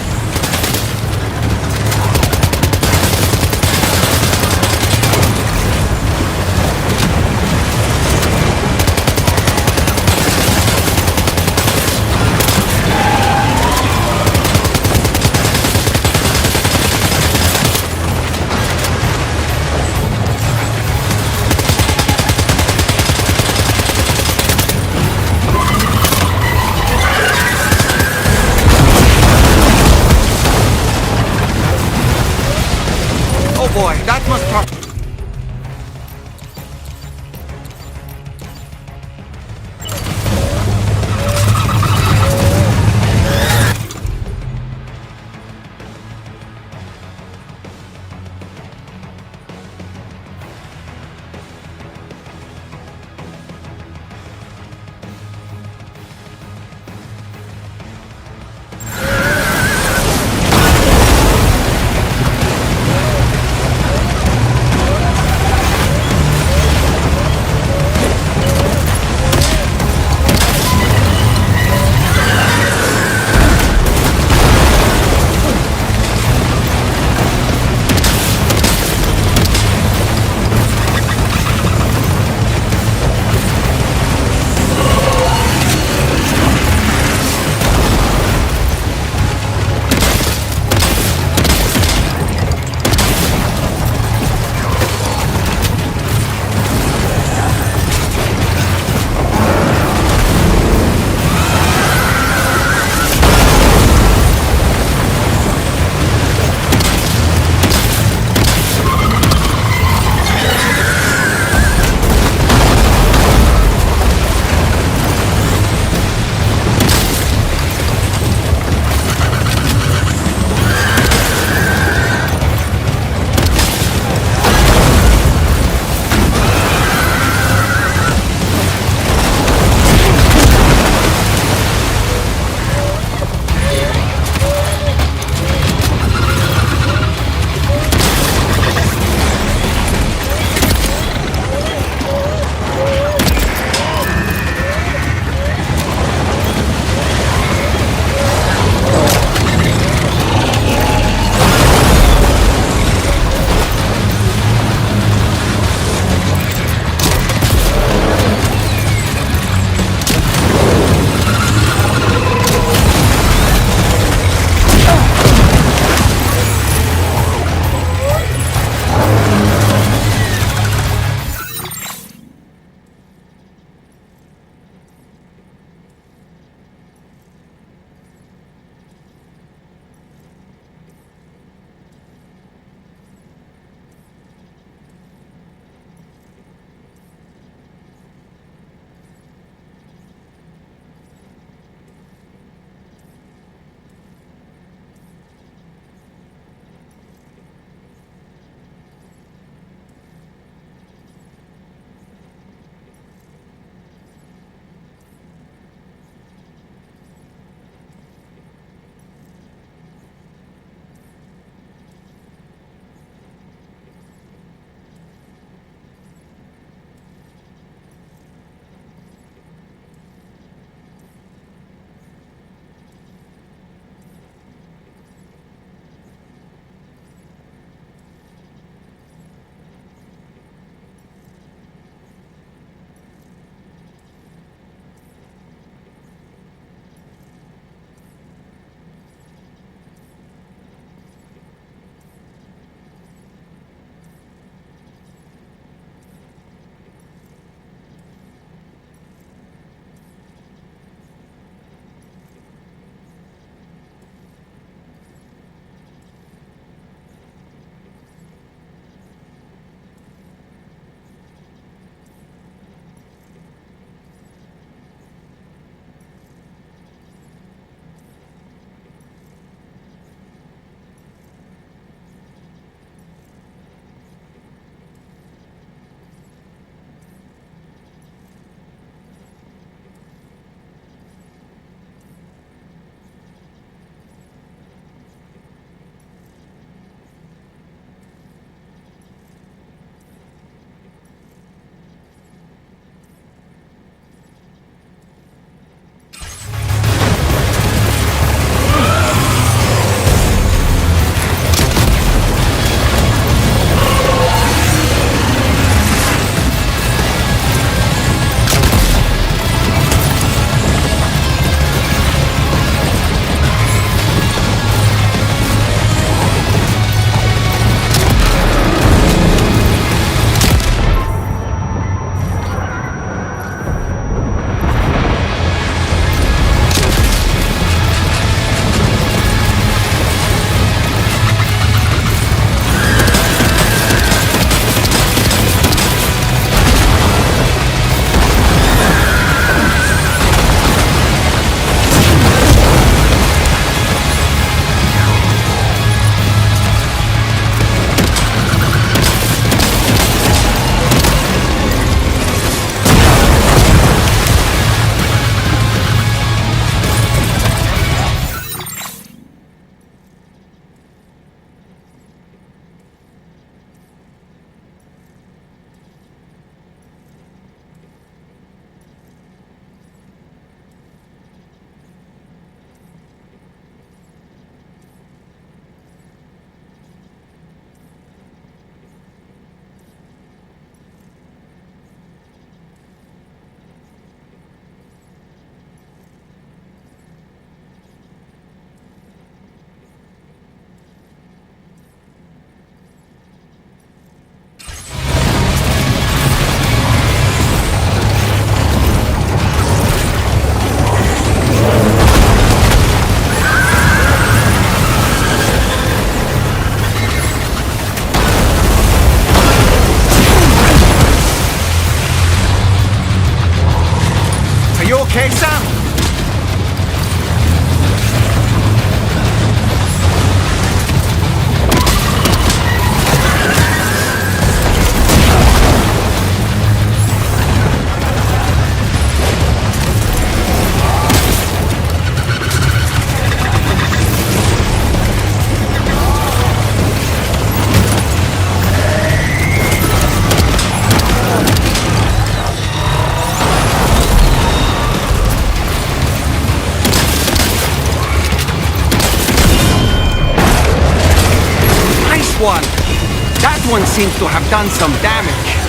Oh boy, that must You okay, Sam? One. That one seems to have done some damage.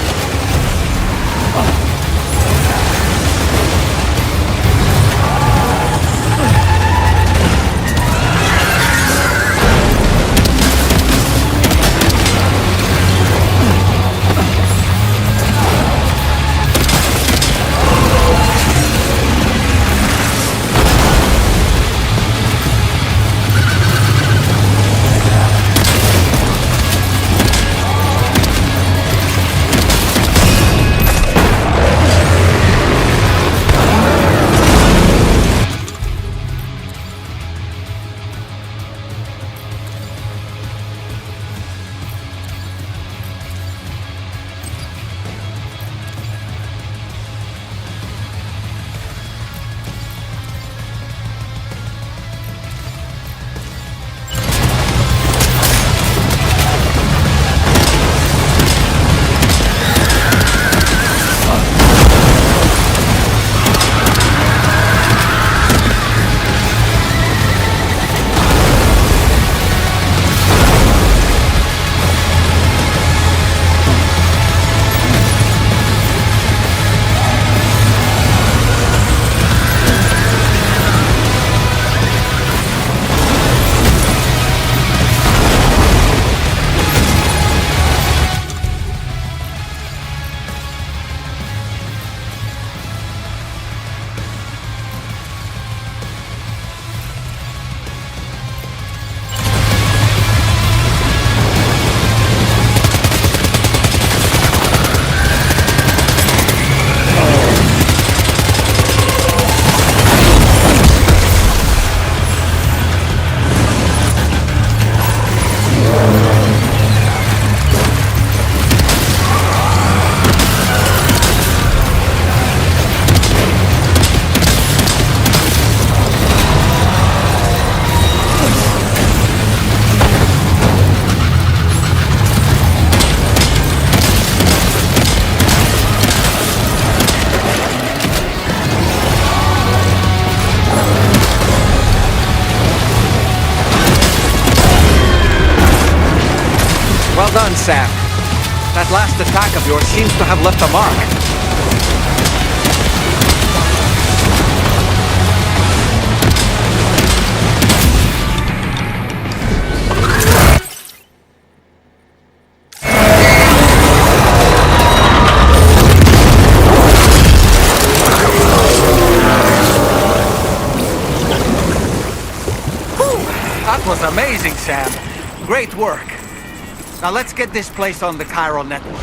Well done, Sam. That last attack of yours seems to have left a mark. That was amazing, Sam. Great work. Now let's get this place on the chiral network.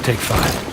Take 5.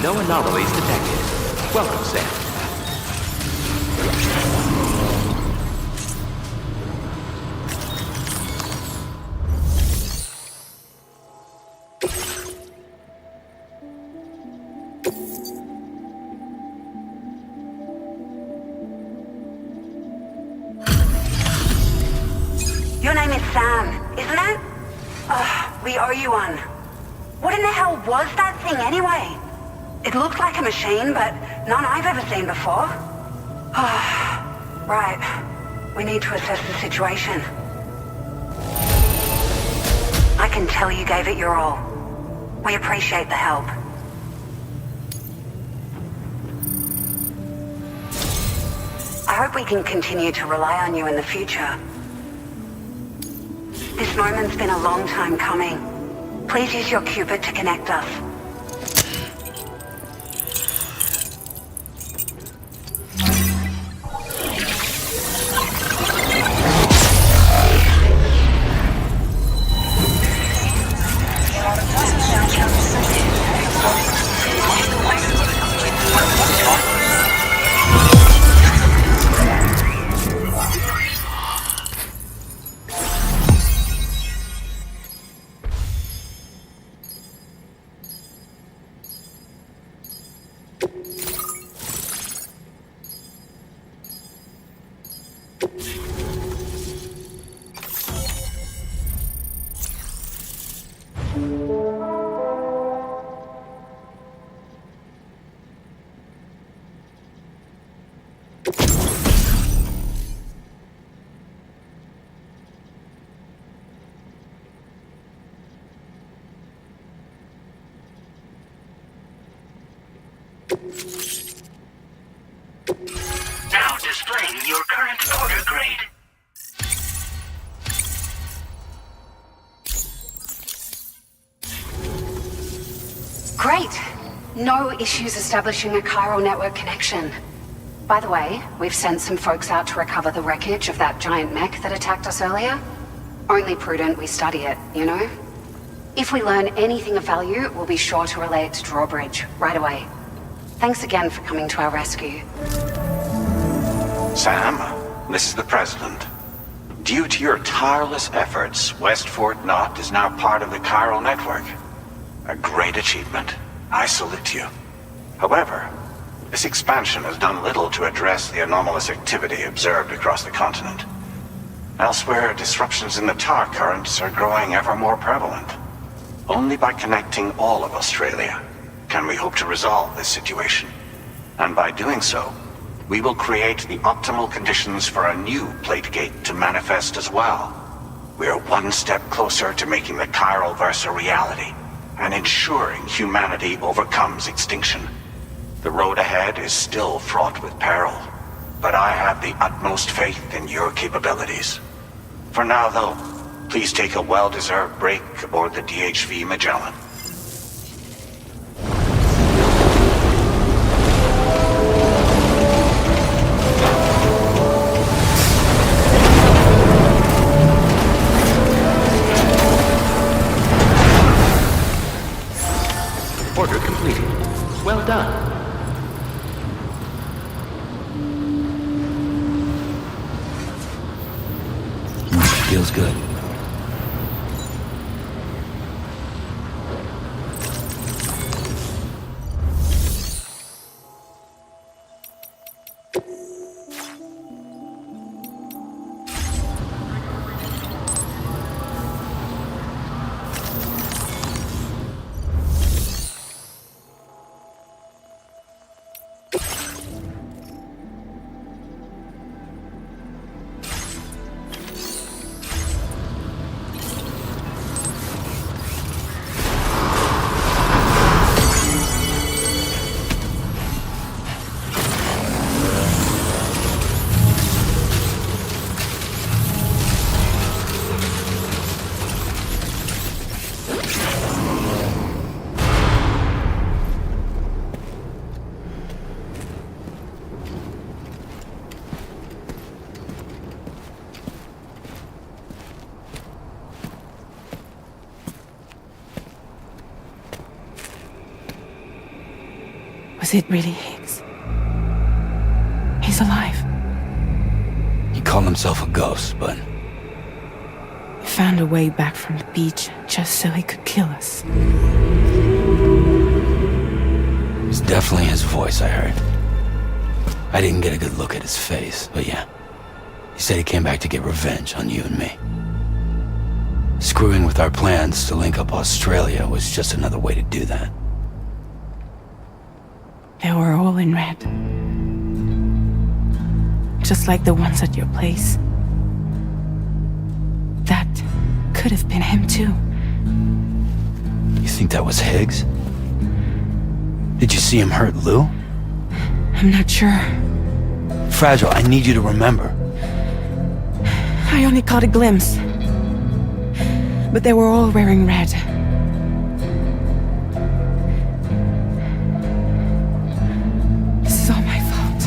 No anomalies detected. Welcome, Sam. Your name is Sam, isn't it? We owe you one. What in the hell was that thing anyway? It looked like a machine, but none I've ever seen before. Right. We need to assess the situation. I can tell you gave it your all. We appreciate the help. I hope we can continue to rely on you in the future. This moment's been a long time coming. Please use your Cupid to connect us. Now displaying your current order grade. Great. No issues establishing a chiral network connection. By the way, we've sent some folks out to recover the wreckage of that giant mech that attacked us earlier. Only prudent we study it, you know? If we learn anything of value, we'll be sure to relay it to Drawbridge right away. Thanks again for coming to our rescue. Sam, this is the President. Due to your tireless efforts, West Fort Knot is now part of the chiral network. A great achievement. I salute you. However, this expansion has done little to address the anomalous activity observed across the continent. Elsewhere, disruptions in the tar currents are growing ever more prevalent. Only by connecting all of Australia can we hope to resolve this situation. And by doing so, we will create the optimal conditions for a new plate gate to manifest as well. We are one step closer to making the chiral verse a reality and ensuring humanity overcomes extinction. The road ahead is still fraught with peril, but I have the utmost faith in your capabilities. For now, though, please take a well-deserved break aboard the DHV Magellan. Order completed. Well done. Feels good. Was it really Higgs? He's alive. He called himself a ghost, but He found a way back from the beach just so he could kill us. it's definitely his voice I heard. I didn't get a good look at his face, but yeah. He said he came back to get revenge on you and me. Screwing with our plans to link up Australia was just another way to do that. They were all in red. Just like the ones at your place. That could have been him too. You think that was Higgs? Did you see him hurt Lou? I'm not sure. Fragile, I need you to remember. I only caught a glimpse. But they were all wearing red. This is all my fault.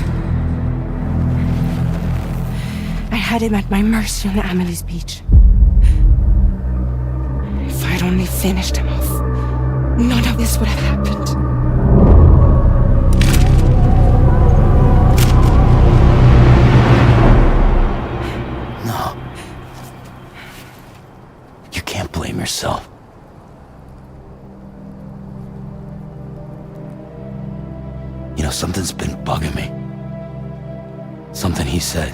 I had him at my mercy on Amelie's beach. If I'd only finished him off, none of this would have happened. No. You can't blame yourself. You know, something's been bugging me. Something he said.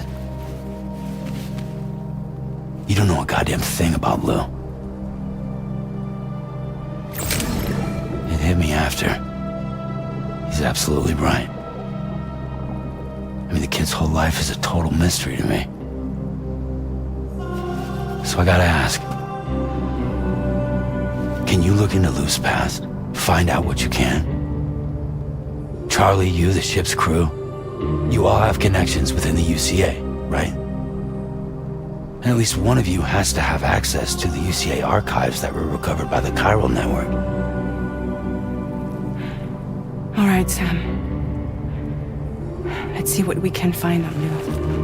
You don't know a goddamn thing about Lou. It hit me after. He's absolutely right. I mean, the kid's whole life is a total mystery to me. So I gotta ask. Can you look into Lou's past? Find out what you can? Charlie, you, the ship's crew, you all have connections within the UCA, right? And at least one of you has to have access to the UCA archives that were recovered by the chiral network. All right, Sam. Let's see what we can find on Lou.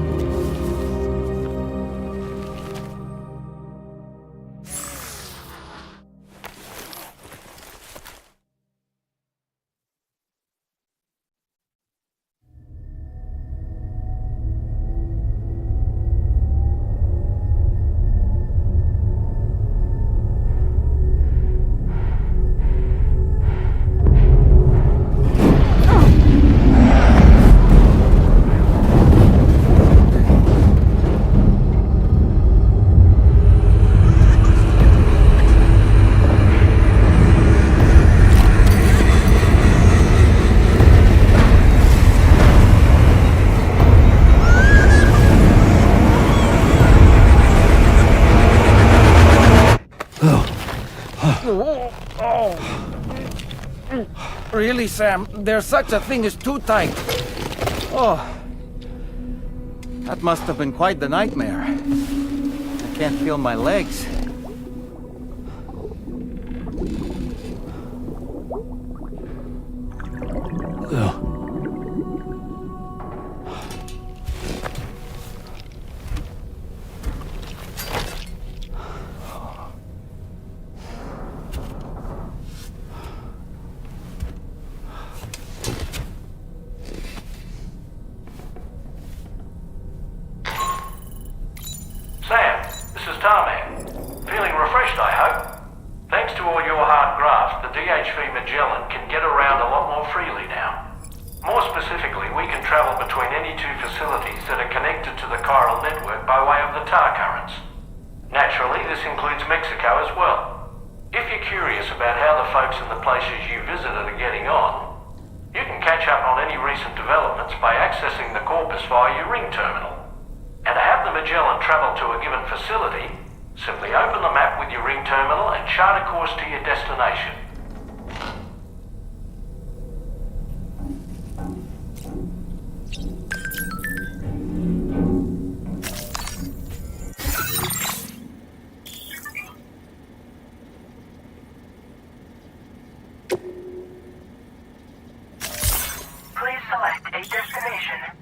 Really, Sam? There's such a thing as too tight. Oh. That must have been quite the nightmare. I can't feel my legs. Lou. Sam, this is Tarman. Feeling refreshed, I hope? Thanks to all your hard graft, the DHV Magellan can get around a lot more freely now. More specifically, we can travel between any two facilities that are connected to the chiral network by way of the tar currents. Naturally, this includes Mexico as well. If you're curious about how the folks in the places you visited are getting on, you can catch up on any recent developments by accessing the corpus via your ring terminal. And to have the Magellan travel to a given facility, simply open the map with your ring terminal and chart a course to your destination. Please select a destination.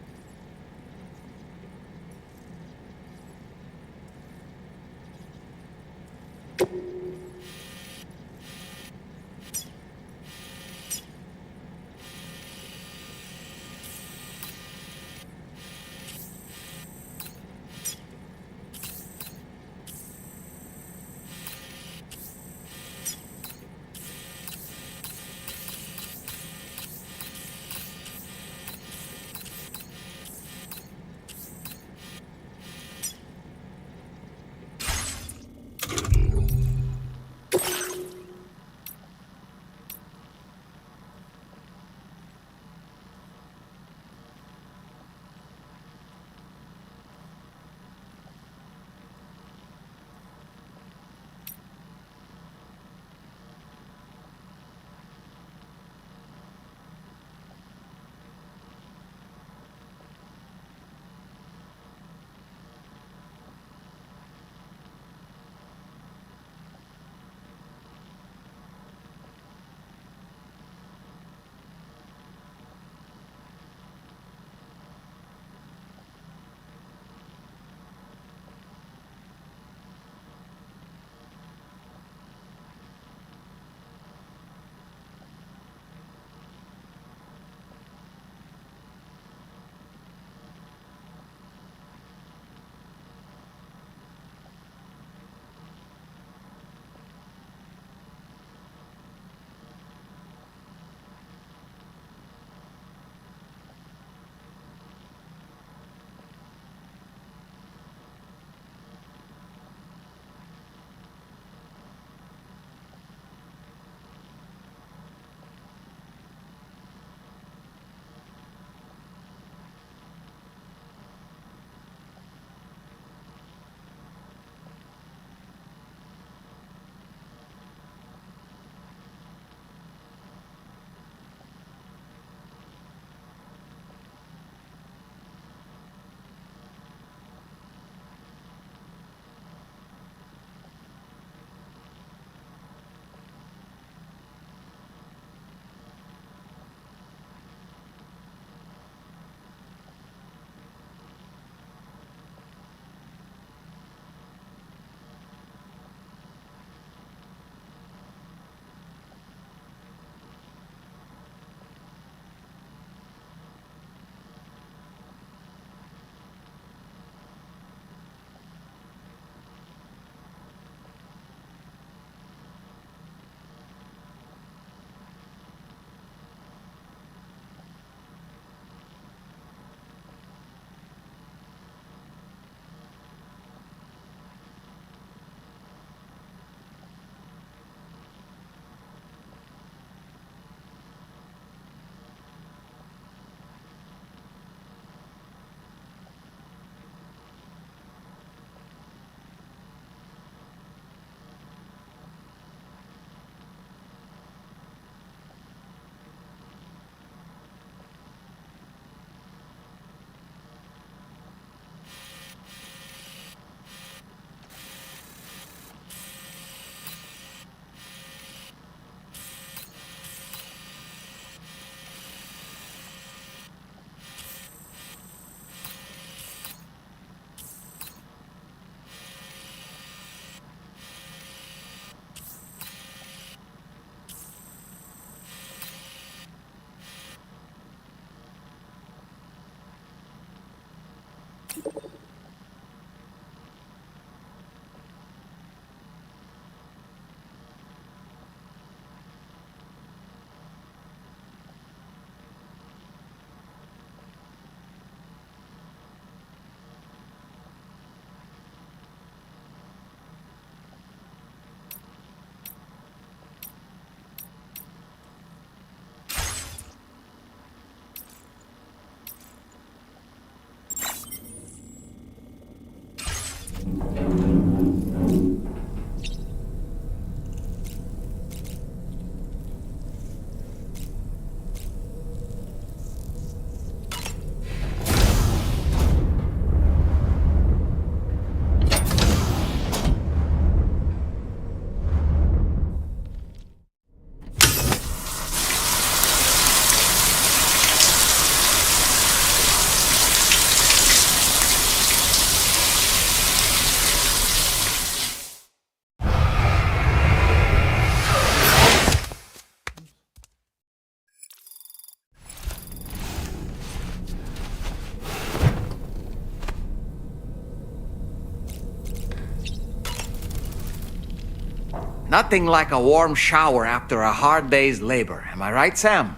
Nothing like a warm shower after a hard day's labor. Am I right, Sam?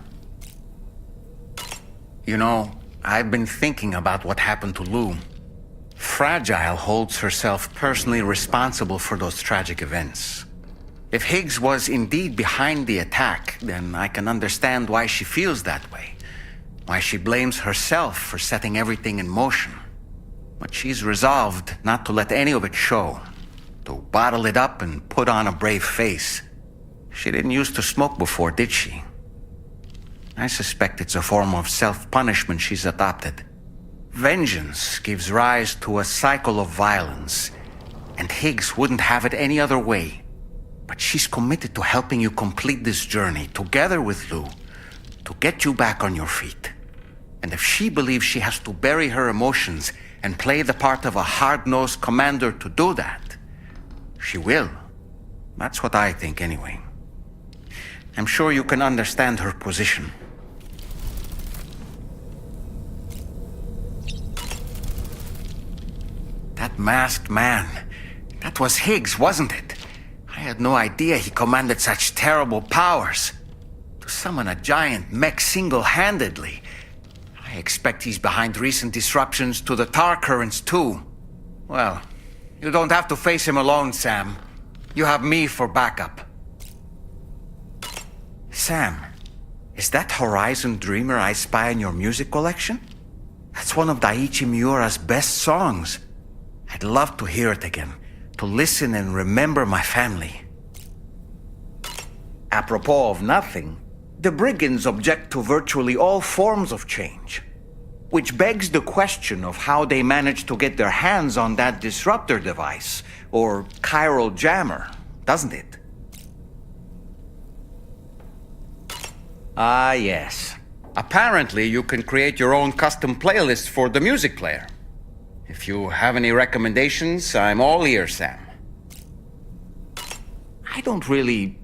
You know, I've been thinking about what happened to Lou. Fragile holds herself personally responsible for those tragic events. If Higgs was indeed behind the attack, then I can understand why she feels that way. Why she blames herself for setting everything in motion. But she's resolved not to let any of it show. To bottle it up and put on a brave face. She didn't used to smoke before, did she? I suspect it's a form of self-punishment she's adopted. Vengeance gives rise to a cycle of violence, and Higgs wouldn't have it any other way. But she's committed to helping you complete this journey, together with Lou, to get you back on your feet. And if she believes she has to bury her emotions and play the part of a hard-nosed commander to do that, she will. That's what I think, anyway. I'm sure you can understand her position. That masked man, that was Higgs, wasn't it? I had no idea he commanded such terrible powers. To summon a giant mech single-handedly. I expect he's behind recent disruptions to the tar currents, too. Well, you don't have to face him alone, Sam. You have me for backup. Sam, is that Horizon Dreamer I spy in your music collection? That's one of Daiichi Miura's best songs. I'd love to hear it again, to listen and remember my family. Apropos of nothing, the brigands object to virtually all forms of change. Which begs the question of how they managed to get their hands on that disruptor device, or chiral jammer, doesn't it? Ah, yes. Apparently you can create your own custom playlist for the music player. If you have any recommendations, I'm all ears, Sam. I don't really...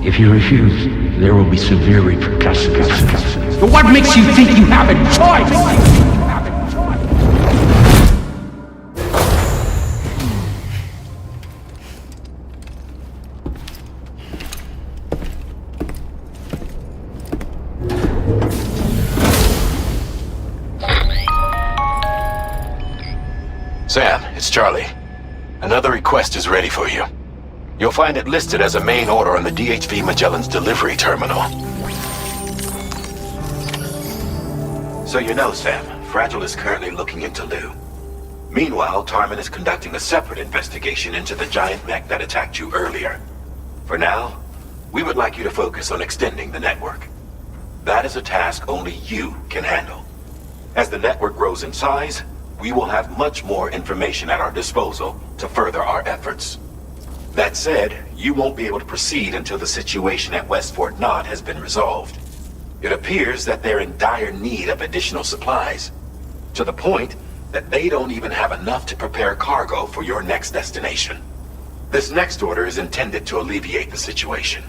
If you refuse, there will be severe repercussions. But what makes you think you have a choice? it's Charlie. Another request is ready for you. You'll find it listed as a main order on the DHV Magellan's delivery terminal. So you know, Sam, Fragile is currently looking into Lou. Meanwhile, Tarman is conducting a separate investigation into the giant mech that attacked you earlier. For now, we would like you to focus on extending the network. That is a task only you can handle. As the network grows in size, we will have much more information at our disposal to further our efforts. That said, you won't be able to proceed until the situation at West Fort Knott has been resolved. It appears that they're in dire need of additional supplies, to the point that they don't even have enough to prepare cargo for your next destination. This next order is intended to alleviate the situation.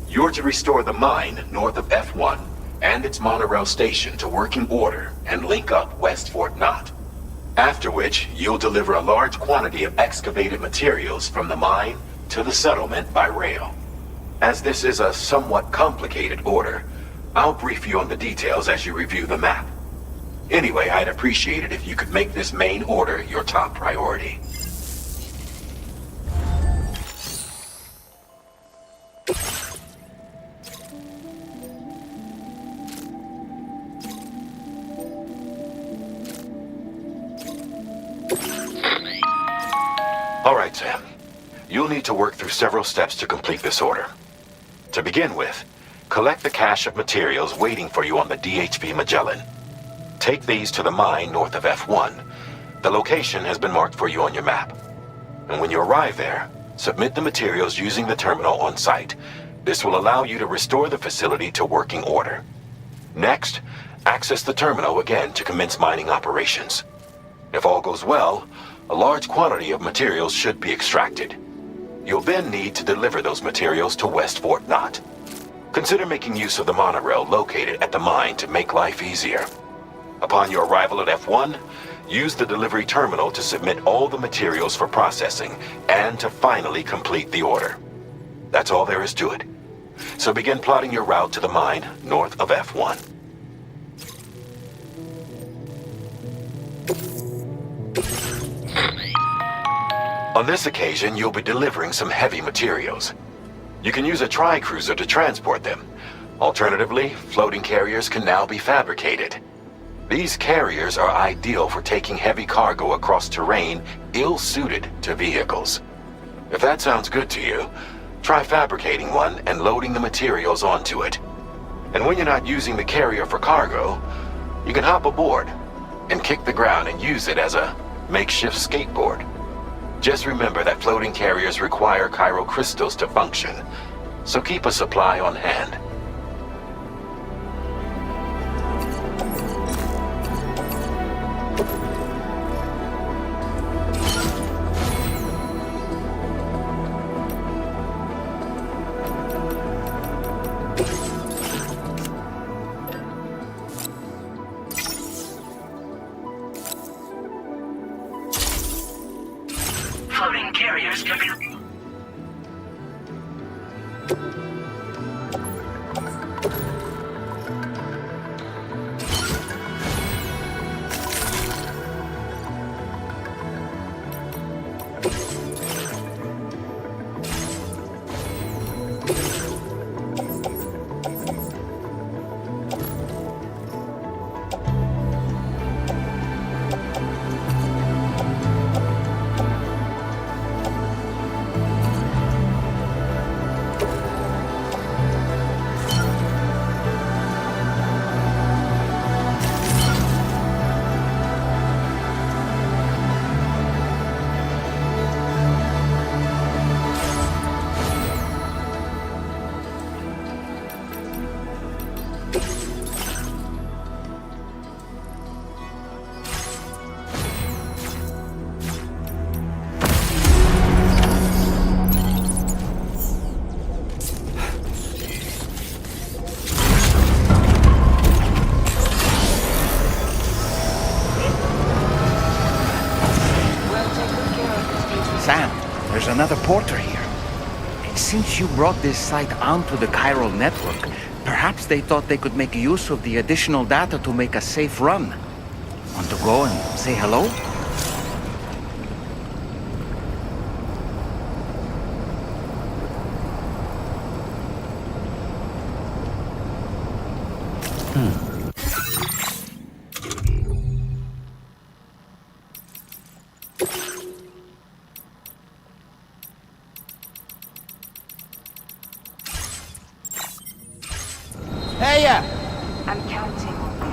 You're to restore the mine north of F1 and its monorail station to working order and link up West Fort Knott. After which, you'll deliver a large quantity of excavated materials from the mine to the settlement by rail. As this is a somewhat complicated order, I'll brief you on the details as you review the map. Anyway, I'd appreciate it if you could make this main order your top priority. All right, Sam. You'll need to work through several steps to complete this order. To begin with, collect the cache of materials waiting for you on the DHV Magellan. Take these to the mine north of F1. The location has been marked for you on your map. And when you arrive there, submit the materials using the terminal on site. This will allow you to restore the facility to working order. Next, access the terminal again to commence mining operations. If all goes well, a large quantity of materials should be extracted. You'll then need to deliver those materials to West Fort Knott. Consider making use of the monorail located at the mine to make life easier. Upon your arrival at F1, use the delivery terminal to submit all the materials for processing and to finally complete the order. That's all there is to it. So begin plotting your route to the mine north of F1. On this occasion, you'll be delivering some heavy materials. You can use a tri-cruiser to transport them. Alternatively, floating carriers can now be fabricated. These carriers are ideal for taking heavy cargo across terrain ill-suited to vehicles. If that sounds good to you, try fabricating one and loading the materials onto it. And when you're not using the carrier for cargo, you can hop aboard and kick the ground and use it as a makeshift skateboard. Just remember that floating carriers require chiral crystals to function, so keep a supply on hand. Floating carriers can be... Sam, there's another porter here. Since you brought this site onto the chiral network, perhaps they thought they could make use of the additional data to make a safe run. Want to go and say hello? Hey, I'm counting on you.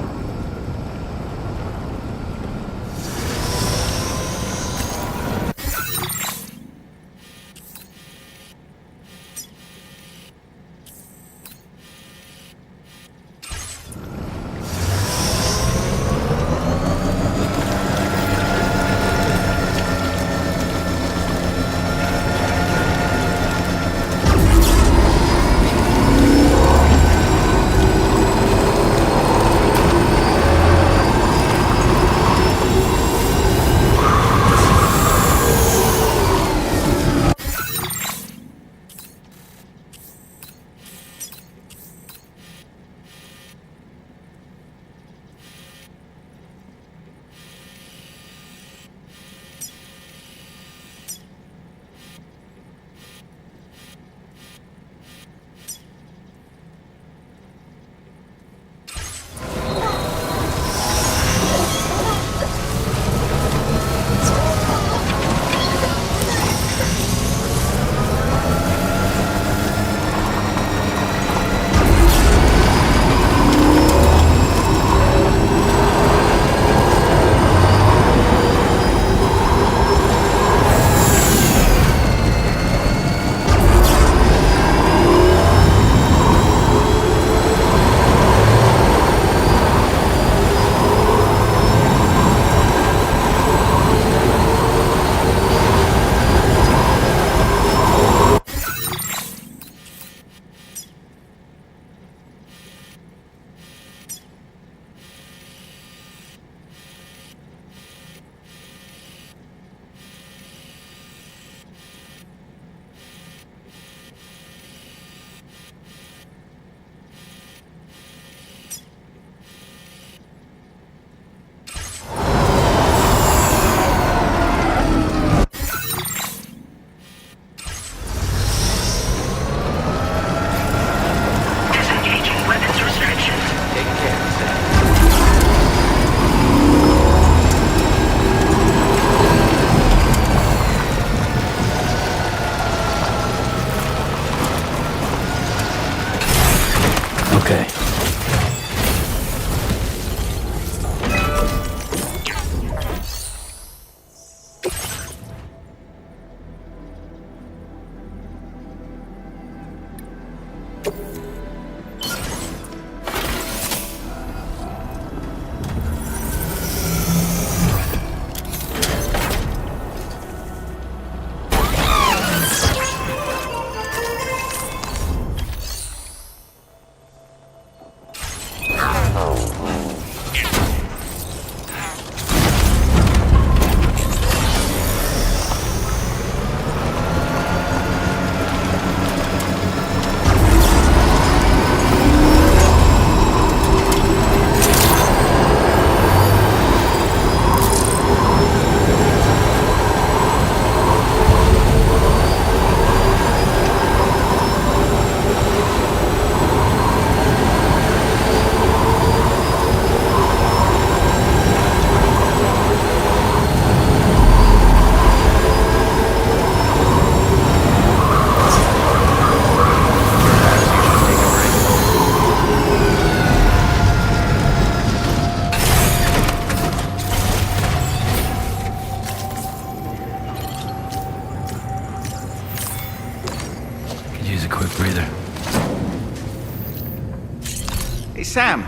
Hey, Sam,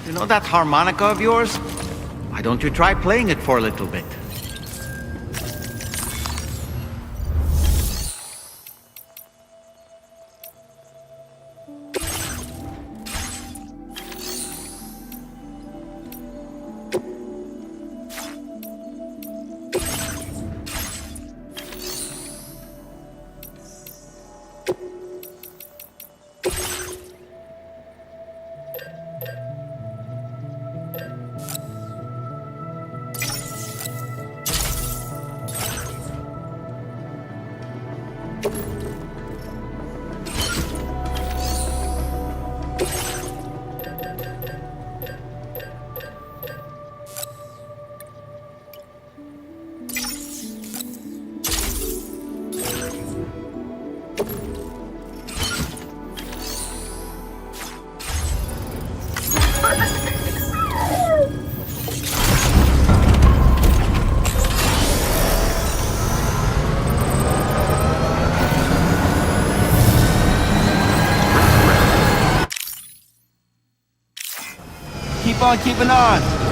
you know that harmonica of yours? Why don't you try playing it for a little bit? Keep on keeping on.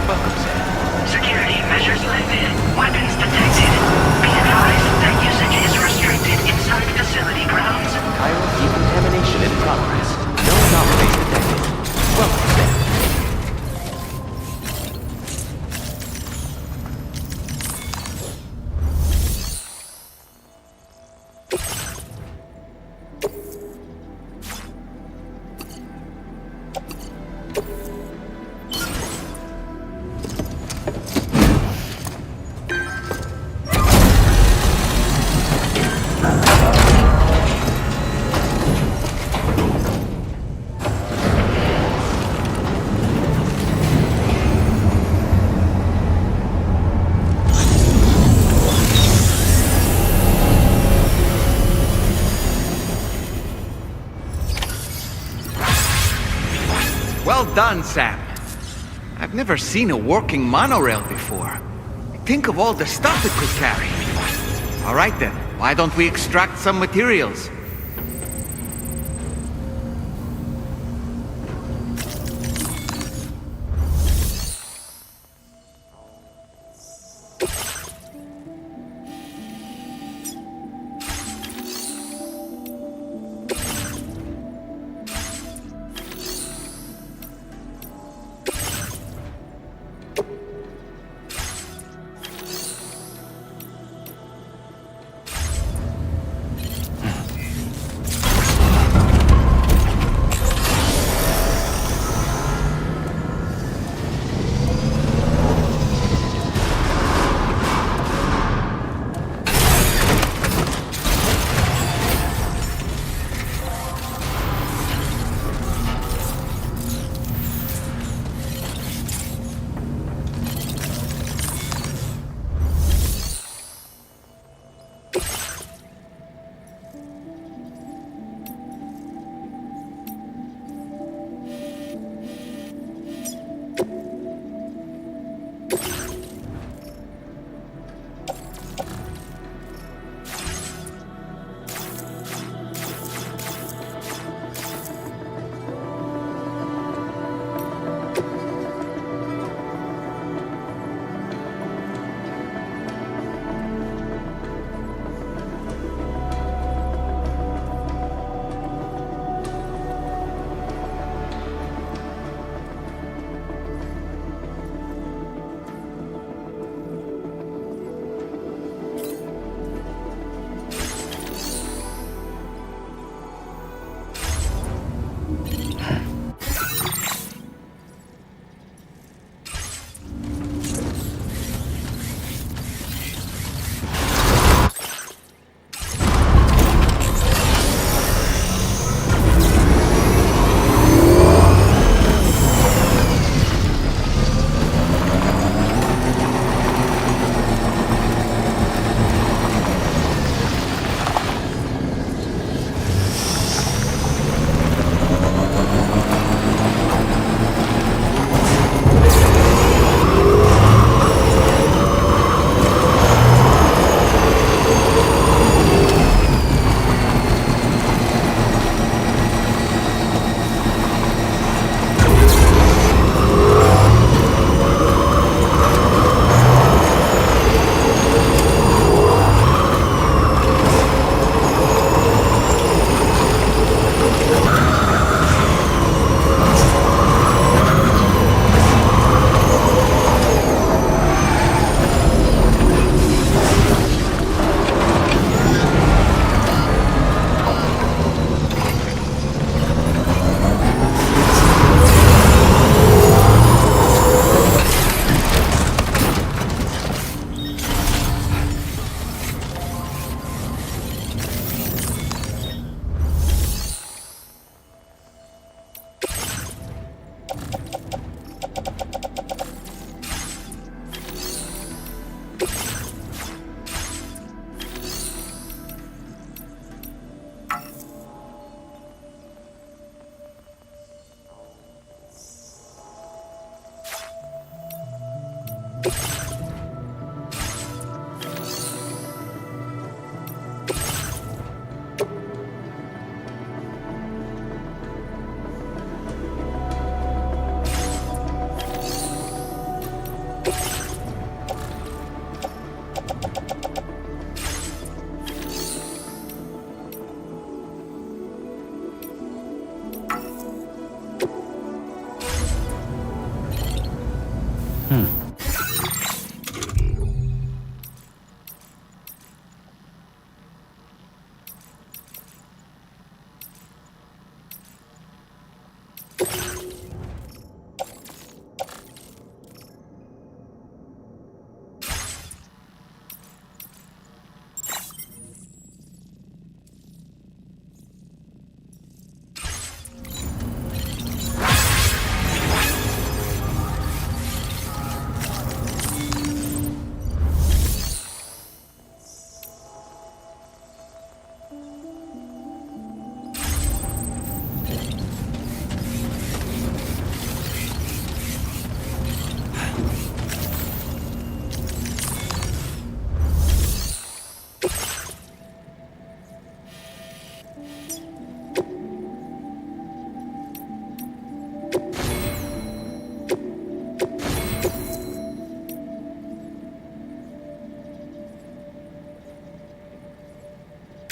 Welcome, Sam. Security done, Sam. I've never seen a working monorail before. Think of all the stuff it could carry. All right then, why don't we extract some materials?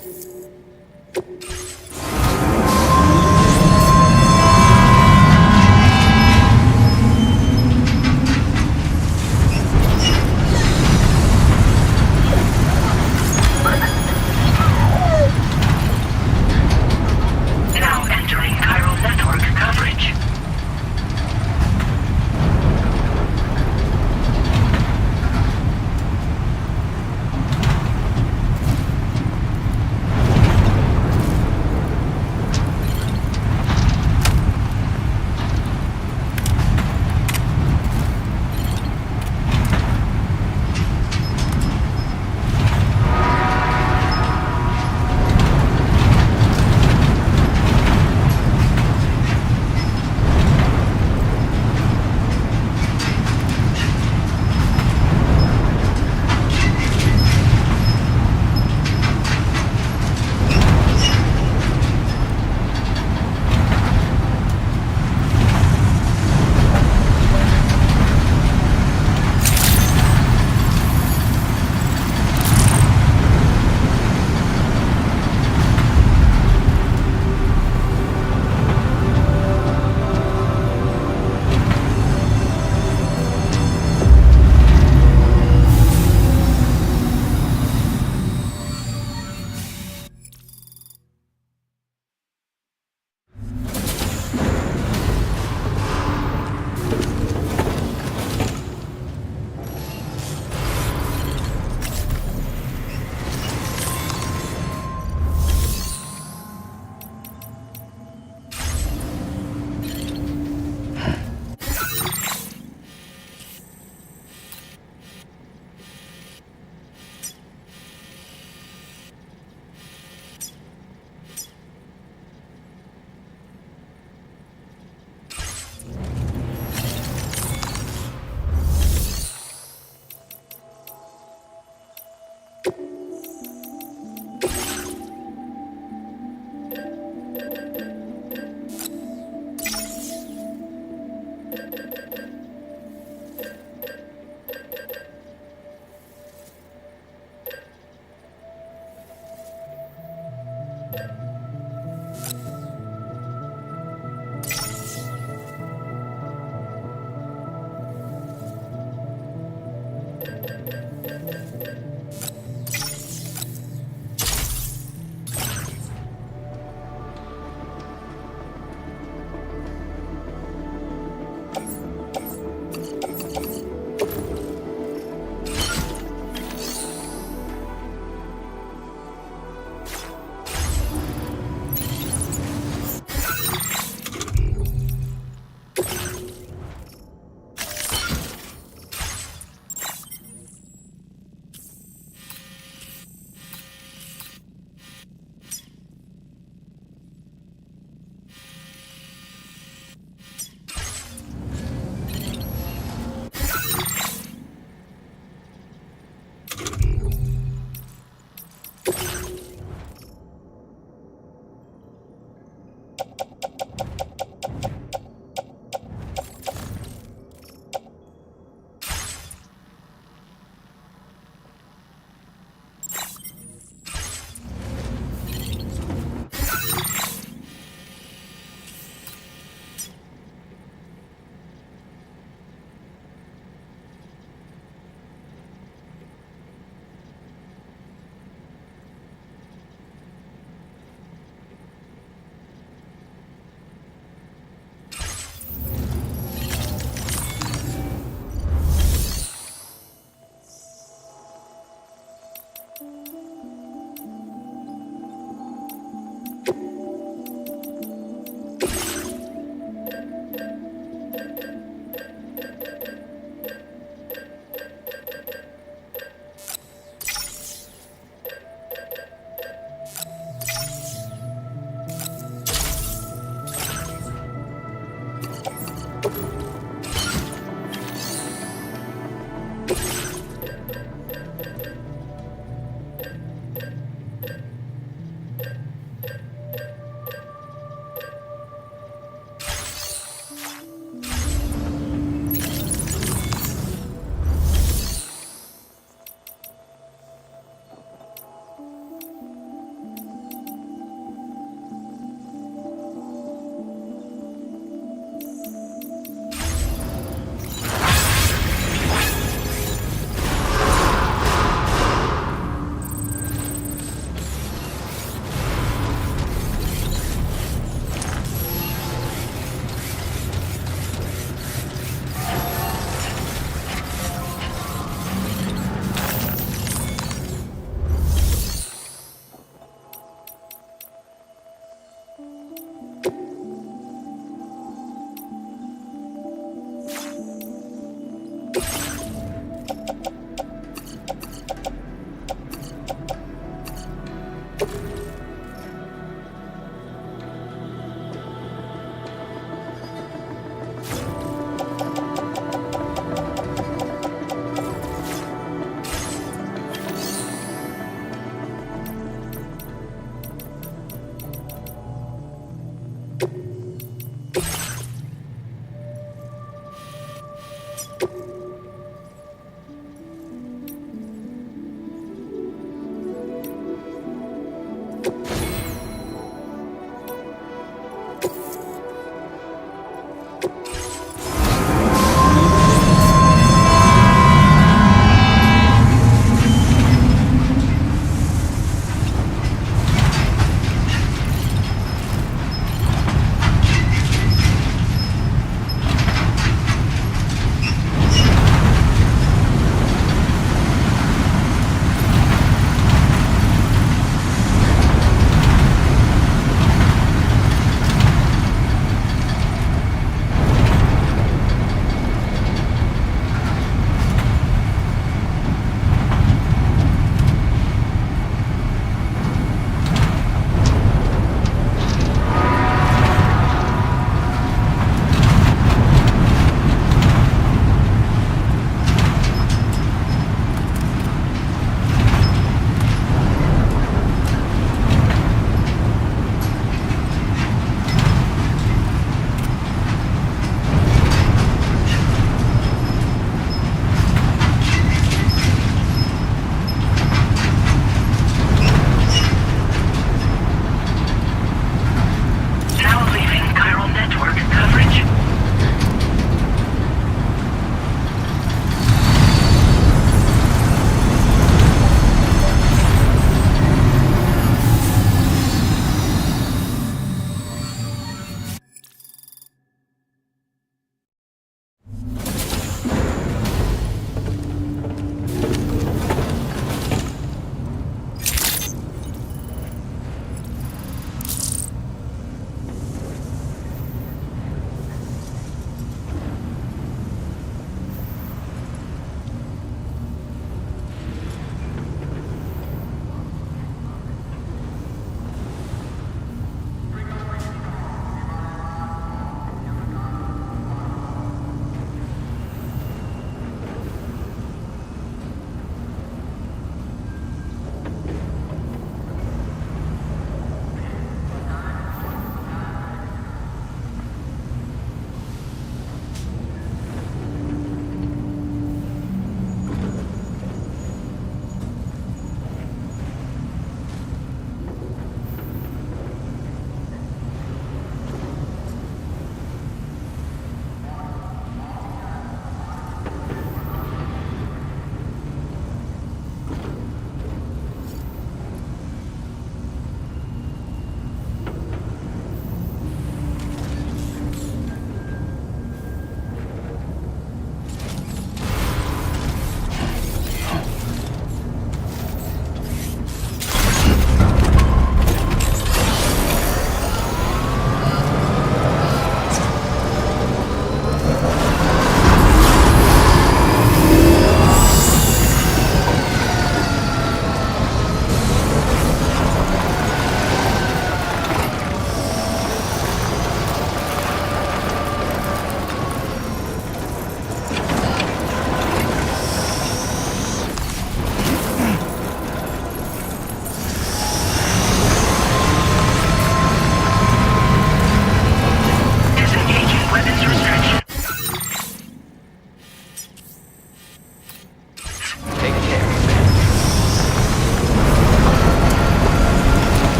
Now entering chiral network coverage.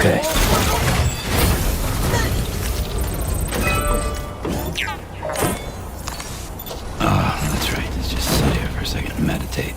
Okay. Oh, that's right. Let's just sit here for a second and meditate.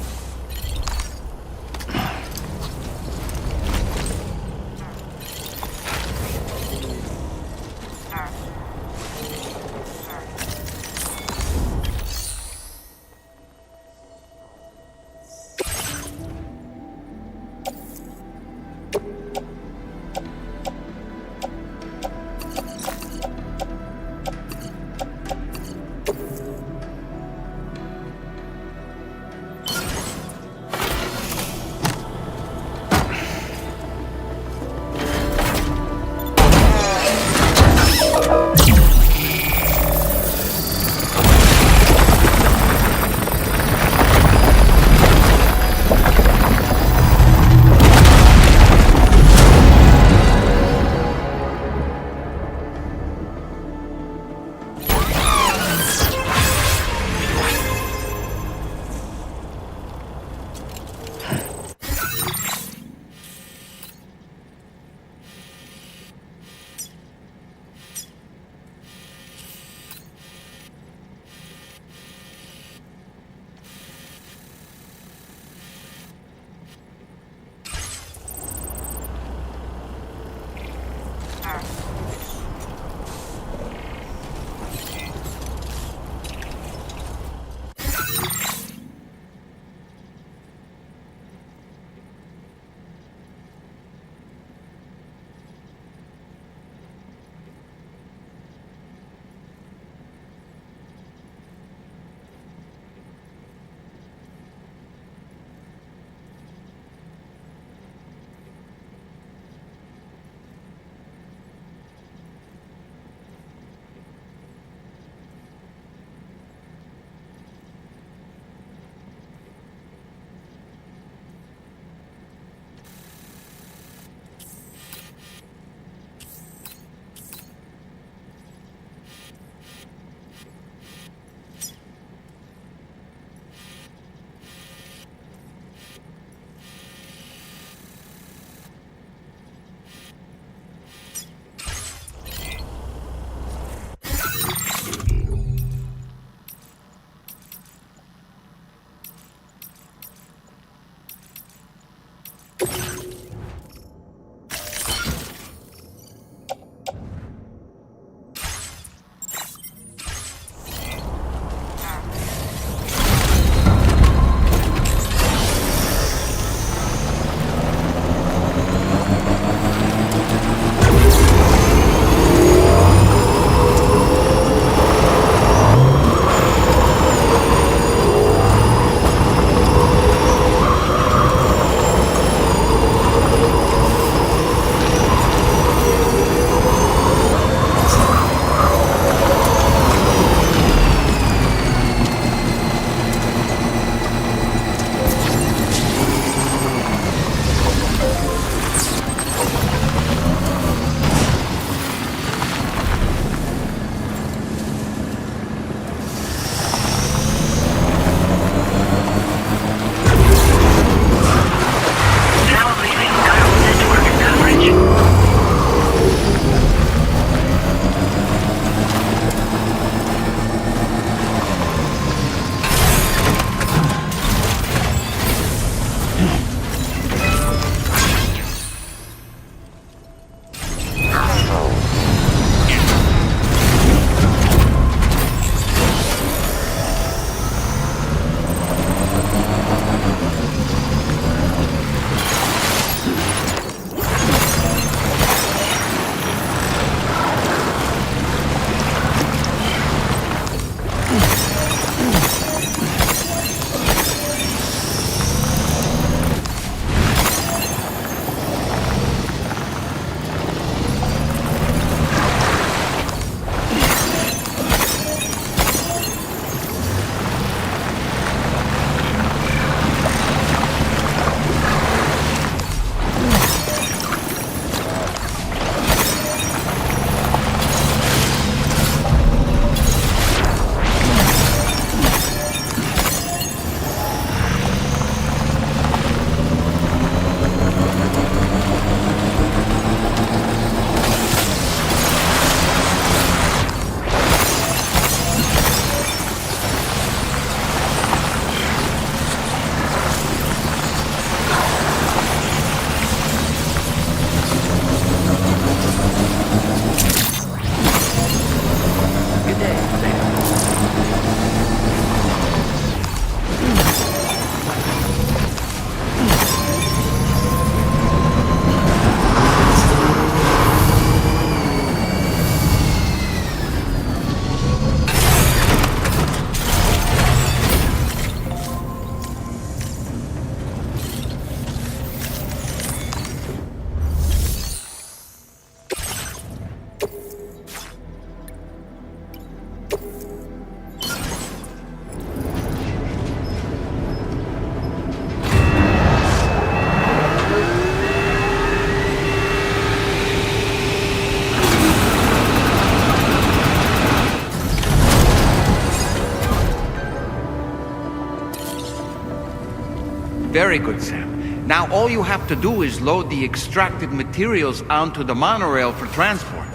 Very good, Sam. Now all you have to do is load the extracted materials onto the monorail for transport.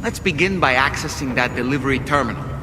Let's begin by accessing that delivery terminal.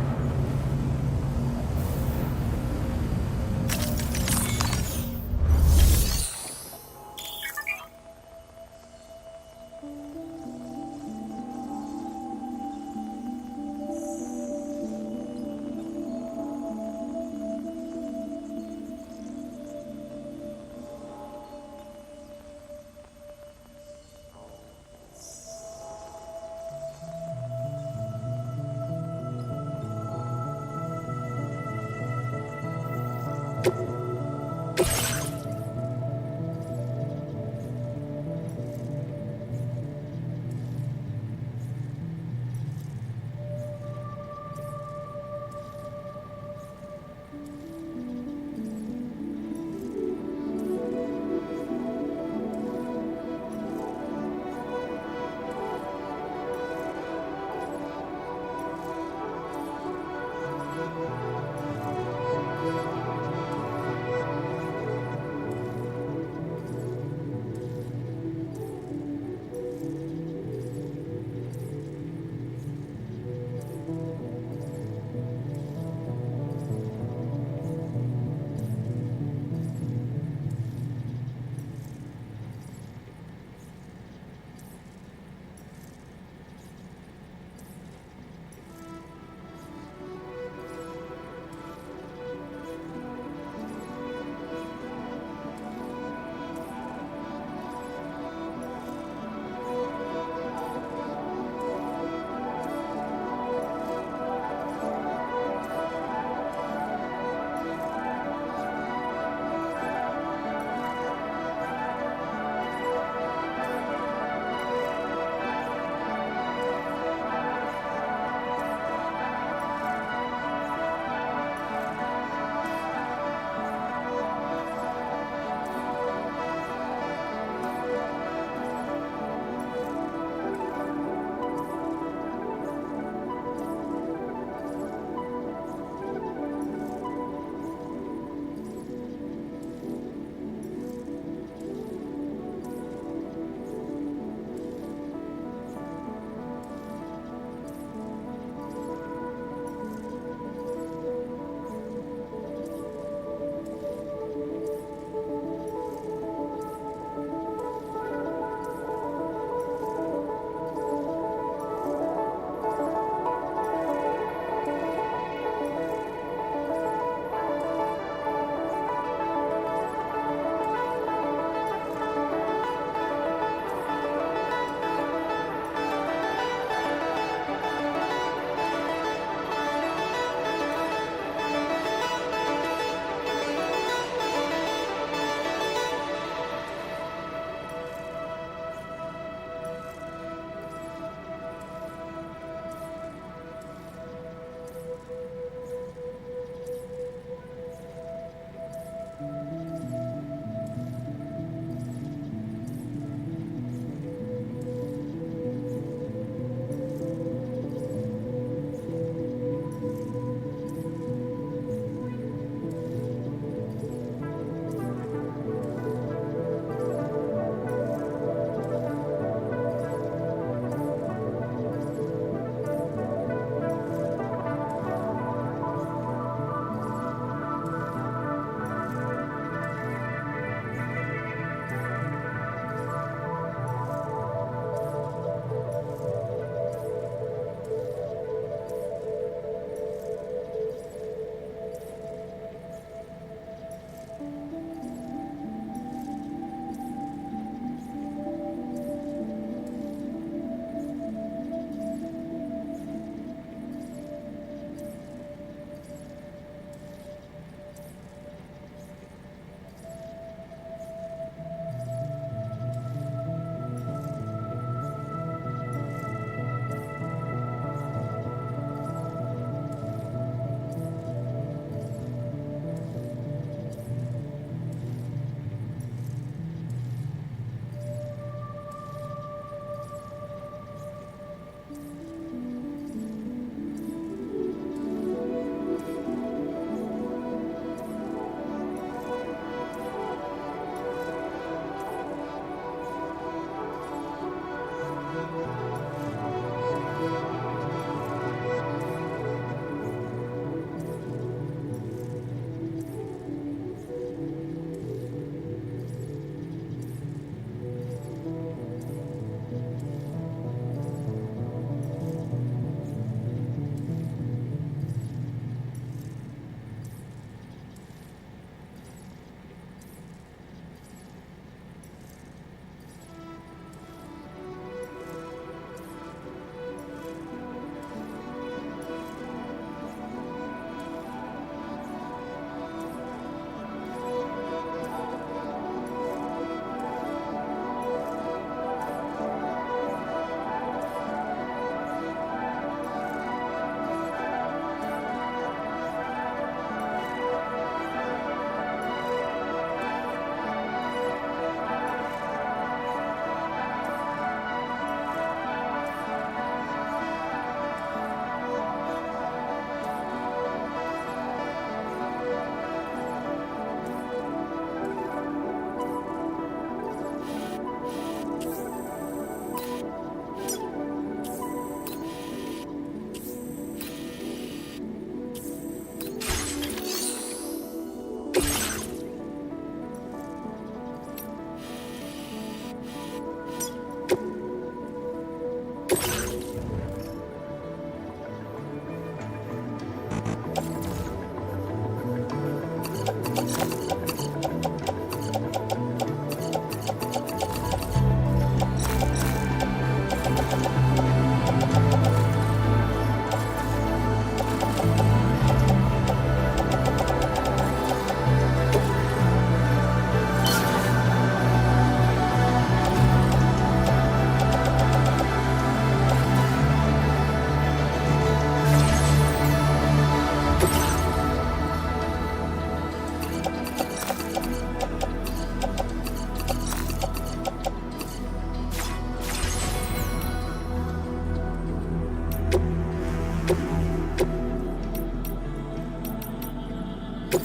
Now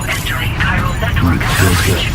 entering chiral network coverage.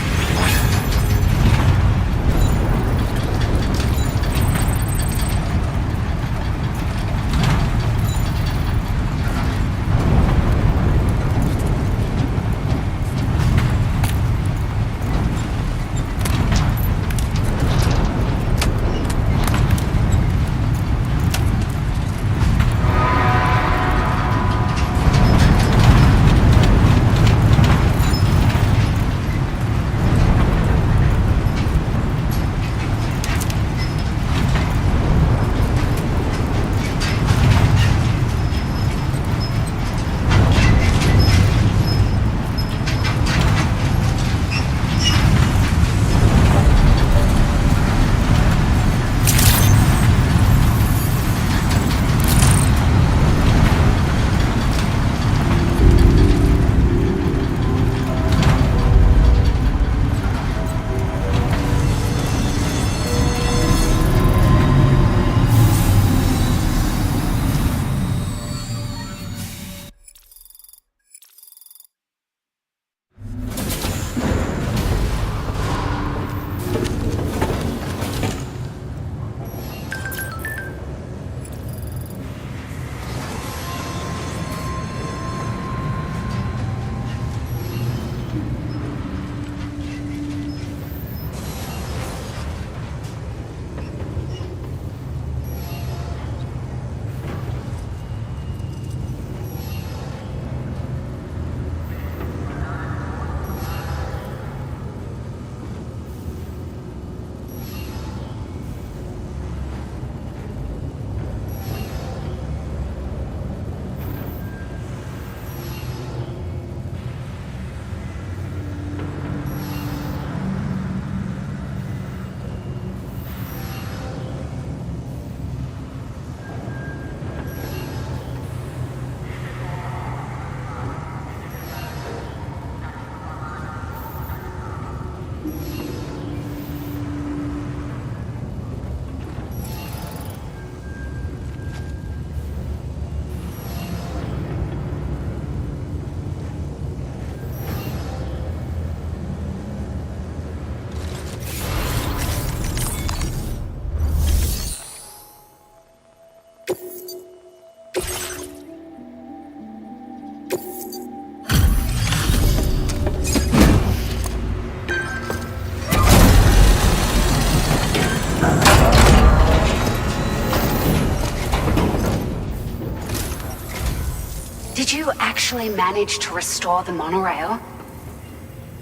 Did you actually manage to restore the monorail?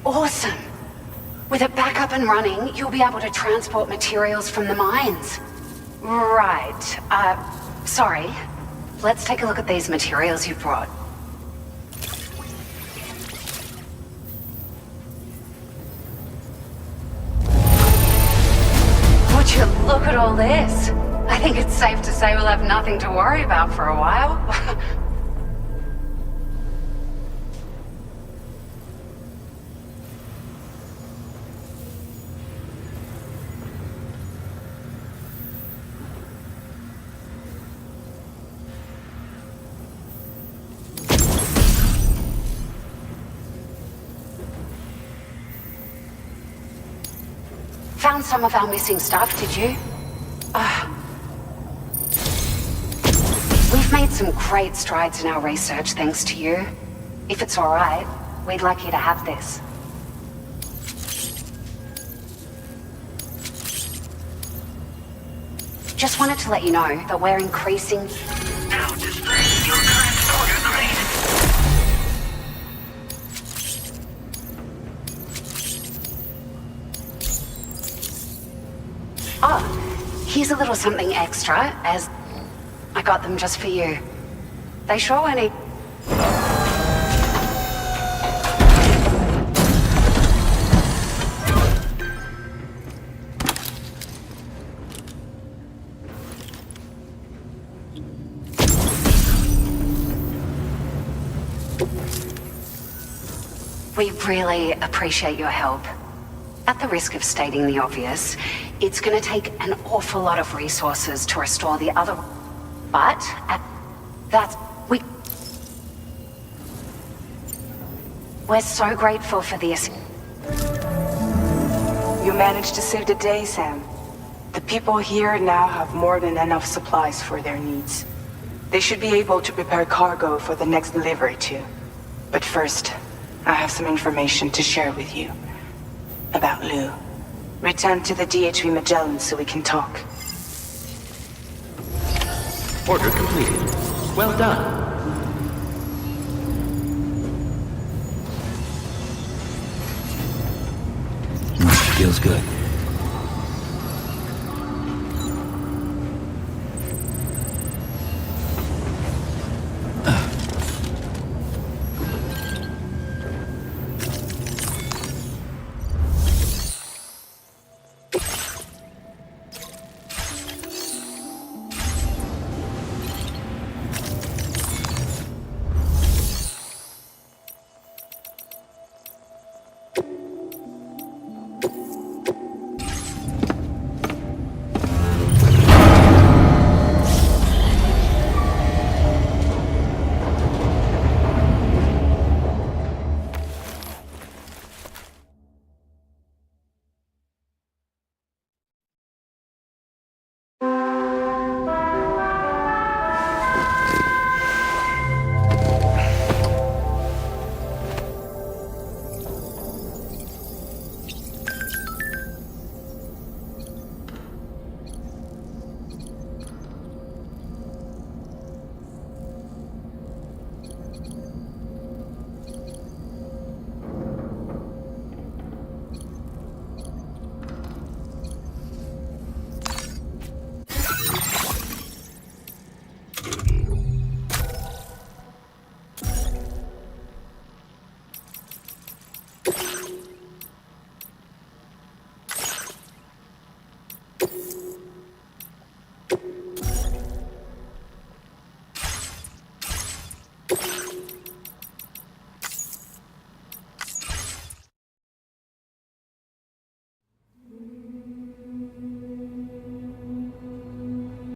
Awesome! With it back up and running, you'll be able to transport materials from the mines. Right. Sorry. Let's take a look at these materials you brought. Would you look at all this? I think it's safe to say we'll have nothing to worry about for a while. Found some of our missing stuff, did you? We've made some great strides in our research thanks to you. If it's alright, we'd like you to have this. Just wanted to let you know that we're increasing... Now displaying your transporter grade. Oh, here's a little something extra, as I got them just for you. They sure weren't e- We really appreciate your help. At the risk of stating the obvious, it's gonna take an awful lot of resources to restore the other... But, we're so grateful for this. You managed to save the day, Sam. The people here now have more than enough supplies for their needs. They should be able to prepare cargo for the next delivery too. But first, I have some information to share with you. About Lou. Return to the DHV Magellan so we can talk. Order completed. Well done. Feels good.